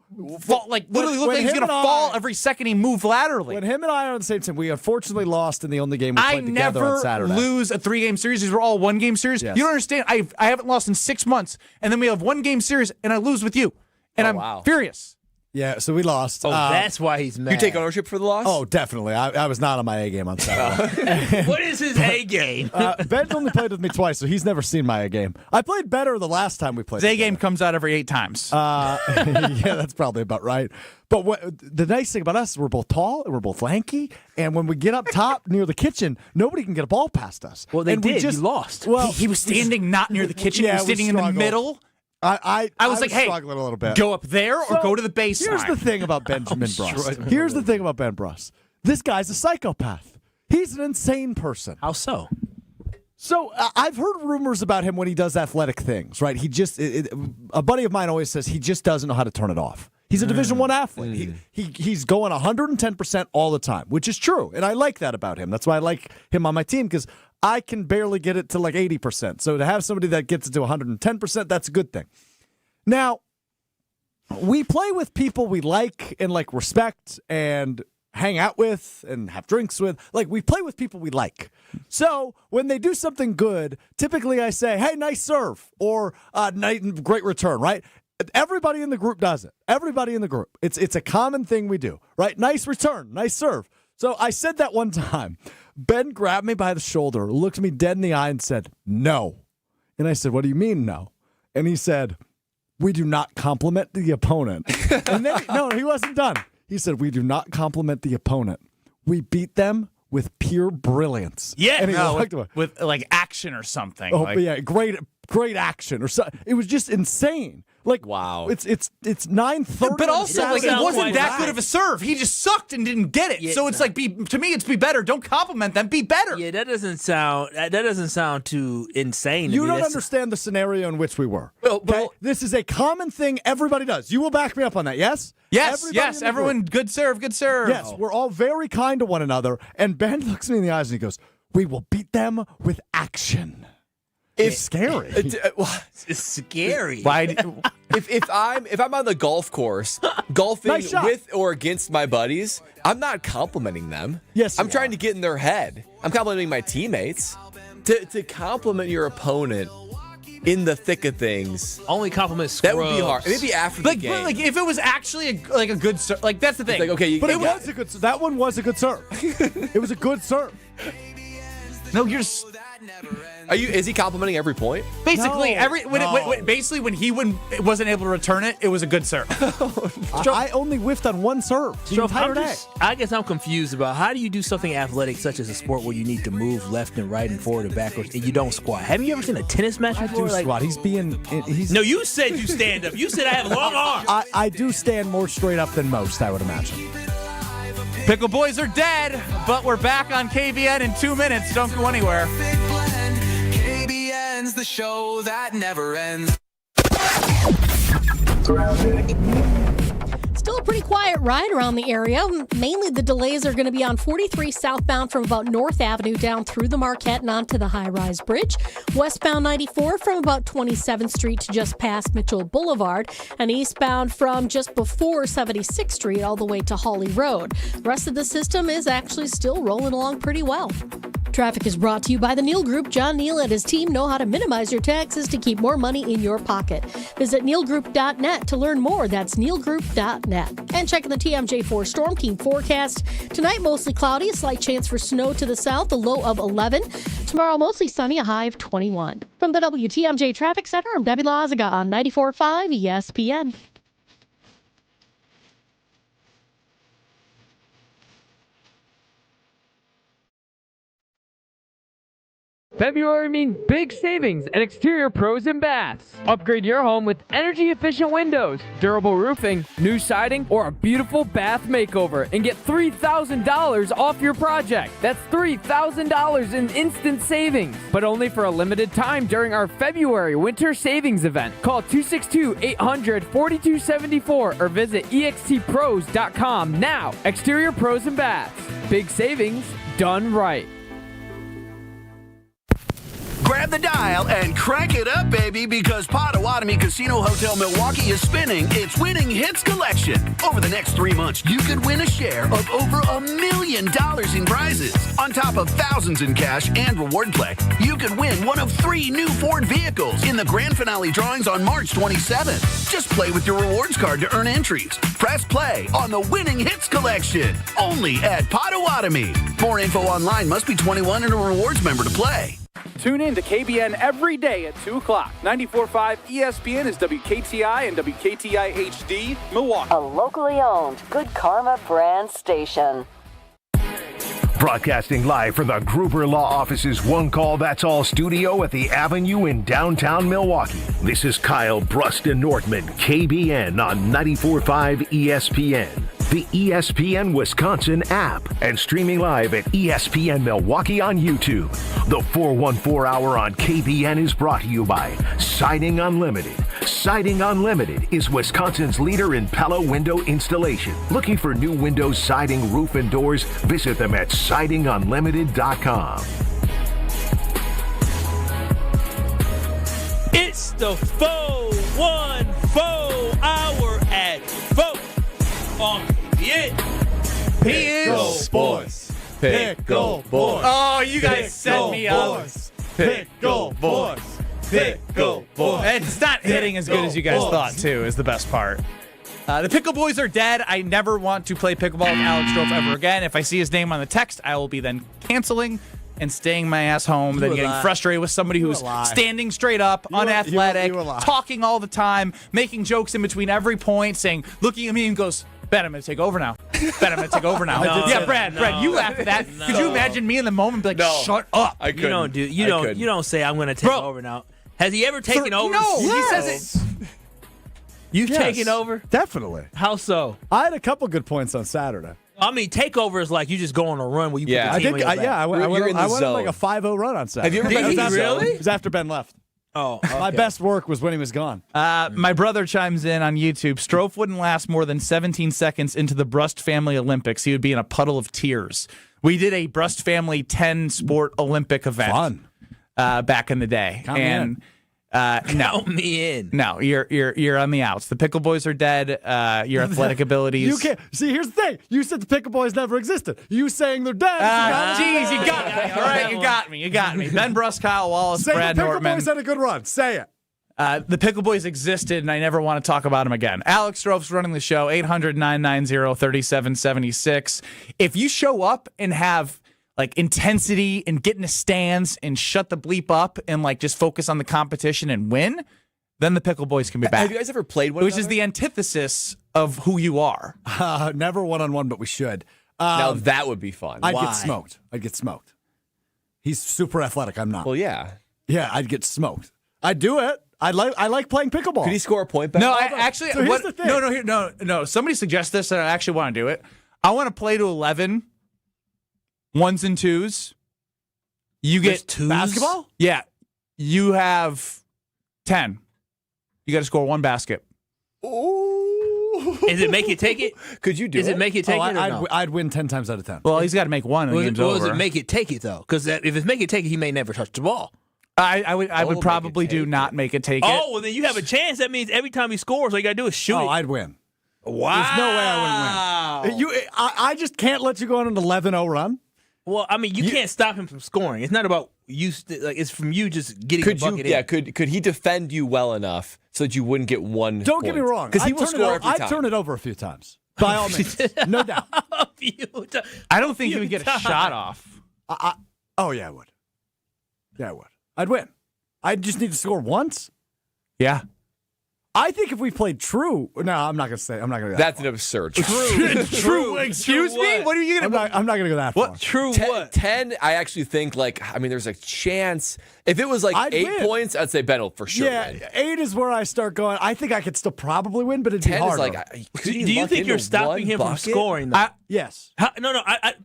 literally look like he's going to fall every second he moved laterally. When him and I are on the same team, we unfortunately lost in the only game we I played together never on Saturday. lose a 3-game series. These were all 1-game series. Yes. You don't understand. I haven't lost in 6 months, and then we have 1-game series, and I lose with you. And I'm furious. Yeah, so we lost. Oh, that's why he's mad. You take ownership for the loss? Oh, definitely. I was not on my A game on Saturday. What is his A game? Ben's only played with me twice, so he's never seen my A game. I played better the last time we played. His A game comes out every 8 times. Yeah, that's probably about right. But the nice thing about us is we're both tall and we're both lanky, and when we get up top near the kitchen, nobody can get a ball past us. Well, they and did. We just You lost. Well, he was standing not near the kitchen. Yeah, he was we standing in the struggled. middle. I was like, hey, struggling a little bit. Go up there or So, go to the baseline. Here's the thing about Benjamin Brust. Here's the thing about Ben Brust. This guy's a psychopath. He's an insane person. How so? So I've heard rumors about him when he does athletic things, right? He just a buddy of mine always says he just doesn't know how to turn it off. He's a Division I athlete. He's going 110% all the time, which is true, and I like that about him. That's why I like him on my team, because I can barely get it to like 80%. So to have somebody that gets it to 110%, that's a good thing. Now, we play with people we like and like respect and hang out with and have drinks with. Like, we play with people we like. So when they do something good, typically I say, hey, nice serve, or great return, right? Everybody in the group does it. Everybody in the group. It's a common thing we do, right? Nice return, nice serve. So I said that one time. Ben grabbed me by the shoulder, looked me dead in the eye and said, no. And I said, what do you mean no? And he said, we do not compliment the opponent. And then, no, he wasn't done. He said, we do not compliment the opponent. We beat them with pure brilliance. Yeah, and he walked away. with like action or something. Oh, like, yeah, great action or something. It was just insane. Like, wow, it's 9:30. But also, like, it wasn't that right. good of a serve. He just sucked and didn't get it. Yeah, so it's like, to me, it's be better. Don't compliment them. Be better. Yeah, that doesn't sound too insane. You don't understand the scenario in which we were. Okay? This is a common thing everybody does. You will back me up on that, yes? Yes, Everybody yes. in the Everyone, group. good serve, good serve. Yes, we're all very kind to one another. And Ben looks me in the eyes and he goes, we will beat them with action. It's scary. It's scary. Why? If I'm on the golf course, golfing Nice shot. with or against my buddies, I'm not complimenting them. Yes, I'm you trying to get in their head. I'm complimenting my teammates. To compliment your opponent in the thick of things, only compliment that scrubs. would be hard. Maybe after the game. But like, if it was actually a good serve, like that's the thing. Like, okay, But it was a good. That one was a good serve. It was a good serve. No, you're just Is he complimenting every point? basically No, basically when he wasn't able to return it, it was a good serve. I only whiffed on one serve the entire day. I guess I'm confused about how do you do something athletic such as a sport where you need to move left and right and forward and backwards and you don't squat. Have you ever seen a tennis match I before? do squat. He's No, you said you stand up. You said I have long arms. I do stand more straight up than most, I would imagine. Pickle Boys are dead, but we're back on KBN in 2 minutes. Don't go anywhere. KBN's the show that never ends. Still a pretty quiet ride around the area. Mainly the delays are going to be on 43 southbound from about North Avenue down through the Marquette and onto the high-rise bridge. Westbound 94 from about 27th Street to just past Mitchell Boulevard. And eastbound from just before 76th Street all the way to Hawley Road. The rest of the system is actually still rolling along pretty well. Traffic is brought to you by the Neal Group. John Neal and his team know how to minimize your taxes to keep more money in your pocket. Visit nealgroup.net to learn more. That's nealgroup.net. And checking the TMJ4 Storm Team forecast. Tonight, mostly cloudy, a slight chance for snow to the south, a low of 11. Tomorrow, mostly sunny, a high of 21. From the WTMJ Traffic Center, I'm Debbie Lazaga on 94.5 ESPN. February means big savings at Exterior Pros and Baths. Upgrade your home with energy-efficient windows, durable roofing, new siding, or a beautiful bath makeover and get $3,000 off your project. That's $3,000 in instant savings, but only for a limited time during our February winter savings event. Call 262-800-4274 or visit extpros.com now. Exterior Pros and Baths. Big savings done right. Grab the dial and crank it up, baby, because Potawatomi Casino Hotel Milwaukee is spinning its Winning Hits collection. Over the next 3 months, you could win a share of over $1 million in prizes. On top of thousands in cash and reward play, you could win one of 3 new Ford vehicles in the grand finale drawings on March 27th. Just play with your rewards card to earn entries. Press play on the Winning Hits collection, only at Potawatomi. More info online. Must be 21 and a rewards member to play. Tune in to KBN every day at 2 o'clock. 94.5 ESPN is WKTI and WKTI HD, Milwaukee. A locally owned Good Karma brand station. Broadcasting live from the Gruber Law Office's One Call That's All studio at the Avenue in downtown Milwaukee. This is Kyle Brust Nortman, KBN on 94.5 ESPN. The ESPN Wisconsin app, and streaming live at ESPN Milwaukee on YouTube. The 414 Hour on KBN is brought to you by Siding Unlimited. Siding Unlimited is Wisconsin's leader in Pella window installation. Looking for new windows, siding, roof, and doors? Visit them at sidingunlimited.com. It's the 414 Hour at 4 on KBN. Pickle Boys. Pickle Boys. Oh, you guys set me up. Pickle Boys. Pickle Boys. And it's not hitting as good as you guys thought, too, is the best part. The Pickle Boys are dead. I never want to play pickleball with Alex Strofe ever again. If I see his name on the text, I will be then canceling and staying my ass home, then getting frustrated with somebody who's standing straight up, unathletic, talking all the time, making jokes in between every point, saying, looking at me and goes, Ben, I'm going to take over now. Ben, I'm going to take over now. Yeah, Brad, you laughed at that. Could you imagine me in the moment be like, shut up? I couldn't. You don't say I'm going to take over now. Has he ever taken over? No, yes. He says it. You've taken over? Definitely. How so? I had a couple good points on Saturday. I mean, takeover is like you just go on a run where you put the team on your back. I went on like a 5-0 run on Saturday. Have you ever been really? It was after Ben left. Oh, okay. My best work was when he was gone. My brother chimes in on YouTube. Strofe wouldn't last more than 17 seconds into the Brust Family Olympics. He would be in a puddle of tears. We did a Brust Family 10-sport Olympic event back in the day. Count me in. No, you're on the outs. The Pickle Boys are dead. Your athletic abilities. You can't. See, here's the thing. You said the Pickle Boys never existed. You saying they're dead. Jeez, you got me. All right, you got me. Ben Brust, Kyle Wallace, say Brad the Pickle Nortman. Boys had a good run. Say it. The Pickle Boys existed, and I never want to talk about them again. Alex Strofe's running the show, 800-990-3776. If you show up and have like intensity and get in the stands and shut the bleep up and like just focus on the competition and win, then the Pickle Boys can be back. Have you guys ever played one? Which is the antithesis of who you are. Never one-on-one, but we should. Now that would be fun. I'd get smoked. He's super athletic. I'm not. Well, yeah. Yeah, I'd get smoked. I'd do it. I like playing pickleball. Could he score a point back? No, actually, so here's the thing. No. Somebody suggests this, and I actually want to do it. I want to play to 11, ones and twos. You get twos? Basketball? Yeah. You have 10. You got to score one basket. Ooh. Is it make it take it? Could you do it? Is it make it take it or no? I'd win 10 times out of 10. Well, he's got to make one. And the game's over. Is it make it take it though? Because if it's make it take it, he may never touch the ball. I would probably do not make it take it. Oh, well then you have a chance. That means every time he scores, all you got to do is shoot it. Oh, I'd win. Wow. There's no way I wouldn't win. I just can't let you go on an 11-0 run. Well, I mean, you can't stop him from scoring. It's not about you. It's from you just getting the bucket in. Yeah, could he defend you well enough so that you wouldn't get one Don't get me wrong. Because he will score every time. I'd turn it over a few times. By all means. No doubt. I don't think he would get a shot off. Oh, yeah, I would. Yeah, I would. I'd win. I just need to score once. Yeah. I think if we played true, no, I'm not going to say. I'm not going to. That's an absurd. True. Excuse me. What are you going to? I'm not going to go that far. What? True. 10. I actually think there's a chance. If it was like 8 points, I'd say Ben will for sure. Yeah, win. 8 is where I start going. I think I could still probably win, but it'd be 10 harder. is like. Do you think you're stopping him from scoring? Yes. No.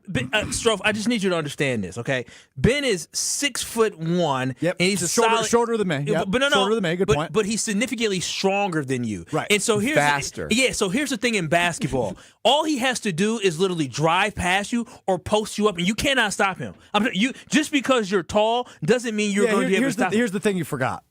Strofe, I just need you to understand this, okay? Ben is 6'1". Yep. And he's shorter than me. Yep. But no, shorter than me. Good point. But he's significantly stronger than you. Right. And so here's faster. So here's the thing in basketball. All he has to do is literally drive past you or post you up, and you cannot stop him. Just because you're tall doesn't mean you're going to be able to stop him. Here's the thing you forgot.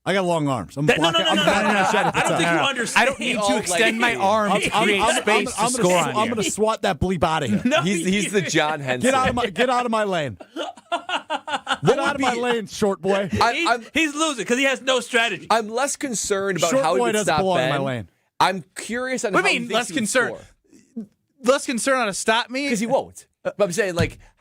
I got long arms. No. I don't think you understand. I don't need to extend my arm to create space to score on you. I'm going to swat that bleep out of here. No, he's the John Henson. Get out of my lane. Get out of my lane, short boy. He's losing because he has no strategy. I'm less concerned about short how he boy would doesn't stop belong Ben. in my lane. I'm curious on what how do you mean he less thinks he would concerned? score. Less concerned on to stop me? Because he won't. But I'm saying,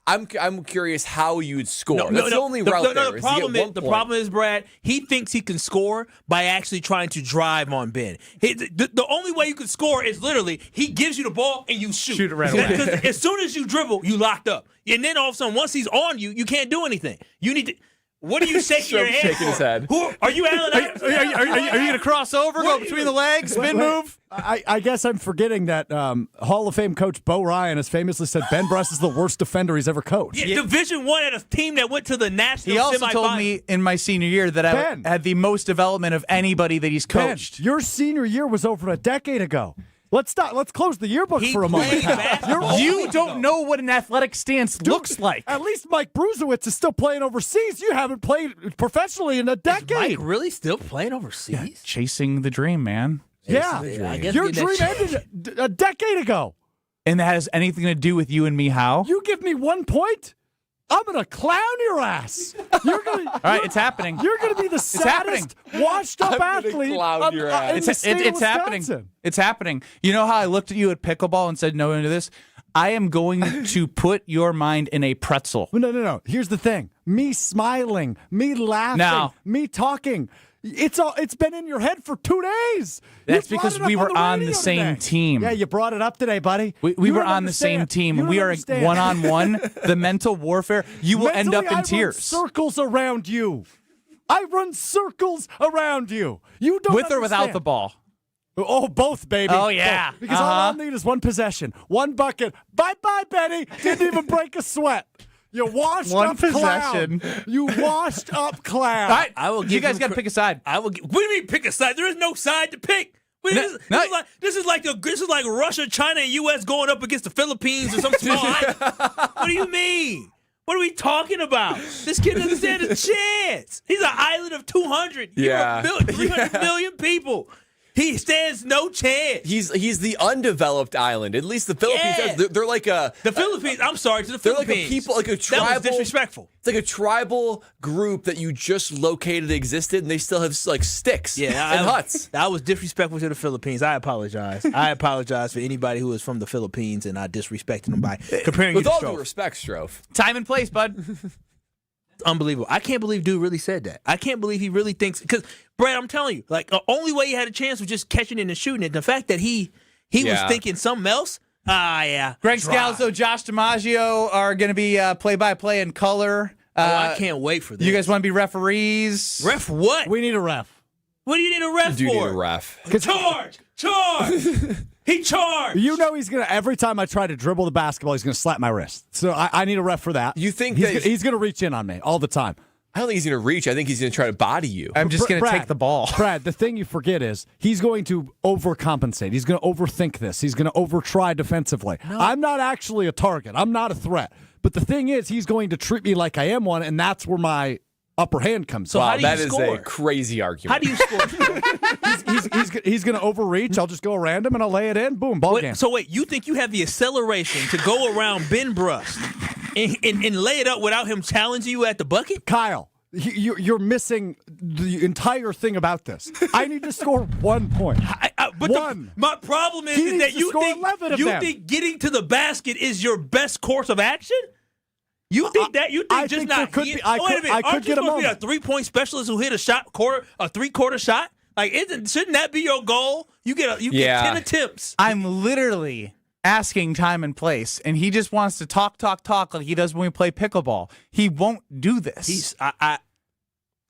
I'm curious how you would score. That's the only route there. The problem is, Brad, he thinks he can score by actually trying to drive on Ben. The only way you can score is literally he gives you the ball and you shoot. Shoot it right away. Because as soon as you dribble, you locked up. And then all of a sudden, once he's on you, you can't do anything. You need to. What are you shaking your head? Shaking his head. Are you Allen Iverson? Are you going to cross over, go between the legs, spin move? I guess I'm forgetting that Hall of Fame coach Bo Ryan has famously said Ben Brust is the worst defender he's ever coached. Yeah, Division I at a team that went to the national. He also told me in my senior year that I had the most development of anybody that he's coached. Ben, your senior year was over a decade ago. Let's close the yearbook for a moment. You don't know what an athletic stance looks like. At least Mike Bruzewicz is still playing overseas. You haven't played professionally in a decade. Is Mike really still playing overseas? Yeah, chasing the dream, man. Yeah. Your dream ended a decade ago. And that has anything to do with you and me, how? You give me 1 point, I'm going to clown your ass. All right, it's happening. You're going to be the saddest washed-up athlete clown your ass. in the state of happening. Wisconsin. It's happening. You know how I looked at you at pickleball and said no into this? I am going to put your mind in a pretzel. No. Here's the thing. Me smiling, me laughing, me talking. It's been in your head for 2 days. That's because we were on the same team. Yeah, you brought it up today, buddy. We were on the same team. We are one-on-one. The mental warfare, you will end up in tears. Run circles around you. I run circles around you. You don't With or without the ball? Oh, both, baby. Oh, yeah. Both. Because all I'll need is one possession, one bucket. Bye-bye, Benny. Didn't even break a sweat. You washed up possession. Clown. You washed up clown. All right, you guys got to pick a side. What do you mean pick a side? There is no side to pick. This is like Russia, China, and U.S. going up against the Philippines or some small island. What do you mean? What are we talking about? This kid doesn't stand a chance. He's an island of 200. 300 million people. He stands no chance. He's the undeveloped island. At least the Philippines, they're like a... The Philippines, I'm sorry, to the they're Philippines. Like a people, like a tribal... That was disrespectful. It's like a tribal group that you just located existed, and they still have like sticks and huts. That was disrespectful to the Philippines. I apologize. I apologize for anybody who is from the Philippines and I disrespected them by comparing you to With all due respect, Strofe. Time and place, bud. Unbelievable. I can't believe dude really said that. I can't believe he really thinks, because Brad, I'm telling you, like the only way he had a chance was just catching it and shooting it. The fact that he was thinking something else. Greg Scalzo, Josh DiMaggio are going to be play-by-play in color. I can't wait for this. You guys want to be referees? Ref what? We need a ref. What do you need a ref for? You need a ref. Charge! He charged! You know he's going to, every time I try to dribble the basketball, he's going to slap my wrist. So I need a ref for that. You think he's going to reach in on me all the time. I don't think he's going to reach. I think he's going to try to body you. I'm just going to take the ball. Brad, the thing you forget is he's going to overcompensate. He's going to overthink this. He's going to overtry defensively. No. I'm not actually a target. I'm not a threat. But the thing is, he's going to treat me like I am one, and that's where my upper hand comes. So wow, how do you score? That is a crazy argument. How do you score? He's going to overreach. I'll just go around him, and I'll lay it in. Boom, ball game. So wait, you think you have the acceleration to go around Ben Brust and lay it up without him challenging you at the bucket? Kyle, you're missing the entire thing about this. I need to score 1 point. My problem is that you think getting to the basket is your best course of action? You think that? You think just not? Wait a minute. Aren't you supposed to be a 3-point specialist who hit a three-quarter shot? Like, shouldn't that be your goal? You get 10 attempts. I'm literally asking time and place, and he just wants to talk like he does when we play pickleball. He won't do this.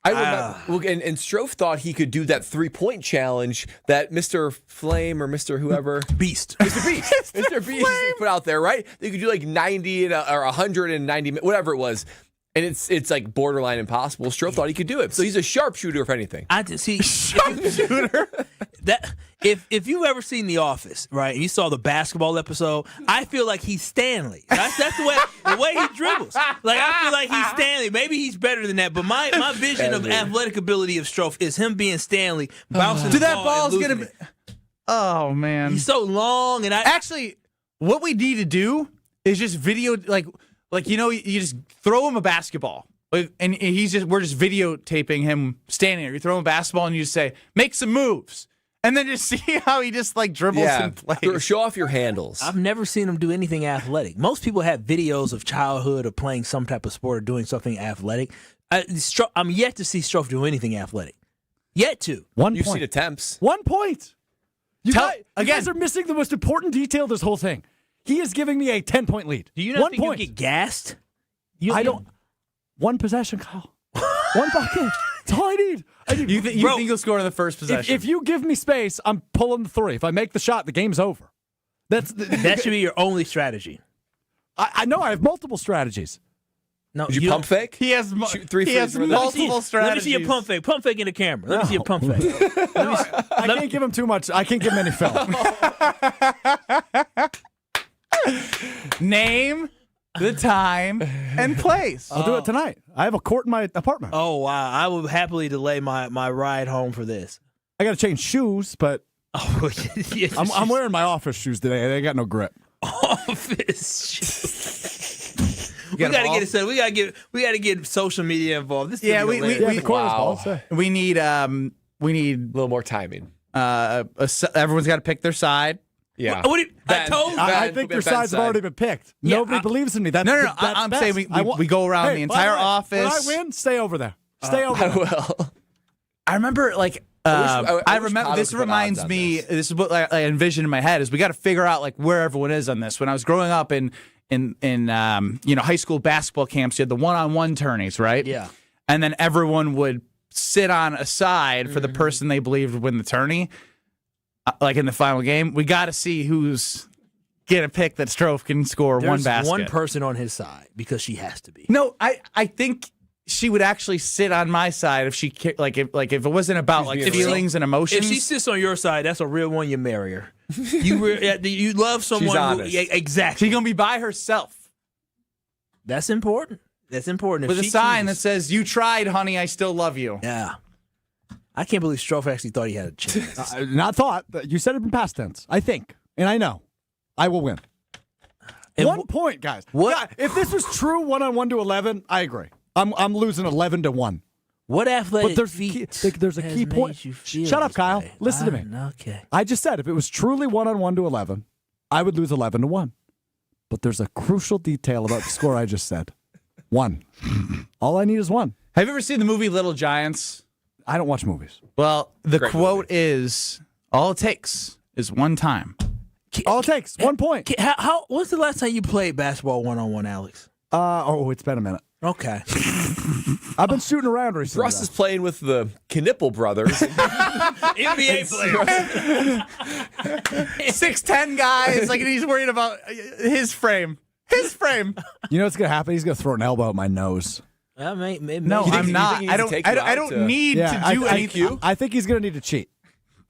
I remember, and Strofe thought he could do that 3-point challenge that Mr. Flame or Mr. whoever Beast Mr. Beast put out there, right? They could do like 90 or 190, whatever it was, and it's like borderline impossible. Strofe thought he could do it, so he's a sharpshooter, if anything. I just see sharpshooter. That if you've ever seen The Office, right, and you saw the basketball episode, I feel like he's Stanley. That's the way he dribbles. Like, I feel like he's Stanley. Maybe he's better than that, but my vision of athletic ability of Strofe is him being Stanley, bouncing the ball. That ball's gonna be. Oh man, he's so long, and actually, what we need to do is just video like you just throw him a basketball. And we're just videotaping him standing there. You throw him a basketball and you just say, make some moves. And then just see how he just like dribbles and plays. Show off your handles. I've never seen him do anything athletic. Most people have videos of childhood or playing some type of sport or doing something athletic. I'm yet to see Strofe do anything athletic. Yet to. You've seen attempts. 1 point. You guys are missing the most important detail of this whole thing. He is giving me a 10-point lead. Do you not think you get gassed? I don't. One possession, Kyle. One bucket. That's all I need. You think you'll score in the first possession? If you give me space, I'm pulling the 3. If I make the shot, the game's over. That should be your only strategy. I know. I have multiple strategies. No, did you pump fake? He has multiple strategies. Let me see your pump fake. Pump fake in the camera. Let me see your pump fake. I can't give him too much. I can't give him any film. Name the time and place. I'll do it tonight. I have a court in my apartment. Oh, wow. I will happily delay my ride home for this. I got to change shoes, but I'm wearing my office shoes today. They got no grip. Office shoes. We got to get it set. We got to get social media involved. This we need a little more timing. Everyone's got to pick their side. Yeah. I think your sides have already been picked. Yeah, Nobody believes in me. No. I'm saying we go around the entire office. When I win, stay over there. Stay over there. I will. I remember, this reminds me, this is what I envision in my head, is we got to figure out, like, where everyone is on this. When I was growing up in high school basketball camps, you had the one-on-one tourneys, right? Yeah. And then everyone would sit on a side for the person they believed would win the tourney. Like in the final game, we got to see who's get a pick that Strofe can score one basket. One person on his side because she has to be. No, I think she would actually sit on my side if she if it wasn't about feelings and emotions. If she sits on your side, that's a real one. You marry her. You love someone. Exactly. She's gonna be by herself. That's important. That's important. With a sign that says, "You tried, honey. I still love you." Yeah. I can't believe Strofe actually thought he had a chance. Not thought. You said it in past tense. I think. And I know. I will win. And 1 point, guys. What? God, if this was true 1-on-1 to 11, I agree. I'm losing 11-1. What athletic there's a key point. Shut up, Kyle. Listen to me. Okay. I just said if it was truly 1-on-1 to 11, I would lose 11-1. But there's a crucial detail about the score I just said. 1. All I need is 1. Have you ever seen the movie Little Giants? I don't watch movies. Well, the quote is, all it takes is one time. All it takes, 1 point. When's the last time you played basketball one-on-one, Alex? It's been a minute. Okay. I've been shooting around recently. Russ is playing with the Knipple brothers. NBA players. 6'10" guys. Like, he's worried about his frame. His frame. You know what's going to happen? He's going to throw an elbow at my nose. No, I'm not. I don't need to do anything. I think he's going to need to cheat.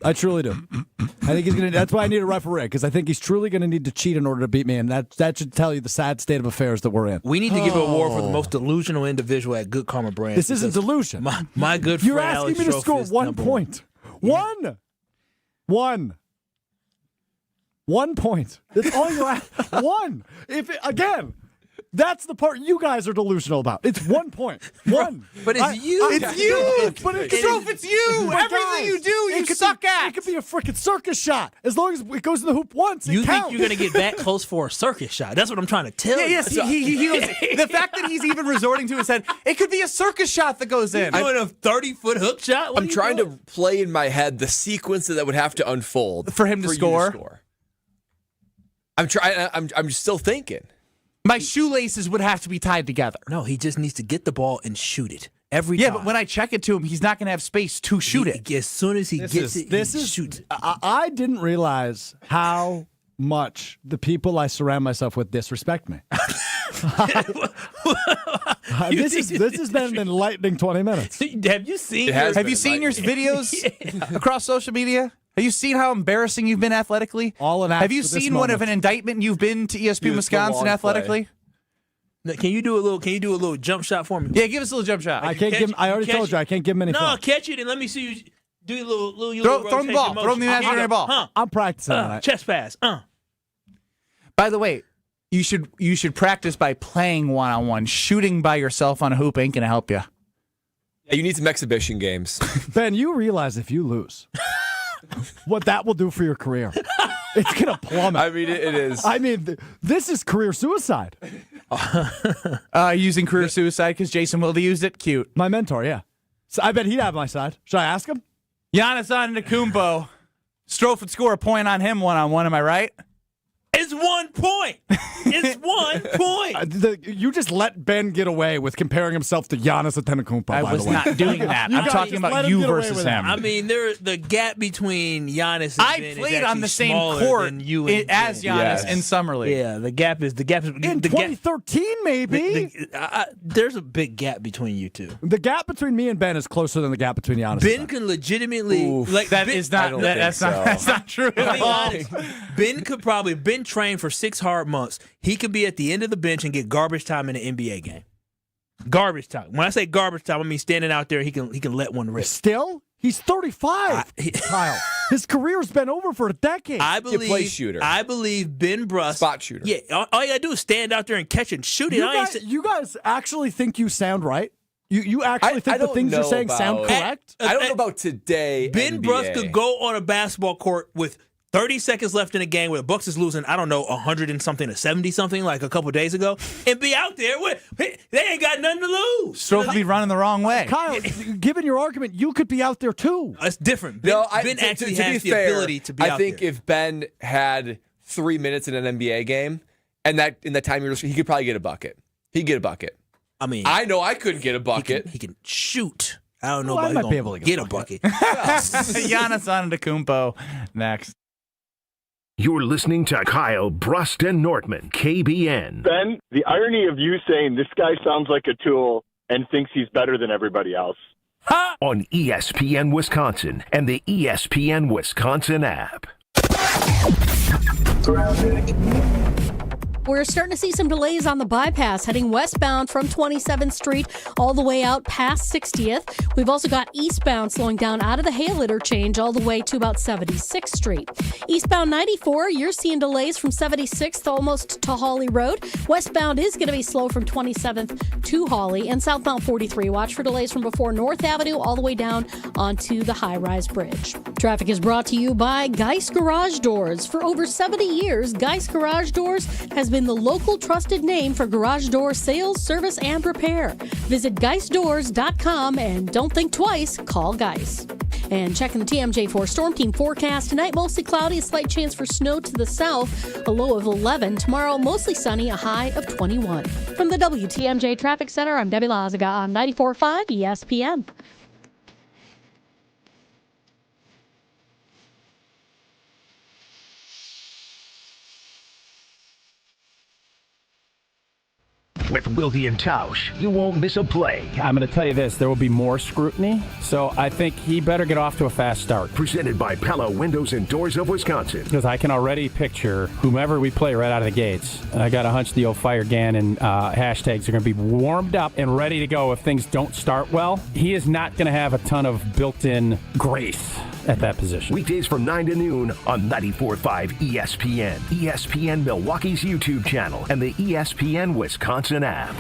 I truly do. I think he's going to. That's why I need a referee, because I think he's truly going to need to cheat in order to beat me, and that should tell you the sad state of affairs that we're in. We need to give an award for the most delusional individual at Good Karma Brand. This isn't delusion. My good friend You're asking me to score 1 point. One. 1 point. That's all you're asking. One. Again. That's the part you guys are delusional about. It's 1 point. One. But it's you. It's you. But it's you. Everything you do, you suck at. It could be a freaking circus shot. As long as it goes in the hoop once, you it think counts. you're going to get that close for a circus shot. That's what I'm trying to tell you. Yes, he goes, the fact that he's even resorting to his head, it could be a circus shot that goes in. You're doing a 30-foot hook shot? I'm trying to play in my head the sequence that would have to unfold for him to score. I'm still thinking. My shoelaces would have to be tied together. No, he just needs to get the ball and shoot it every time. Yeah, but when I check it to him, he's not going to have space to shoot it. As soon as he gets it, he shoots it. I didn't realize how much the people I surround myself with disrespect me. This has been an enlightening 20 minutes. Have you seen your videos across social media? Have you seen how embarrassing you've been athletically? Have you seen what of an indictment you've been to ESPN Wisconsin athletically? Can you do a little jump shot for me? Yeah, give us a little jump shot. I can't give. I already told you I can't give him any. No, catch it and let me see you do your little throw him the ball. Throw him the imaginary ball. I'm practicing tonight. Chest pass. By the way, you should practice by playing one-on-one. Shooting by yourself on a hoop ain't gonna help you. Yeah, you need some exhibition games. Ben, you realize if you lose, what that will do for your career. It's going to plummet. I mean, it is. I mean, this is career suicide. Using career suicide because Jason Wilde used it? Cute. My mentor, yeah. So I bet he'd have my side. Should I ask him? Giannis Antetokounmpo. Strofe would score a point on him one-on-one, am I right? It's 1 point. It's 1 point. You just let Ben get away with comparing himself to Giannis Antetokounmpo. I was not doing that. I'm talking about you versus him. I mean, the gap between Giannis and Ben played is on the same smaller court than you and as Giannis in summer league. Yeah, the gap is in 2013, maybe. There's a big gap between you two. The gap between me and Ben is closer than the gap between Giannis. Ben can legitimately that's not true at all. Ben could probably train for 6 hard months. He could be at the end of the bench and get garbage time in an NBA game. Garbage time. When I say garbage time, I mean standing out there. He can let one rip. Still, he's 35. Kyle, his career's been over for a decade. You play shooter. I believe Ben Brust, spot shooter. Yeah, all you gotta do is stand out there and catch and shoot it. You guys actually think you sound right? You actually think the things you're saying sound correct? I don't know about today. Ben NBA. Brust could go on a basketball court with 30 seconds left in a game where the Bucks is losing, I don't know, 100 and something to 70 something like a couple days ago, and be out there. They ain't got nothing to lose. Stroke would be running the wrong way. Kyle, given your argument, you could be out there too. It's different. Ben actually has the ability to be out there. I think if Ben had 3 minutes in an NBA game, and that in that time he could probably get a bucket. He'd get a bucket. I mean, I know I couldn't get a bucket. He can shoot. I don't know about I might be able to get a bucket. Giannis Antetokounmpo next. You're listening to Kyle, Brust, and Nortman, KBN. Ben, the irony of you saying this guy sounds like a tool and thinks he's better than everybody else. On ESPN Wisconsin and the ESPN Wisconsin app. We're starting to see some delays on the bypass heading westbound from 27th Street all the way out past 60th. We've also got eastbound slowing down out of the Hale interchange all the way to about 76th Street. Eastbound 94, you're seeing delays from 76th almost to Hawley Road. Westbound is going to be slow from 27th to Hawley. And southbound 43, watch for delays from before North Avenue all the way down onto the high-rise bridge. Traffic is brought to you by Geist Garage Doors. For over 70 years, Geist Garage Doors has been the local trusted name for garage door sales, service, and repair. Visit GeistDoors.com and don't think twice, call Geist. And checking the TMJ4 Storm Team forecast tonight, mostly cloudy, a slight chance for snow to the south, a low of 11. Tomorrow, mostly sunny, a high of 21. From the WTMJ Traffic Center, I'm Debbie Lazaga on 94.5 ESPN. With Wilde and Tausch, you won't miss a play. I'm going to tell you this, there will be more scrutiny, so I think he better get off to a fast start. Presented by Pella Windows and Doors of Wisconsin. Because I can already picture whomever we play right out of the gates. I got a hunch the old Fire Gannon hashtags are going to be warmed up and ready to go if things don't start well. He is not going to have a ton of built-in grace at that position. Weekdays from 9 to noon on 94.5 ESPN, ESPN Milwaukee's YouTube channel, and the ESPN Wisconsin app.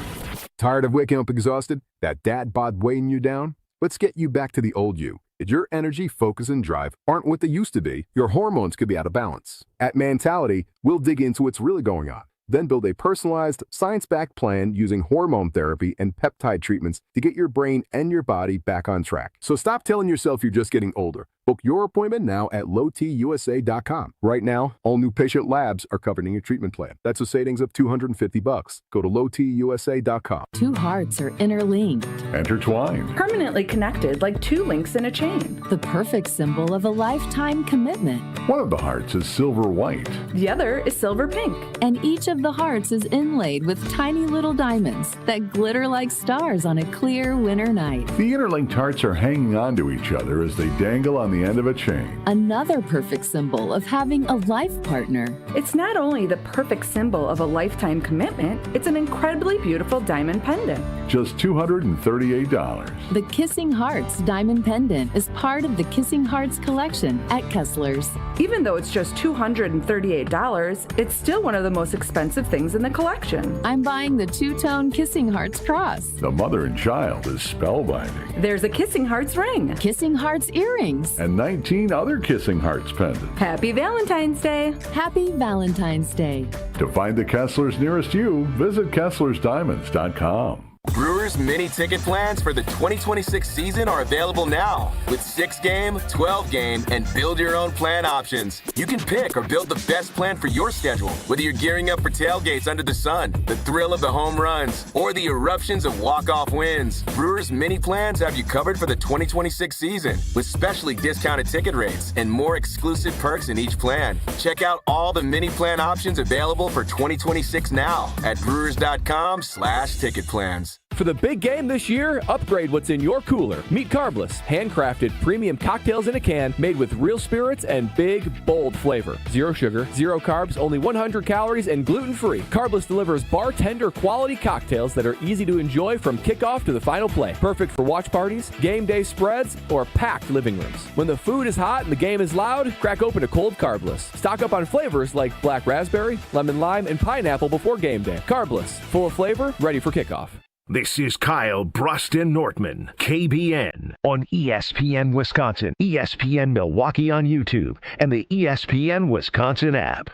Tired of waking up exhausted? That dad bod weighing you down? Let's get you back to the old you. If your energy, focus, and drive aren't what they used to be, your hormones could be out of balance. At Mentality, we'll dig into what's really going on, then build a personalized, science-backed plan using hormone therapy and peptide treatments to get your brain and your body back on track. So stop telling yourself you're just getting older. Book your appointment now at lowtusa.com. Right now, all new patient labs are covered in your treatment plan. That's a savings of $250. Go to lowtusa.com. Two hearts are interlinked, Intertwined. permanently connected like two links in a chain. the perfect symbol of a lifetime commitment. One of the hearts is silver white. The other is silver pink. And each of the hearts is inlaid with tiny little diamonds that glitter like stars on a clear winter night. The interlinked hearts are hanging on to each other as they dangle on the end of a chain. Another perfect symbol of having a life partner. It's not only the perfect symbol of a lifetime commitment, it's an incredibly beautiful diamond pendant. Just $238. The Kissing Hearts Diamond Pendant is part of the Kissing Hearts collection at Kessler's. Even though it's just $238, it's still one of the most expensive things in the collection. I'm buying the two-tone Kissing Hearts cross. The mother and child is spellbinding. There's a Kissing Hearts ring. Kissing Hearts earrings. And 19 other Kissing Hearts pendants. Happy Valentine's Day. Happy Valentine's Day. To find the Kesslers nearest you, visit KesslersDiamonds.com. Brewers mini ticket plans for the 2026 season are available now with 6-game, 12-game, and build your own plan options. You can pick or build the best plan for your schedule, whether you're gearing up for tailgates under the sun, the thrill of the home runs, or the eruptions of walk-off wins. Brewers mini plans have you covered for the 2026 season with specially discounted ticket rates and more exclusive perks in each plan. Check out all the mini plan options available for 2026 now at brewers.com/ticket plans. For the big game this year, upgrade what's in your cooler. Meet Carbless, handcrafted premium cocktails in a can made with real spirits and big, bold flavor. Zero sugar, zero carbs, only 100 calories, and gluten-free. Carbless delivers bartender quality cocktails that are easy to enjoy from kickoff to the final play. Perfect for watch parties, game day spreads, or packed living rooms. When the food is hot and the game is loud, crack open a cold Carbless. Stock up on flavors like black raspberry, lemon lime, and pineapple before game day. Carbless, full of flavor, ready for kickoff. This is Kyle Brust Nortman, KBN, on ESPN Wisconsin, ESPN Milwaukee on YouTube, and the ESPN Wisconsin app.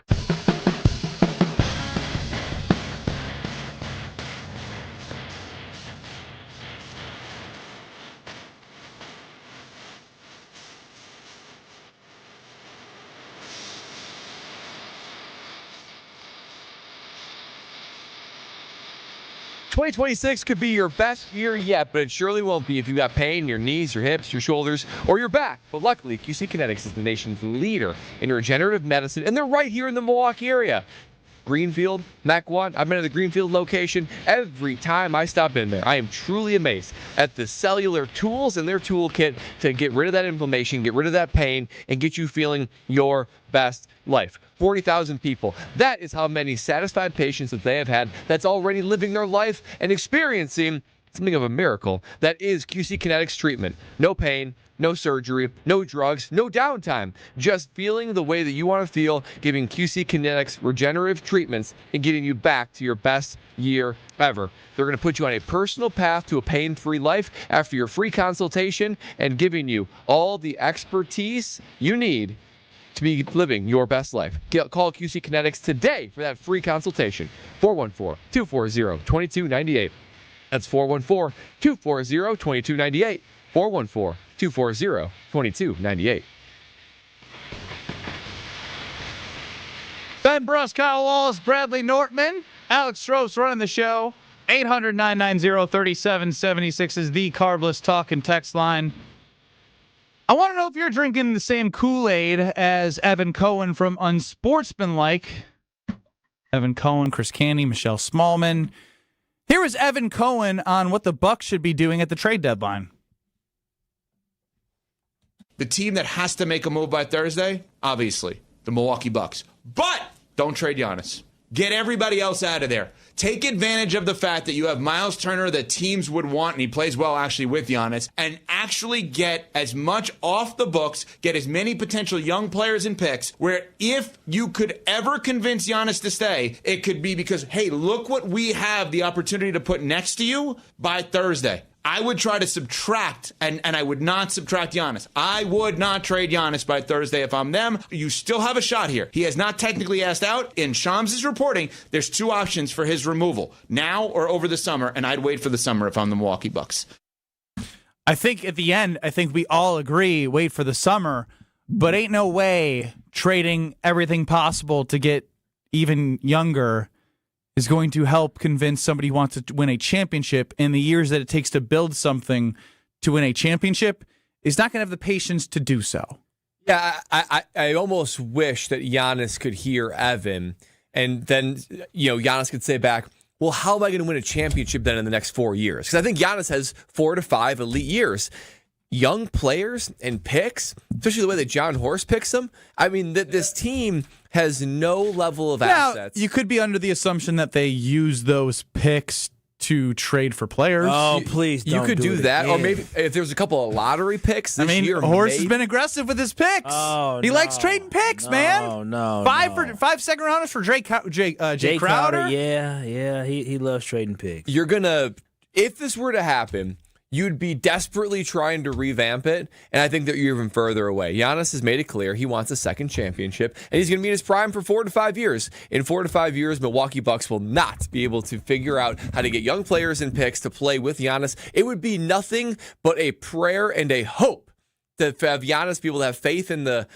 '26 could be your best year yet, but it surely won't be if you got pain in your knees, your hips, your shoulders, or your back. But luckily, QC Kinetics is the nation's leader in regenerative medicine, and they're right here in the Milwaukee area. Greenfield, Mequon, I've been at the Greenfield location. Every time I stop in there, I am truly amazed at the cellular tools in their toolkit to get rid of that inflammation, get rid of that pain, and get you feeling your best life. 40,000 people. That is how many satisfied patients that they have had that's already living their life and experiencing something of a miracle. That is QC Kinetics treatment. No pain, no surgery, no drugs, no downtime. Just feeling the way that you want to feel, giving QC Kinetics regenerative treatments and getting you back to your best year ever. They're going to put you on a personal path to a pain-free life after your free consultation and giving you all the expertise you need to be living your best life. Call QC Kinetics today for that free consultation. 414-240-2298. That's 414-240-2298. 414-240-2298. Ben Brust, Kyle Wallace, Bradley Nortman, Alex Stroh's running the show. 800-990-3776 is the Carbless talk and text line. I want to know if you're drinking the same Kool-Aid as Evan Cohen from Unsportsmanlike. Evan Cohen, Chris Candy, Michelle Smallman. Here is Evan Cohen on what the Bucks should be doing at the trade deadline. The team that has to make a move by Thursday, obviously, the Milwaukee Bucks. But don't trade Giannis. Get everybody else out of there. Take advantage of the fact that you have Miles Turner that teams would want, and he plays well actually with Giannis, and actually get as much off the books, get as many potential young players and picks, where if you could ever convince Giannis to stay, it could be because, hey, look what we have the opportunity to put next to you by Thursday. I would try to subtract, and I would not subtract Giannis. I would not trade Giannis by Thursday if I'm them. You still have a shot here. He has not technically asked out. In Shams' reporting, there's 2 options for his removal, now or over the summer, and I'd wait for the summer if I'm the Milwaukee Bucks. I think at the end, we all agree, wait for the summer, but ain't no way trading everything possible to get even younger is going to help convince somebody who wants to win a championship in the years that it takes to build something to win a championship is not going to have the patience to do so. Yeah, I almost wish that Giannis could hear Evan, and then Giannis could say back, well, how am I going to win a championship then in the next 4 years? Because I think Giannis has 4 to 5 elite years. Young players and picks, especially the way that John Horst picks them, I mean, this team has no level of assets. You could be under the assumption that they use those picks to trade for players. Oh, please don't. You could do that. Yeah. Or maybe if there's a couple of lottery picks this year. Horst has been aggressive with his picks. He likes trading picks, man. No. 5 second rounders for Jay Crowder. Yeah. He loves trading picks. You're going to, if this were to happen, you'd be desperately trying to revamp it, and I think that you're even further away. Giannis has made it clear he wants a second championship, and he's going to be in his prime for 4 to 5 years. In 4 to 5 years, Milwaukee Bucks will not be able to figure out how to get young players and picks to play with Giannis. It would be nothing but a prayer and a hope to have Giannis be able to have faith in the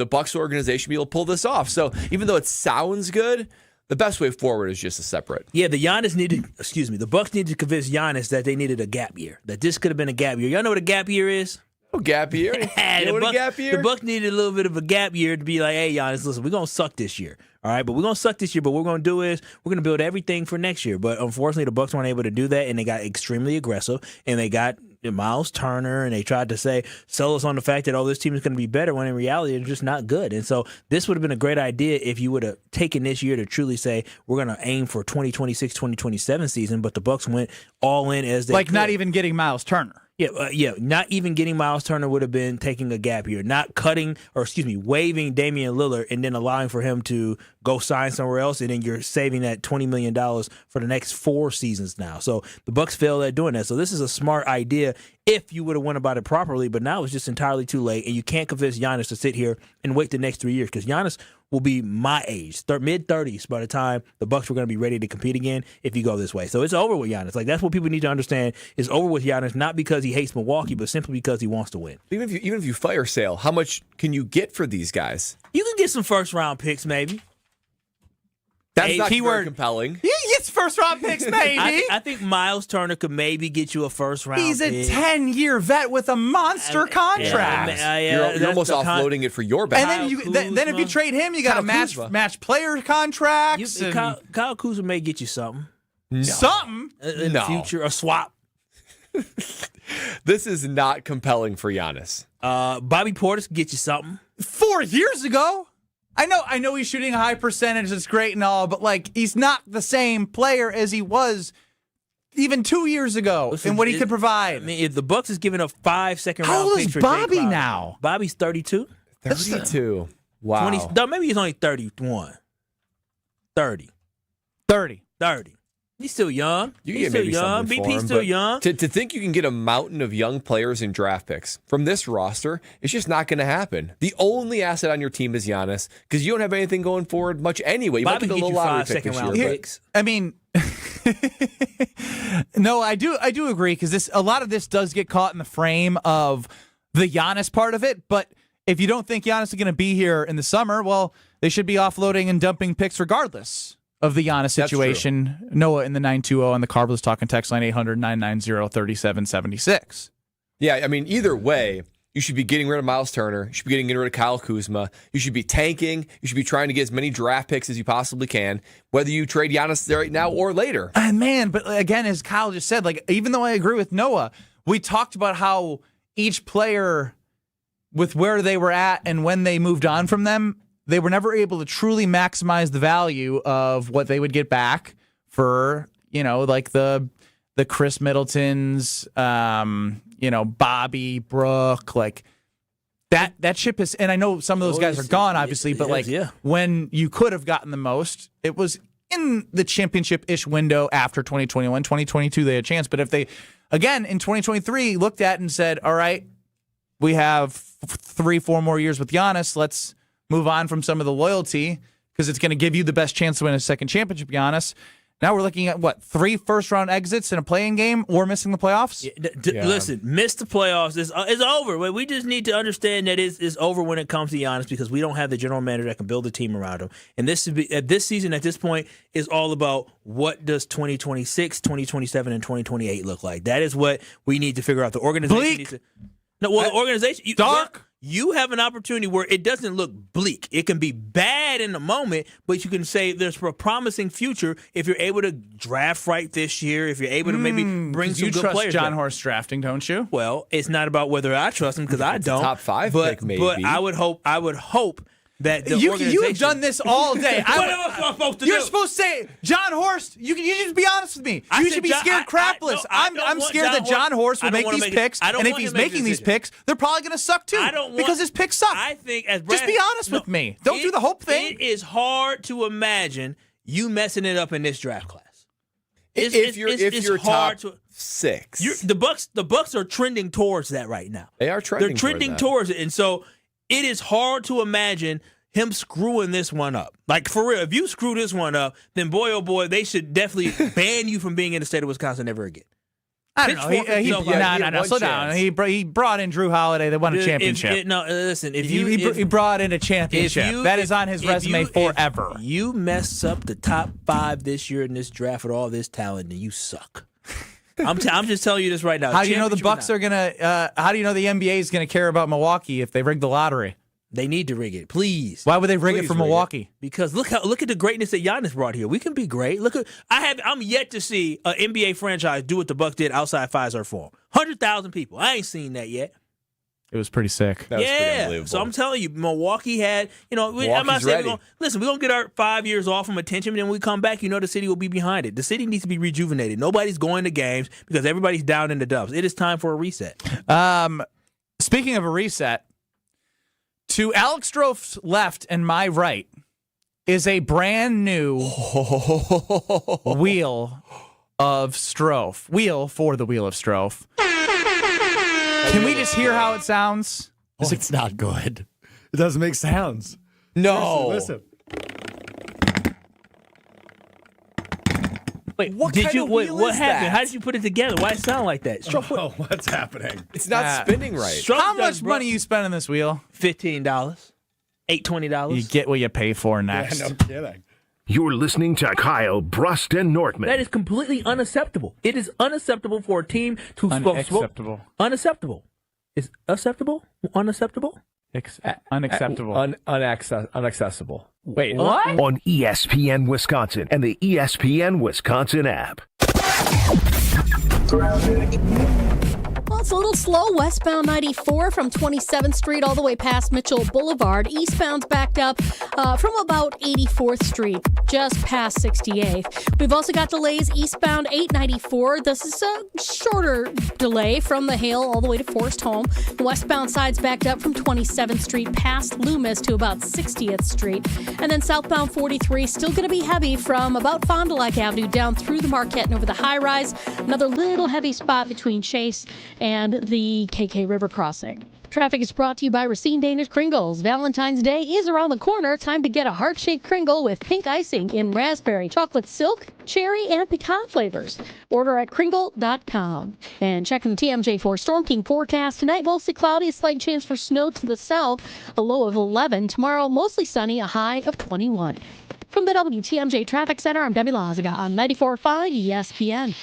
Bucks organization, be able to pull this off. So even though it sounds good, the best way forward is just a separate. Yeah, the Bucks needed to convince Giannis that they needed a gap year, that this could have been a gap year. Y'all know what a gap year is? Oh, gap year? The Bucks needed a little bit of a gap year to be like, hey, Giannis, listen, we're going to suck this year. All right, but we're going to suck this year, but what we're going to do is we're going to build everything for next year. But unfortunately, the Bucks weren't able to do that, and they got extremely aggressive, and they got Miles Turner, and they tried to sell us on the fact that, this team is going to be better, when in reality, it's just not good. And so this would have been a great idea if you would have taken this year to truly say, we're going to aim for 2026, 2027 season, but the Bucks went all in as they could. Not even getting Miles Turner. Yeah, not even getting Miles Turner would have been taking a gap year. Not waiving Damian Lillard and then allowing for him to go sign somewhere else, and then you're saving that $20 million for the next 4 seasons now. So the Bucks failed at doing that. So this is a smart idea if you would have went about it properly, but now it's just entirely too late, and you can't convince Giannis to sit here and wait the next 3 years, because Giannis will be my age, mid-30s, by the time the Bucks were going to be ready to compete again if you go this way. So it's over with Giannis. That's what people need to understand. It's over with Giannis, not because he hates Milwaukee, but simply because he wants to win. Even if you fire sale, how much can you get for these guys? You can get some first-round picks, maybe. That's not very compelling. He gets first-round picks, maybe. I think Miles Turner could maybe get you a first-round pick. He's a 10-year vet with a monster contract. You're almost offloading it for your back. And then if you trade him, you got to match player contracts. Kyle Kuzma may get you something. No. Something? In the future, a swap. This is not compelling for Giannis. Bobby Portis can get you something. 4 years ago? I know he's shooting a high percentage. It's great and all, but he's not the same player as he was even 2 years ago and what he could provide. I mean, if the Bucks is giving up 5 second-round How old picks is for Bobby Jay Crowder, now? Bobby's 32. 32. Wow. Maybe he's only 31. 30. He's still young. He's still young. BP's still young. To think you can get a mountain of young players and draft picks from this roster, it's just not going to happen. The only asset on your team is Giannis, because you don't have anything going forward much anyway. You Bobby might get a get little you lottery 5 pick this second-round year. picks. I mean, no, I do agree, because a lot of this does get caught in the frame of the Giannis part of it. But if you don't think Giannis is going to be here in the summer, well, they should be offloading and dumping picks regardless of the Giannis situation. Noah in the 920 on the Carbless Talking text line 800-990-3776. Yeah, I mean, either way, you should be getting rid of Miles Turner. You should be getting rid of Kyle Kuzma. You should be tanking. You should be trying to get as many draft picks as you possibly can, whether you trade Giannis right now or later. Man, but again, as Kyle just said, like, even though I agree with Noah, we talked about how each player, with where they were at and when they moved on from them, they were never able to truly maximize the value of what they would get back for, like the Chris Middletons, Bobby, Brooke, like that ship is, and I know some of those guys are gone, obviously, but when you could have gotten the most, it was in the championship-ish window after 2021. 2022, they had a chance. But if they, again, in 2023, looked at and said, all right, we have 3-4 more years with Giannis, let's move on from some of the loyalty because it's going to give you the best chance to win a second championship, Giannis. Now we're looking at, 3 first-round exits in a play-in game or missing the playoffs? Listen, miss the playoffs. It's over. We just need to understand that it's over when it comes to Giannis because we don't have the general manager that can build a team around him. And this season, at this point, is all about what does 2026, 2027, and 2028 look like. That is what we need to figure out. The organization needs to... No, well, the organization... Dark? You have an opportunity where it doesn't look bleak. It can be bad in the moment, but you can say there's a promising future if you're able to draft right this year, if you're able to maybe bring some good players. You trust John Horst drafting, don't you? Well, it's not about whether I trust him because I don't. Top 5 pick, maybe. But I would hope that the organization... You've done this all day. What am I supposed to do? You're supposed to say, John Horst, you just be honest with me. You should be scared crapless. I'm scared that John Horst will make these picks, and if he's making these picks, they're probably going to suck too because his picks suck. I think just be honest with me. Don't do the hope thing. It is hard to imagine you messing it up in this draft class. If you're hard top 6. The Bucks are trending towards that right now. They are trending. They're trending towards it, and so it is hard to imagine him screwing this one up. Like, for real, if you screw this one up, then boy, oh boy, they should definitely ban you from being in the state of Wisconsin ever again. I don't know. No, slow down. He brought in Drew Holiday. They won a championship. Listen, he brought in a championship. That is on his resume forever. If you mess up the top 5 this year in this draft with all this talent, then you suck. I'm just telling you this right now. How do you know the Bucks are gonna? How do you know the NBA is gonna care about Milwaukee if they rig the lottery? They need to rig it, please. Why would they rig it for Milwaukee? Because look at the greatness that Giannis brought here. We can be great. I'm yet to see an NBA franchise do what the Bucks did outside Fiserv Forum. 100,000 people. I ain't seen that yet. It was pretty sick. That was pretty unbelievable. So I'm telling you, Milwaukee had, I'm not saying we're going to get our 5 years off from attention, and then when we come back, the city will be behind it. The city needs to be rejuvenated. Nobody's going to games because everybody's down in the dumps. It is time for a reset. Speaking of a reset, to Alex Stroh's left and my right is a brand new wheel of Stroh. Wheel for the wheel of Stroh. Can we just hear how it sounds? It's not good. It doesn't make sounds. No. Listen. Wait, what happened? How did you put it together? Why it sound like that? What's happening? It's not spinning right. How much money you spend on this wheel? $15. $20. You get what you pay for next. Yeah, no kidding. You're listening to Kyle, Brust, and Nortman. That is completely unacceptable. It is unacceptable for a team to unacceptable. Unacceptable. Is acceptable? Unacceptable? Unacceptable. Unaccessible. Wait, what? On ESPN Wisconsin and the ESPN Wisconsin app. Well, it's a little slow. Westbound 94 from 27th Street all the way past Mitchell Boulevard. Eastbound's backed up from about 84th Street, just past 68th. We've also got delays eastbound 894. This is a shorter delay from the Hale all the way to Forest Home. The westbound side's backed up from 27th Street past Loomis to about 60th Street. And then southbound 43 still going to be heavy from about Fond du Lac Avenue down through the Marquette and over the high rise. Another little heavy spot between Chase and the KK River crossing. Traffic is brought to you by Racine Danish Kringles. Valentine's Day is around the corner. Time to get a heart-shaped Kringle with pink icing in raspberry, chocolate silk, cherry, and pecan flavors. Order at Kringle.com. And checking the TMJ4 Storm King forecast tonight, mostly cloudy, a slight chance for snow to the south, a low of 11. Tomorrow, mostly sunny, a high of 21. From the WTMJ Traffic Center, I'm Debbie Lazaga on 94.5 ESPN.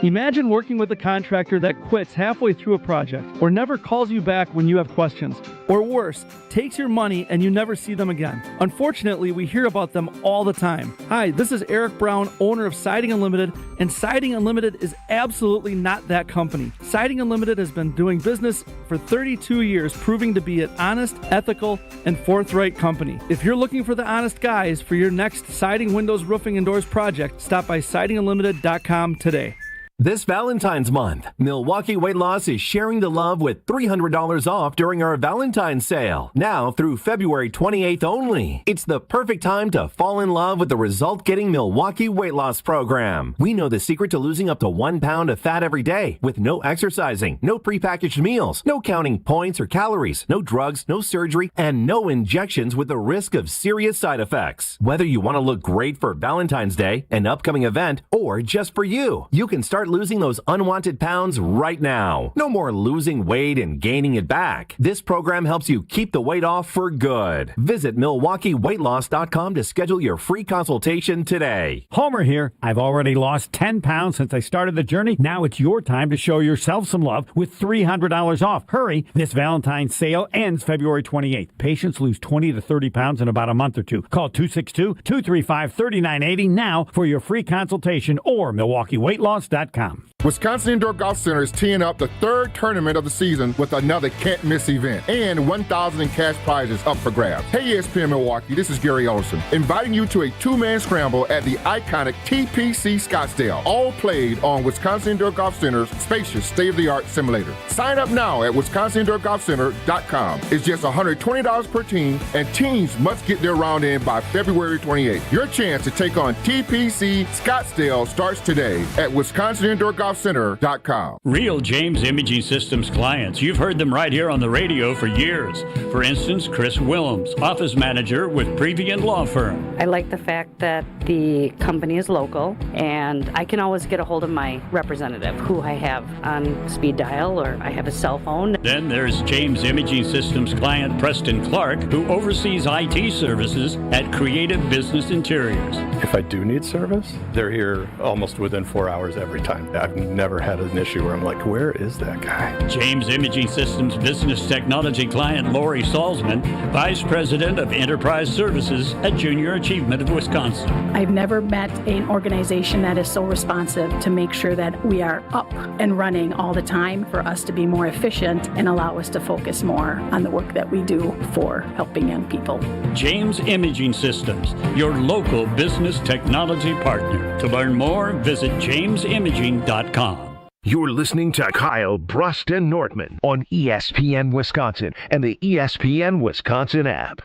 Imagine working with a contractor that quits halfway through a project or never calls you back when you have questions. Or worse, takes your money and you never see them again. Unfortunately, we hear about them all the time. Hi, this is Eric Brown, owner of Siding Unlimited, and Siding Unlimited is absolutely not that company. Siding Unlimited has been doing business for 32 years, proving to be an honest, ethical, and forthright company. If you're looking for the honest guys for your next siding, windows, roofing, and doors project, stop by sidingunlimited.com today. This Valentine's month, Milwaukee Weight Loss is sharing the love with $300 off during our Valentine's sale. Now through February 28th only. It's the perfect time to fall in love with the result-getting Milwaukee Weight Loss program. We know the secret to losing up to 1 pound of fat every day with no exercising, no prepackaged meals, no counting points or calories, no drugs, no surgery, and no injections with the risk of serious side effects. Whether you want to look great for Valentine's Day, an upcoming event, or just for you, you can start losing those unwanted pounds right now. No more losing weight and gaining it back. This program helps you keep the weight off for good. Visit MilwaukeeWeightLoss.com to schedule your free consultation today. Homer here. I've already lost 10 pounds since I started the journey. Now it's your time to show yourself some love with $300 off. Hurry. This Valentine's sale ends February 28th. Patients lose 20 to 30 pounds in about a month or two. Call 262-235-3980 now for your free consultation or MilwaukeeWeightLoss.com. Wisconsin Indoor Golf Center is teeing up the third tournament of the season with another can't-miss event and $1,000 in cash prizes up for grabs. Hey, ESPN Milwaukee, this is Gary Olson, inviting you to a two-man scramble at the iconic TPC Scottsdale, all played on Wisconsin Indoor Golf Center's spacious state-of-the-art simulator. Sign up now at wisconsindoorgolfcenter.com. It's just $120 per team, and teams must get their round in by February 28th. Your chance to take on TPC Scottsdale starts today at wisconsindoorgolfcenter.com. Real James Imaging Systems clients. You've heard them right here on the radio for years. For instance, Chris Willems, office manager with Previent Law Firm. I like the fact that the company is local and I can always get a hold of my representative who I have on speed dial or I have a cell phone. Then there's James Imaging Systems client Preston Clark, who oversees IT services at Creative Business Interiors. If I do need service, they're here almost within 4 hours every time. I've never had an issue where I'm like, where is that guy? James Imaging Systems business technology client Lori Salzman, Vice President of Enterprise Services at Junior Achievement of Wisconsin. I've never met an organization that is so responsive to make sure that we are up and running all the time for us to be more efficient and allow us to focus more on the work that we do for helping young people. James Imaging Systems, your local business technology partner. To learn more, visit jamesimaging.com. You're listening to Kyle, Brust, and Nortman on ESPN Wisconsin and the ESPN Wisconsin app.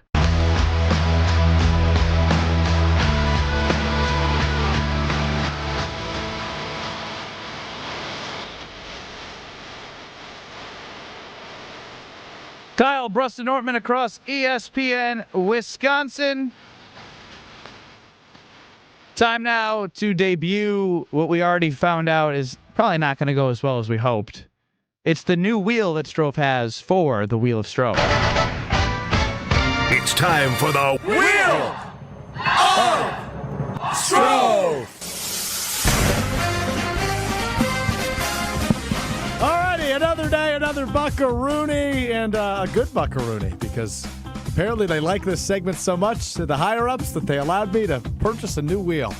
Kyle, Brust, and Nortman across ESPN Wisconsin. Time now to debut what we already found out is probably not going to go as well as we hoped. It's the new wheel that Strofe has for the Wheel of Strofe. It's time for the Wheel of Strofe! Alrighty, another day, another buckaroony, and a good buckaroony, because apparently they like this segment so much to the higher-ups that they allowed me to purchase a new wheel.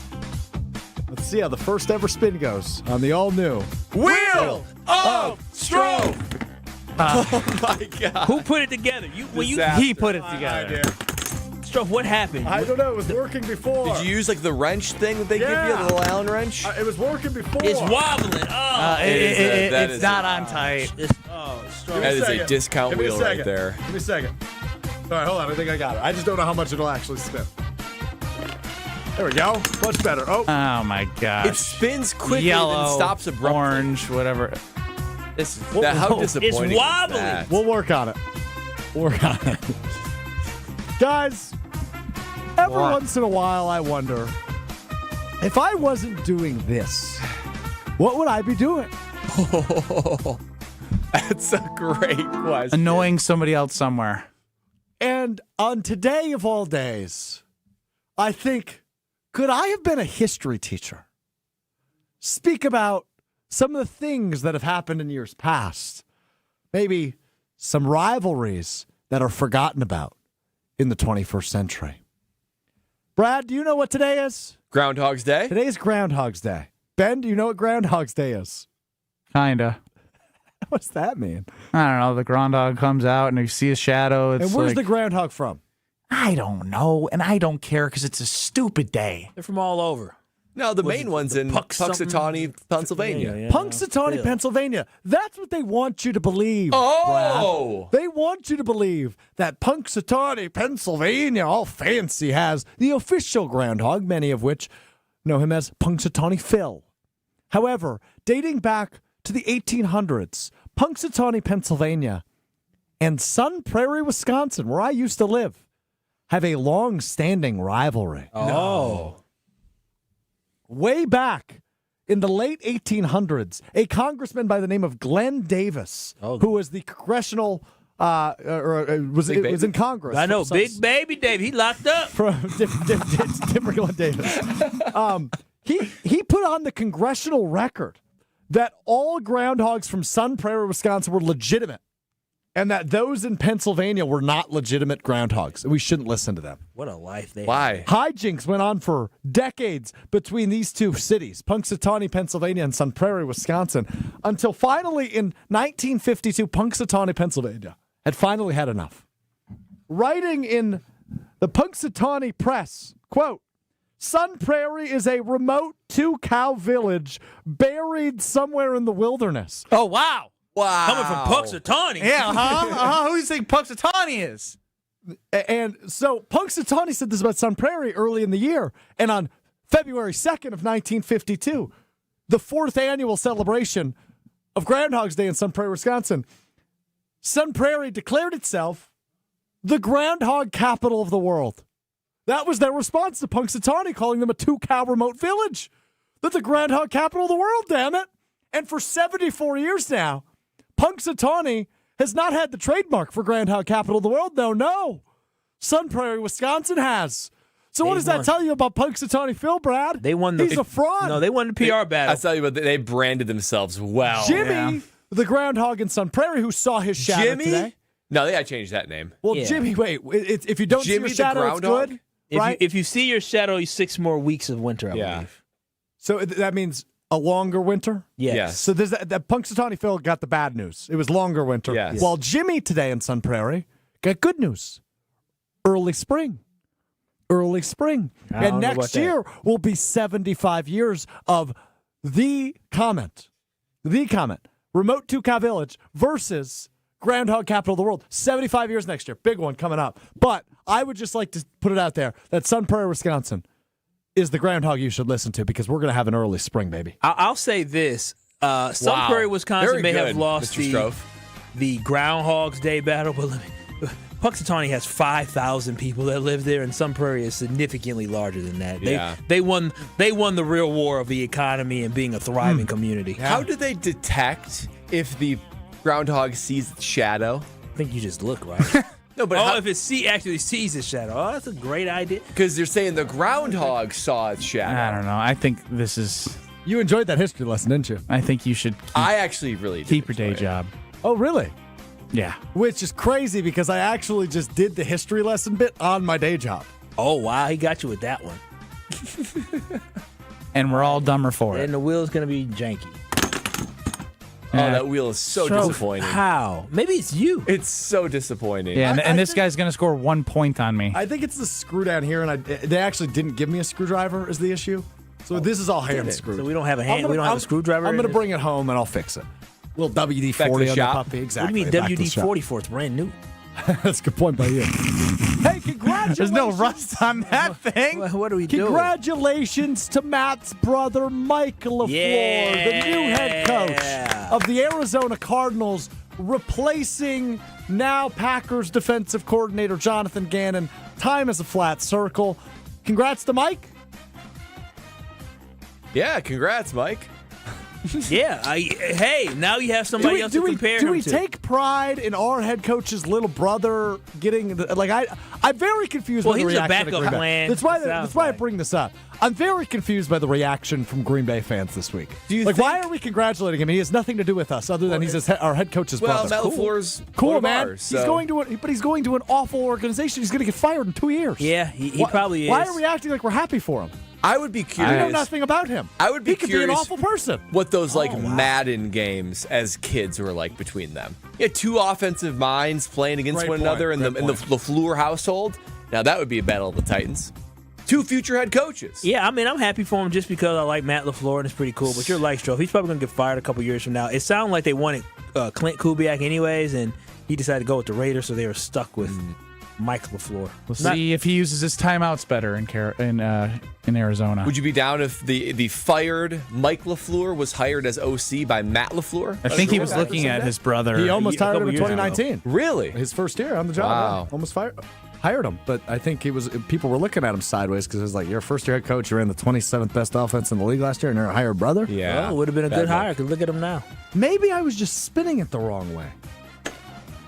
Let's see how the first ever spin goes on the all-new Wheel of Strofe! Oh my God! Who put it together? He put it together. Strofe, what happened? I don't know. It was working before. Did you use like the wrench thing that they give you, the little Allen wrench? It was working before. It's wobbling. It's not on tight. That is a discount wheel right there. Give me a second. All right, hold on. I think I got it. I just don't know how much it'll actually spin. There we go. Much better. Oh my gosh. It spins quickly Yellow, and stops abruptly. Orange, whatever. This is how disappointing It's wobbling. Is that? We'll work on it. Guys, every once in a while I wonder, if I wasn't doing this, what would I be doing? That's a great question. Annoying somebody else somewhere. And on today of all days, I think, could I have been a history teacher? Speak about some of the things that have happened in years past. Maybe some rivalries that are forgotten about in the 21st century. Brad, do you know what today is? Groundhog's Day? Today is Groundhog's Day. Ben, do you know what Groundhog's Day is? Kinda. What's that mean? I don't know. The groundhog comes out and you see a shadow. And where's the groundhog from? I don't know, and I don't care because it's a stupid day. They're from all over. No, the main one's in Punxsutawney, Pennsylvania. Yeah. Punxsutawney, Pennsylvania. That's what they want you to believe. Oh! Brad. They want you to believe that Punxsutawney, Pennsylvania, all fancy, has the official groundhog, many of which know him as Punxsutawney Phil. However, dating back to the 1800s, Punxsutawney, Pennsylvania, and Sun Prairie, Wisconsin, where I used to live, have a long-standing rivalry. Oh. Way back in the late 1800s, a congressman by the name of Glenn Davis, who was the congressional, was in Congress. I know, Big Baby Dave. He locked up. From different Glenn Davis. He put on the congressional record that all groundhogs from Sun Prairie, Wisconsin were legitimate, and that those in Pennsylvania were not legitimate groundhogs, and we shouldn't listen to them. What a life they Why? Hijinks went on for decades between these two cities, Punxsutawney, Pennsylvania, and Sun Prairie, Wisconsin, until finally in 1952, Punxsutawney, Pennsylvania had finally had enough. Writing in the Punxsutawney Press, quote, Sun Prairie is a remote two-cow village buried somewhere in the wilderness. Oh, wow. Wow. Coming from Punxsutawney. Yeah, huh? Who do you think Punxsutawney is? And so Punxsutawney said this about Sun Prairie early in the year. And on February 2nd of 1952, the 4th annual celebration of Groundhog's Day in Sun Prairie, Wisconsin, Sun Prairie declared itself the groundhog capital of the world. That was their response to Punxsutawney, calling them a two-cow remote village. They're the groundhog capital of the world, damn it. And for 74 years now, Punxsutawney has not had the trademark for groundhog capital of the world. No. Sun Prairie, Wisconsin has. So what does that tell you about Punxsutawney Phil, Brad? They won He's a fraud. No, they won the PR battle. I tell you what, they branded themselves well. Jimmy, the groundhog in Sun Prairie, who saw his shadow today. No, they got to change that name. Well, Jimmy, wait. If you don't see your shadow, it's good, right? If you see your shadow, 6 more weeks of winter, I believe. So that means a longer winter? Yes. So there's that Punxsutawney Phil got the bad news. It was longer winter. Yes. While Jimmy today in Sun Prairie got good news. Early spring. And next year will be 75 years of the comment. Remote two-cow village versus groundhog capital of the world. 75 years next year. Big one coming up. But I would just like to put it out there that Sun Prairie, Wisconsin is the groundhog you should listen to because we're going to have an early spring, baby. I'll say this. Sun Prairie, Wisconsin may have lost the Groundhog's Day battle, but Punxsutawney has 5,000 people that live there, and Sun Prairie is significantly larger than that. They won the real war of the economy and being a thriving community. How do they detect if the groundhog sees its shadow? I think you just look, right? No, but if it actually sees its shadow. Oh, that's a great idea. Because they're saying the groundhog saw its shadow. I don't know. I think this is... You enjoyed that history lesson, didn't you? I think you should I actually really keep your day job. Oh, really? Yeah. Which is crazy because I actually just did the history lesson bit on my day job. Oh, wow. He got you with that one. And we're all dumber for it. And the wheel's going to be janky. Oh, that wheel is so disappointing. How? Maybe it's you. It's so disappointing. Yeah, and this guy's going to score 1 point on me. I think it's the screw down here, and they actually didn't give me a screwdriver is the issue. So this is all hand screwed. So we don't have a hand. We don't have a screwdriver. I'm going to bring it home, and I'll fix it. A little WD-40 on the puppy. Exactly. What do you mean WD-40 for? It's brand new. That's a good point by you. Hey, congratulations. There's no rust on that thing. What are we doing? Congratulations to Matt's brother, Mike LaFleur, the new head coach of the Arizona Cardinals, replacing now Packers defensive coordinator Jonathan Gannon. Time is a flat circle. Congrats to Mike. Yeah, congrats, Mike. Yeah. Hey, now you have somebody else to compare him to. Do we take pride in our head coach's little brother getting I'm very confused by the reaction. Well, he was a backup plan. That's why I bring this up. I'm very confused by the reaction from Green Bay fans this week. Why are we congratulating him? He has nothing to do with us other than he's our head coach's brother. Well, Matt LaFleur's cool, man. Ours, so. He's going to an awful organization. He's going to get fired in 2 years. Yeah, he probably is. Why are we acting like we're happy for him? I would be curious. We know nothing about him. I would be he could curious be an awful person. What those Madden games as kids were like between them. You had two offensive minds playing against one another in the LaFleur household. Now that would be a battle of the Titans. Two future head coaches. Yeah, I mean, I'm happy for him just because I like Matt LaFleur and it's pretty cool. But you're like, Stroh, he's probably going to get fired a couple years from now. It sounded like they wanted Clint Kubiak anyways, and he decided to go with the Raiders, so they were stuck with Mike LaFleur. We'll see if he uses his timeouts better in Arizona. Would you be down if the fired Mike LaFleur was hired as OC by Matt LaFleur? I think he was looking at his brother. He almost hired him in 2019. Really? His first year on the job. Wow. Yeah. Almost hired him, but I think people were looking at him sideways because it was like, you're a first-year head coach, you're in the 27th best offense in the league last year, and you're a hired brother? Yeah. Well, it would have been a good hire, because look at him now. Maybe I was just spinning it the wrong way.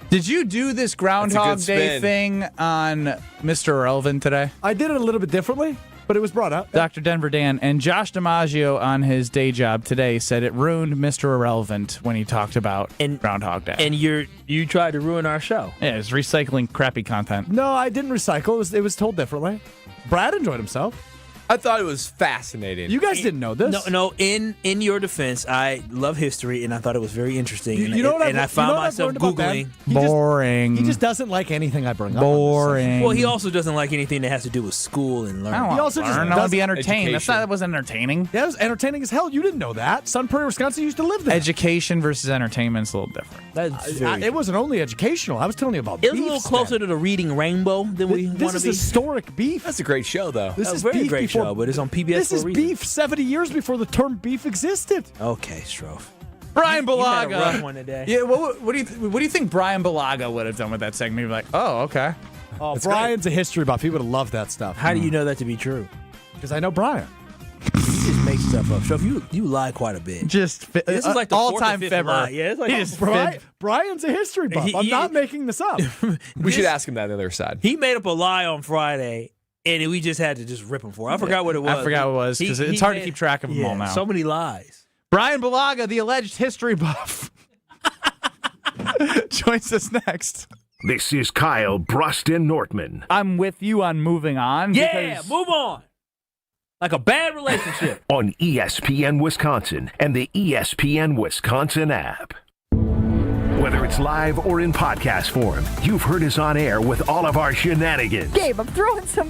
Did you do this Groundhog Day thing on Mr. Irrelevant today? I did it a little bit differently, but it was brought up. Dr. Denver Dan and Josh DiMaggio on his day job today said it ruined Mr. Irrelevant when he talked about Groundhog Day. And you tried to ruin our show. Yeah, it's recycling crappy content. No, I didn't recycle. It was told differently. Brad enjoyed himself. I thought it was fascinating. You guys didn't know this? No. In your defense, I love history, and I thought it was very interesting. I found myself Googling. Boring. He just doesn't like anything I bring up. Boring. Well, he also doesn't like anything that has to do with school and learning. He also just doesn't be entertained. That wasn't entertaining. Yeah, it was entertaining as hell. You didn't know that. Sun Prairie, Wisconsin used to live there. Education versus entertainment is a little different. It wasn't only educational. I was telling you about beef. It was a little closer to the Reading Rainbow than we want to be. This is historic beef. That's a great show, though. This is very beef great before, show, but it's on PBS. This is beef 70 years before the term beef existed. Okay, Stroh. Brian Bulaga. You had a rough one today. Yeah, what do you think Brian Bulaga would have done with that segment? He'd be like, oh, okay. Oh, Brian's a history buff. He would have loved that stuff. How do you know that to be true? Because I know Brian. You just make stuff up. So you lie quite a bit. Just this is like the all-time fibber. lie. Yeah, it's like Brian's a history buff. I'm not making this up. We should ask him that on the other side. He made up a lie on Friday, and we just had to just rip him for it. I forgot what it was. I forgot what it was because it's hard to keep track of them all now. So many lies. Brian Bulaga, the alleged history buff, joins us next. This is Kyle Brust Nortman. I'm with you on moving on. Yeah, move on. Like a bad relationship. On ESPN Wisconsin and the ESPN Wisconsin app. Whether it's live or in podcast form, you've heard us on air with all of our shenanigans. Gabe, I'm throwing some.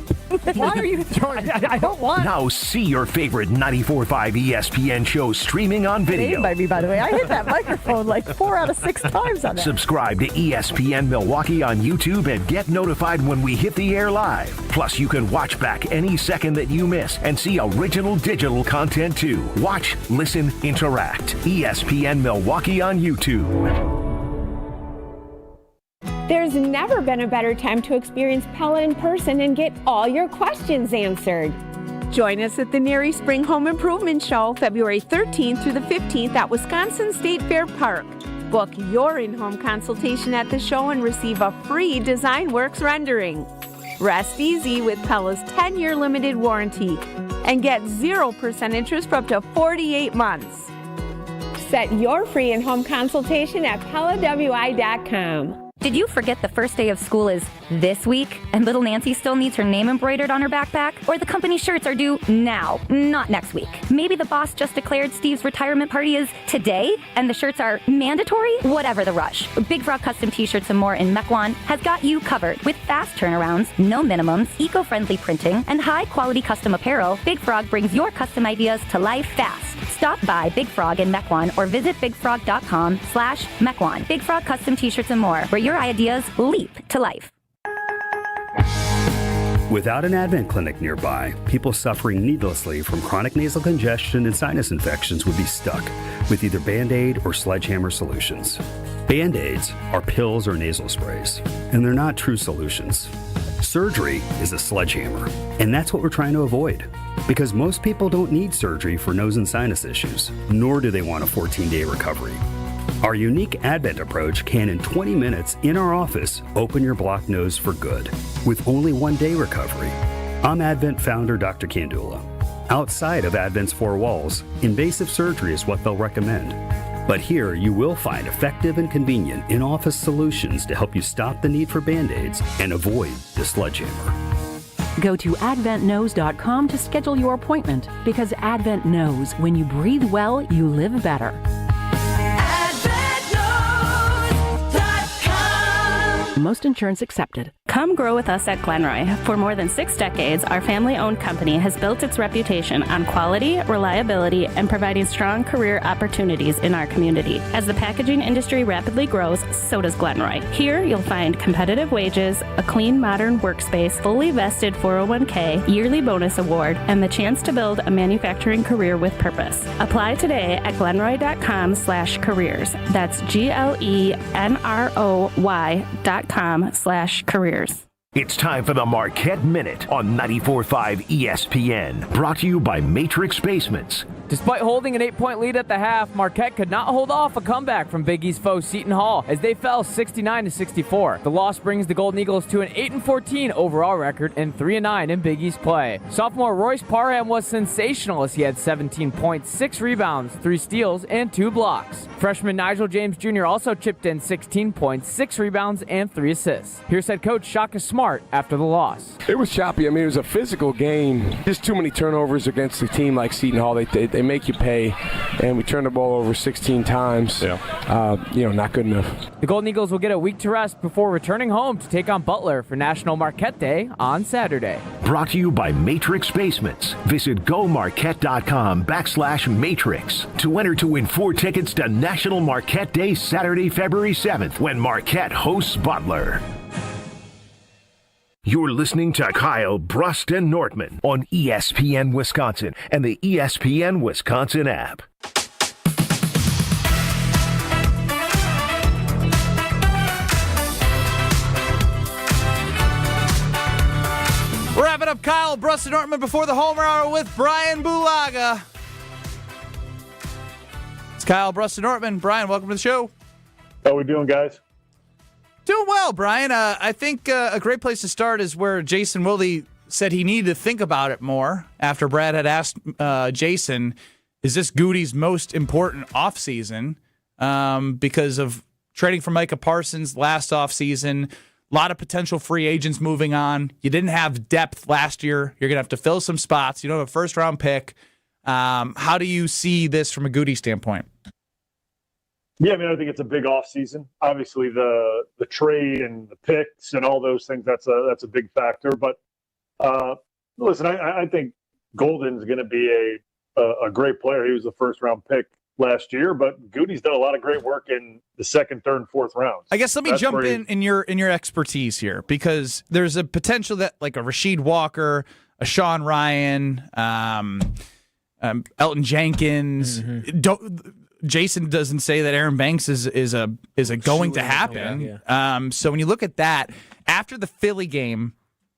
Why are you throwing? I don't want. Now see your favorite 94.5 ESPN shows streaming on video. By me, by the way. I hit that microphone like 4 out of 6 times on that. Subscribe to ESPN Milwaukee on YouTube and get notified when we hit the air live. Plus, you can watch back any second that you miss and see original digital content too. Watch, listen, interact. ESPN Milwaukee on YouTube. There's never been a better time to experience Pella in person and get all your questions answered. Join us at the Neary Spring Home Improvement Show, February 13th through the 15th at Wisconsin State Fair Park. Book your in-home consultation at the show and receive a free DesignWorks rendering. Rest easy with Pella's 10-year limited warranty and get 0% interest for up to 48 months. Set your free in-home consultation at PellaWI.com. Did you forget the first day of school is this week and little Nancy still needs her name embroidered on her backpack? Or the company shirts are due now, not next week? Maybe the boss just declared Steve's retirement party is today and the shirts are mandatory? Whatever the rush. Big Frog Custom T-shirts and more in Mequon has got you covered with fast turnarounds, no minimums, eco-friendly printing, and high-quality custom apparel. Big Frog brings your custom ideas to life fast. Stop by Big Frog in Mequon or visit bigfrog.com/Mequon. Big Frog Custom T-shirts and more, where your ideas leap to life. Without an Advent clinic nearby, people suffering needlessly from chronic nasal congestion and sinus infections would be stuck with either Band-Aid or Sledgehammer solutions. Band-Aids are pills or nasal sprays, and they're not true solutions. Surgery is a sledgehammer, and that's what we're trying to avoid. Because most people don't need surgery for nose and sinus issues, nor do they want a 14-day recovery. Our unique Advent approach can, in 20 minutes in our office, open your blocked nose for good, with only 1-day recovery. I'm Advent founder Dr. Kandula. Outside of Advent's four walls, invasive surgery is what they'll recommend. But here you will find effective and convenient in-office solutions to help you stop the need for Band-Aids and avoid the sledgehammer. Go to adventknows.com to schedule your appointment, because Advent knows when you breathe well, you live better. Most insurance accepted. Come grow with us at Glenroy. For more than 6 decades, our family-owned company has built its reputation on quality, reliability, and providing strong career opportunities in our community. As the packaging industry rapidly grows, so does Glenroy. Here, you'll find competitive wages, a clean, modern workspace, fully vested 401k, yearly bonus award, and the chance to build a manufacturing career with purpose. Apply today at glenroy.com/careers. That's GLENROY.com/careers. It's time for the Marquette Minute on 94.5 ESPN. Brought to you by Matrix Basements. Despite holding an 8-point lead at the half, Marquette could not hold off a comeback from Big East foe Seton Hall as they fell 69-64. The loss brings the Golden Eagles to an 8-14 overall record and 3-9 in Big East play. Sophomore Royce Parham was sensational as he had 17 points, 6 rebounds, 3 steals, and 2 blocks. Freshman Nigel James Jr. also chipped in 16 points, 6 rebounds, and 3 assists. Here's head coach Shaka Smart after the loss. It was choppy. I mean, it was a physical game. Just too many turnovers against a team like Seton Hall. They make you pay, and we turned the ball over 16 times. Not good enough. The Golden Eagles will get a week to rest before returning home to take on Butler for National Marquette Day on Saturday. Brought to you by Matrix Basements. Visit gomarquette.com/matrix to enter to win 4 tickets to National Marquette Day Saturday, February 7th, when Marquette hosts Butler. You're listening to Kyle, Brust, and Nortman on ESPN Wisconsin and the ESPN Wisconsin app. We're wrapping up Kyle, Brust, and Nortman before the Homer Hour with Bryan Bulaga. It's Kyle, Brust, and Nortman. Bryan, welcome to the show. How we doing, guys? Doing well, Bryan. I think a great place to start is where Jason Wilde said he needed to think about it more after Brad had asked Jason, is this Goody's most important offseason because of trading for Micah Parsons last offseason, a lot of potential free agents moving on. You didn't have depth last year. You're going to have to fill some spots. You don't have a first-round pick. How do you see this from a Goody standpoint? Yeah, I mean, I think it's a big offseason. Obviously, the trade and the picks and all those things, that's a big factor. But listen, I think Golden's going to be a great player. He was a first-round pick last year, but Goody's done a lot of great work in the second, third, and fourth rounds. I guess let me jump in your expertise here, because there's a potential that like a Rasheed Walker, a Sean Ryan, Elton Jenkins, Jason doesn't say that Aaron Banks is a going to happen. Yeah. So when you look at that, after the Philly game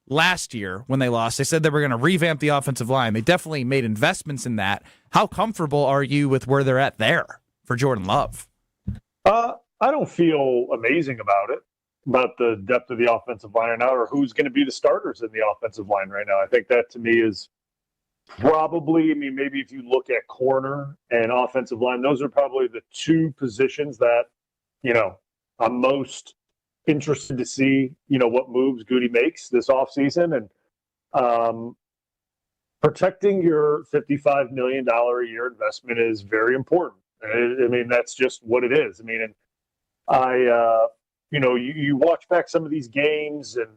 last year when they lost, they said they were going to revamp the offensive line. They definitely made investments in that. How comfortable are you with where they're at there for Jordan Love? I don't feel amazing about the depth of the offensive line right now, or who's going to be the starters in the offensive line right now. I think that to me is probably, maybe if you look at corner and offensive line, those are probably the 2 positions that, I'm most interested to see, what moves Goody makes this offseason. And protecting your $55 million a year investment is very important. That's just what it is. And you watch back some of these games and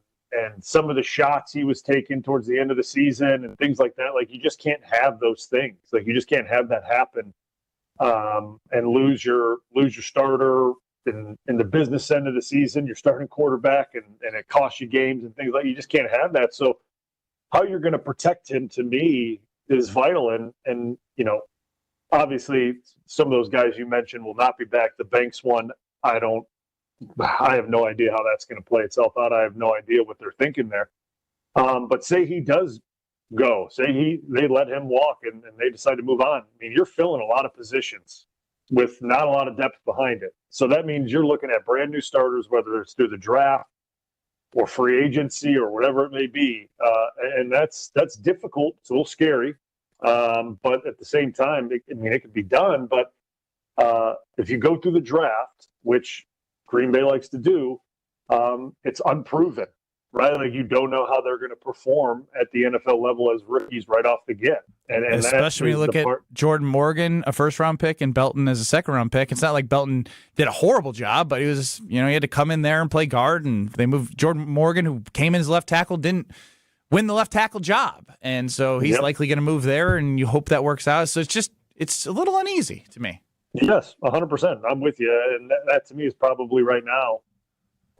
some of the shots he was taking towards the end of the season and things like that. Like, you just can't have those things. Like, you just can't have that happen and lose your starter in the business end of the season, your starting quarterback, and it costs you games and things like that. You just can't have that. So how you're going to protect him, to me, is vital. And obviously some of those guys you mentioned will not be back. The Banks one, I have no idea how that's going to play itself out. I have no idea what they're thinking there. But say he does go. Say they let him walk and they decide to move on. I mean, you're filling a lot of positions with not a lot of depth behind it. So that means you're looking at brand new starters, whether it's through the draft or free agency or whatever it may be. And that's difficult. It's a little scary. But at the same time, it could be done. But if you go through the draft, which Green Bay likes to do, it's unproven, right? Like, you don't know how they're going to perform at the NFL level as rookies right off the get. And especially when you look at Jordan Morgan, a first-round pick, and Belton as a second-round pick. It's not like Belton did a horrible job, but he was, he had to come in there and play guard, and they moved Jordan Morgan, who came in as left tackle, didn't win the left tackle job. And so he's likely going to move there, and you hope that works out. So it's a little uneasy to me. Yes, 100%. I'm with you. And that to me is probably right now,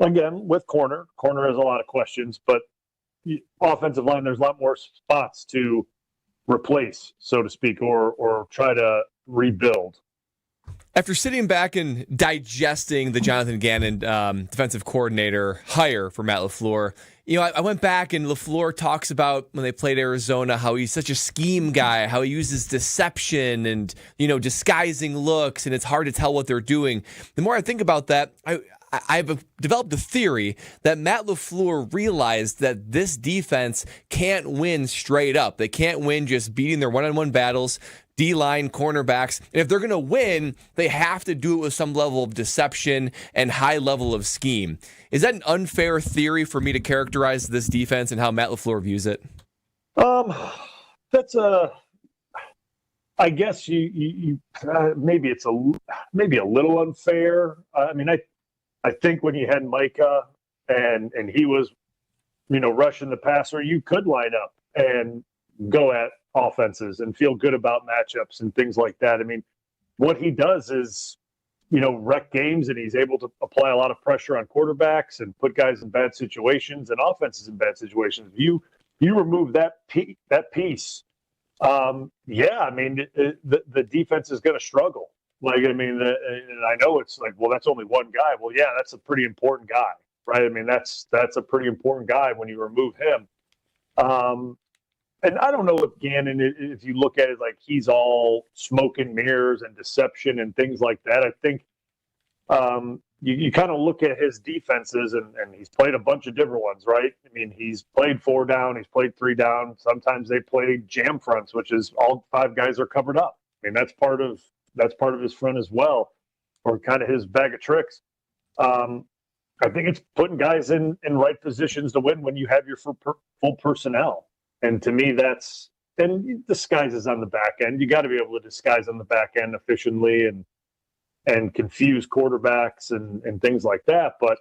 again, with corner has a lot of questions, but offensive line, there's a lot more spots to replace, so to speak, or try to rebuild. After sitting back and digesting the Jonathan Gannon defensive coordinator hire for Matt LaFleur, I went back and LaFleur talks about when they played Arizona, how he's such a scheme guy, how he uses deception and, disguising looks, and it's hard to tell what they're doing. The more I think about that, I've developed a theory that Matt LaFleur realized that this defense can't win straight up. They can't win just beating their one-on-one battles, D-line, cornerbacks. And if they're going to win, they have to do it with some level of deception and high level of scheme. Is that an unfair theory for me to characterize this defense and how Matt LaFleur views it? That's I guess you maybe it's maybe a little unfair. I think when you had Micah and he was, rushing the passer, you could line up and go at offenses and feel good about matchups and things like that. What he does is, wreck games, and he's able to apply a lot of pressure on quarterbacks and put guys in bad situations and offenses in bad situations. You remove that piece. The defense is going to struggle. And I know it's like, well, that's only one guy. Well, yeah, that's a pretty important guy, right? That's a pretty important guy when you remove him. And I don't know if Gannon, if you look at it like he's all smoke and mirrors and deception and things like that. I think you kind of look at his defenses, and he's played a bunch of different ones, right? He's played 4 down, he's played 3 down. Sometimes they play jam fronts, which is all 5 guys are covered up. That's part of his front as well, or kind of his bag of tricks. I think it's putting guys in right positions to win when you have your full personnel. And to me, and disguises on the back end. You got to be able to disguise on the back end efficiently and confuse quarterbacks and things like that. But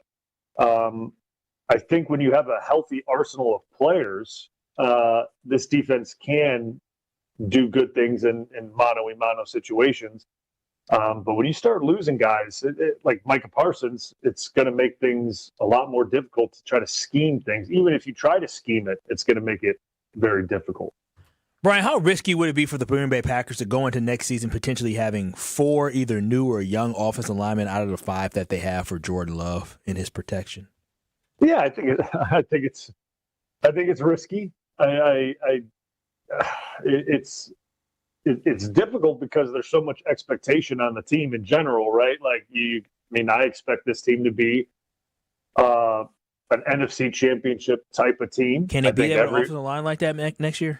I think when you have a healthy arsenal of players, this defense can do good things in mano-a-mano situations. But when you start losing guys, like Micah Parsons, it's going to make things a lot more difficult to try to scheme things. Even if you try to scheme it, it's going to make it very difficult. Brian, how risky would it be for the Green Bay Packers to go into next season potentially having 4 either new or young offensive linemen out of the 5 that they have for Jordan Love in his protection? Yeah, I think it's risky. It's difficult because there's so much expectation on the team in general, right? I expect this team to be an NFC Championship type of team. Can it be an offensive line like that next year?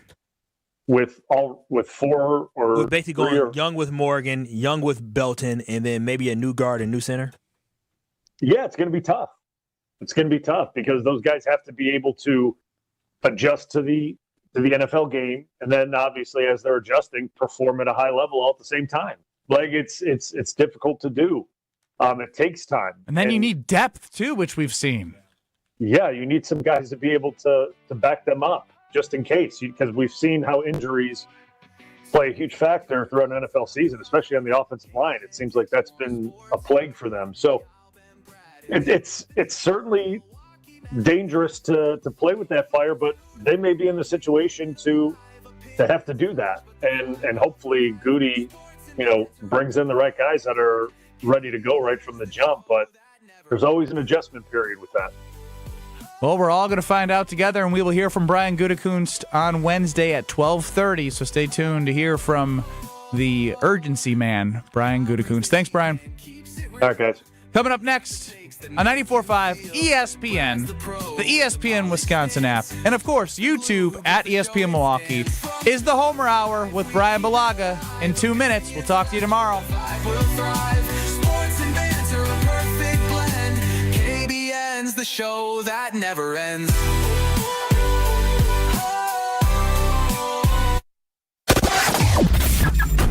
With 4 or with basically going young with Morgan, young with Belton, and then maybe a new guard and new center? Yeah, it's going to be tough. It's going to be tough because those guys have to be able to adjust to the NFL game, and then obviously as they're adjusting, perform at a high level all at the same time. It's difficult to do. It takes time, and then you need depth too, which we've seen. Yeah, you need some guys to be able to back them up just in case, because we've seen how injuries play a huge factor throughout an NFL season, especially on the offensive line. It seems like that's been a plague for them. So it's certainly dangerous to play with that fire, but they may be in the situation to have to do that. And hopefully Goody, brings in the right guys that are ready to go right from the jump. But there's always an adjustment period with that. Well, we're all going to find out together, and we will hear from Brian Gutekunst on Wednesday at 12:30. So stay tuned to hear from the urgency man, Brian Gutekunst. Thanks, Brian. All right, guys. Coming up next on 94.5 ESPN, the ESPN Wisconsin app, and of course, YouTube at ESPN Milwaukee is the Homer Hour with Brian Bulaga. In 2 minutes, we'll talk to you tomorrow. The show that never ends.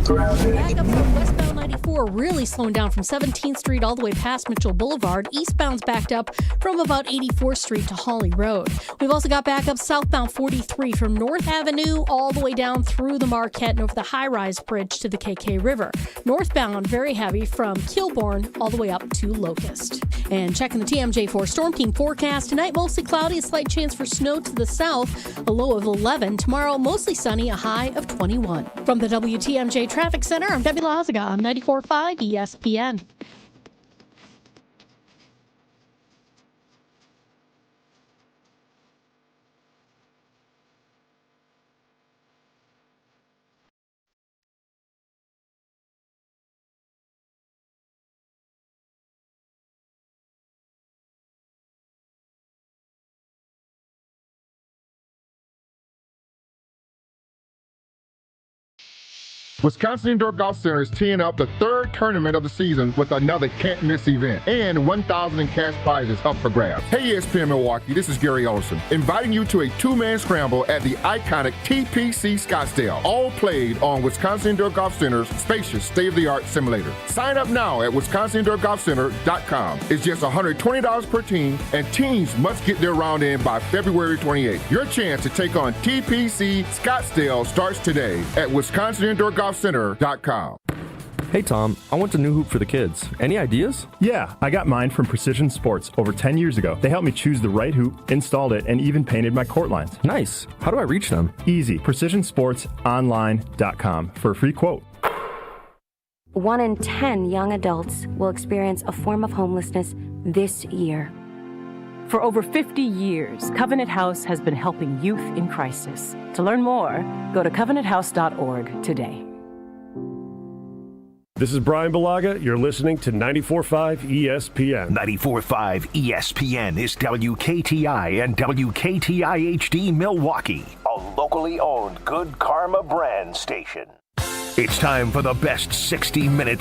Back up from westbound 94, really slowing down from 17th Street all the way past Mitchell Boulevard. Eastbound's backed up from about 84th Street to Hawley Road. We've also got backup southbound 43 from North Avenue all the way down through the Marquette and over the high-rise bridge to the KK River. Northbound, very heavy from Kilbourne all the way up to Locust. And checking the TMJ4 Storm Team forecast, tonight mostly cloudy, a slight chance for snow to the south, a low of 11. Tomorrow mostly sunny, a high of 21. From the WTMJ Traffic Center, I'm Debbie Lazaga on 94.5 ESPN. Wisconsin Indoor Golf Center is teeing up the third tournament of the season with another can't-miss event and 1,000 in cash prizes up for grabs. Hey ESPN Milwaukee, this is Gary Ellison, inviting you to a two-man scramble at the iconic TPC Scottsdale, all played on Wisconsin Indoor Golf Center's spacious state-of-the-art simulator. Sign up now at wisconsindoorgolfcenter.com. It's just $120 per team, and teams must get their round in by February 28th. Your chance to take on TPC Scottsdale starts today at wisconsindoorgolfcenter.com. Hey Tom, I want a new hoop for the kids. Any ideas? Yeah, I got mine from Precision Sports over 10 years ago. They helped me choose the right hoop, installed it, and even painted my court lines. Nice. How do I reach them? Easy. PrecisionSportsOnline.com for a free quote. 1 in 10 young adults will experience a form of homelessness this year. For over 50 years, Covenant House has been helping youth in crisis. To learn more, go to covenanthouse.org today. This is Brian Bulaga. You're listening to 94.5 ESPN. 94.5 ESPN is WKTI and WKTI HD Milwaukee, a locally owned Good Karma brand station. It's time for the best 60 minutes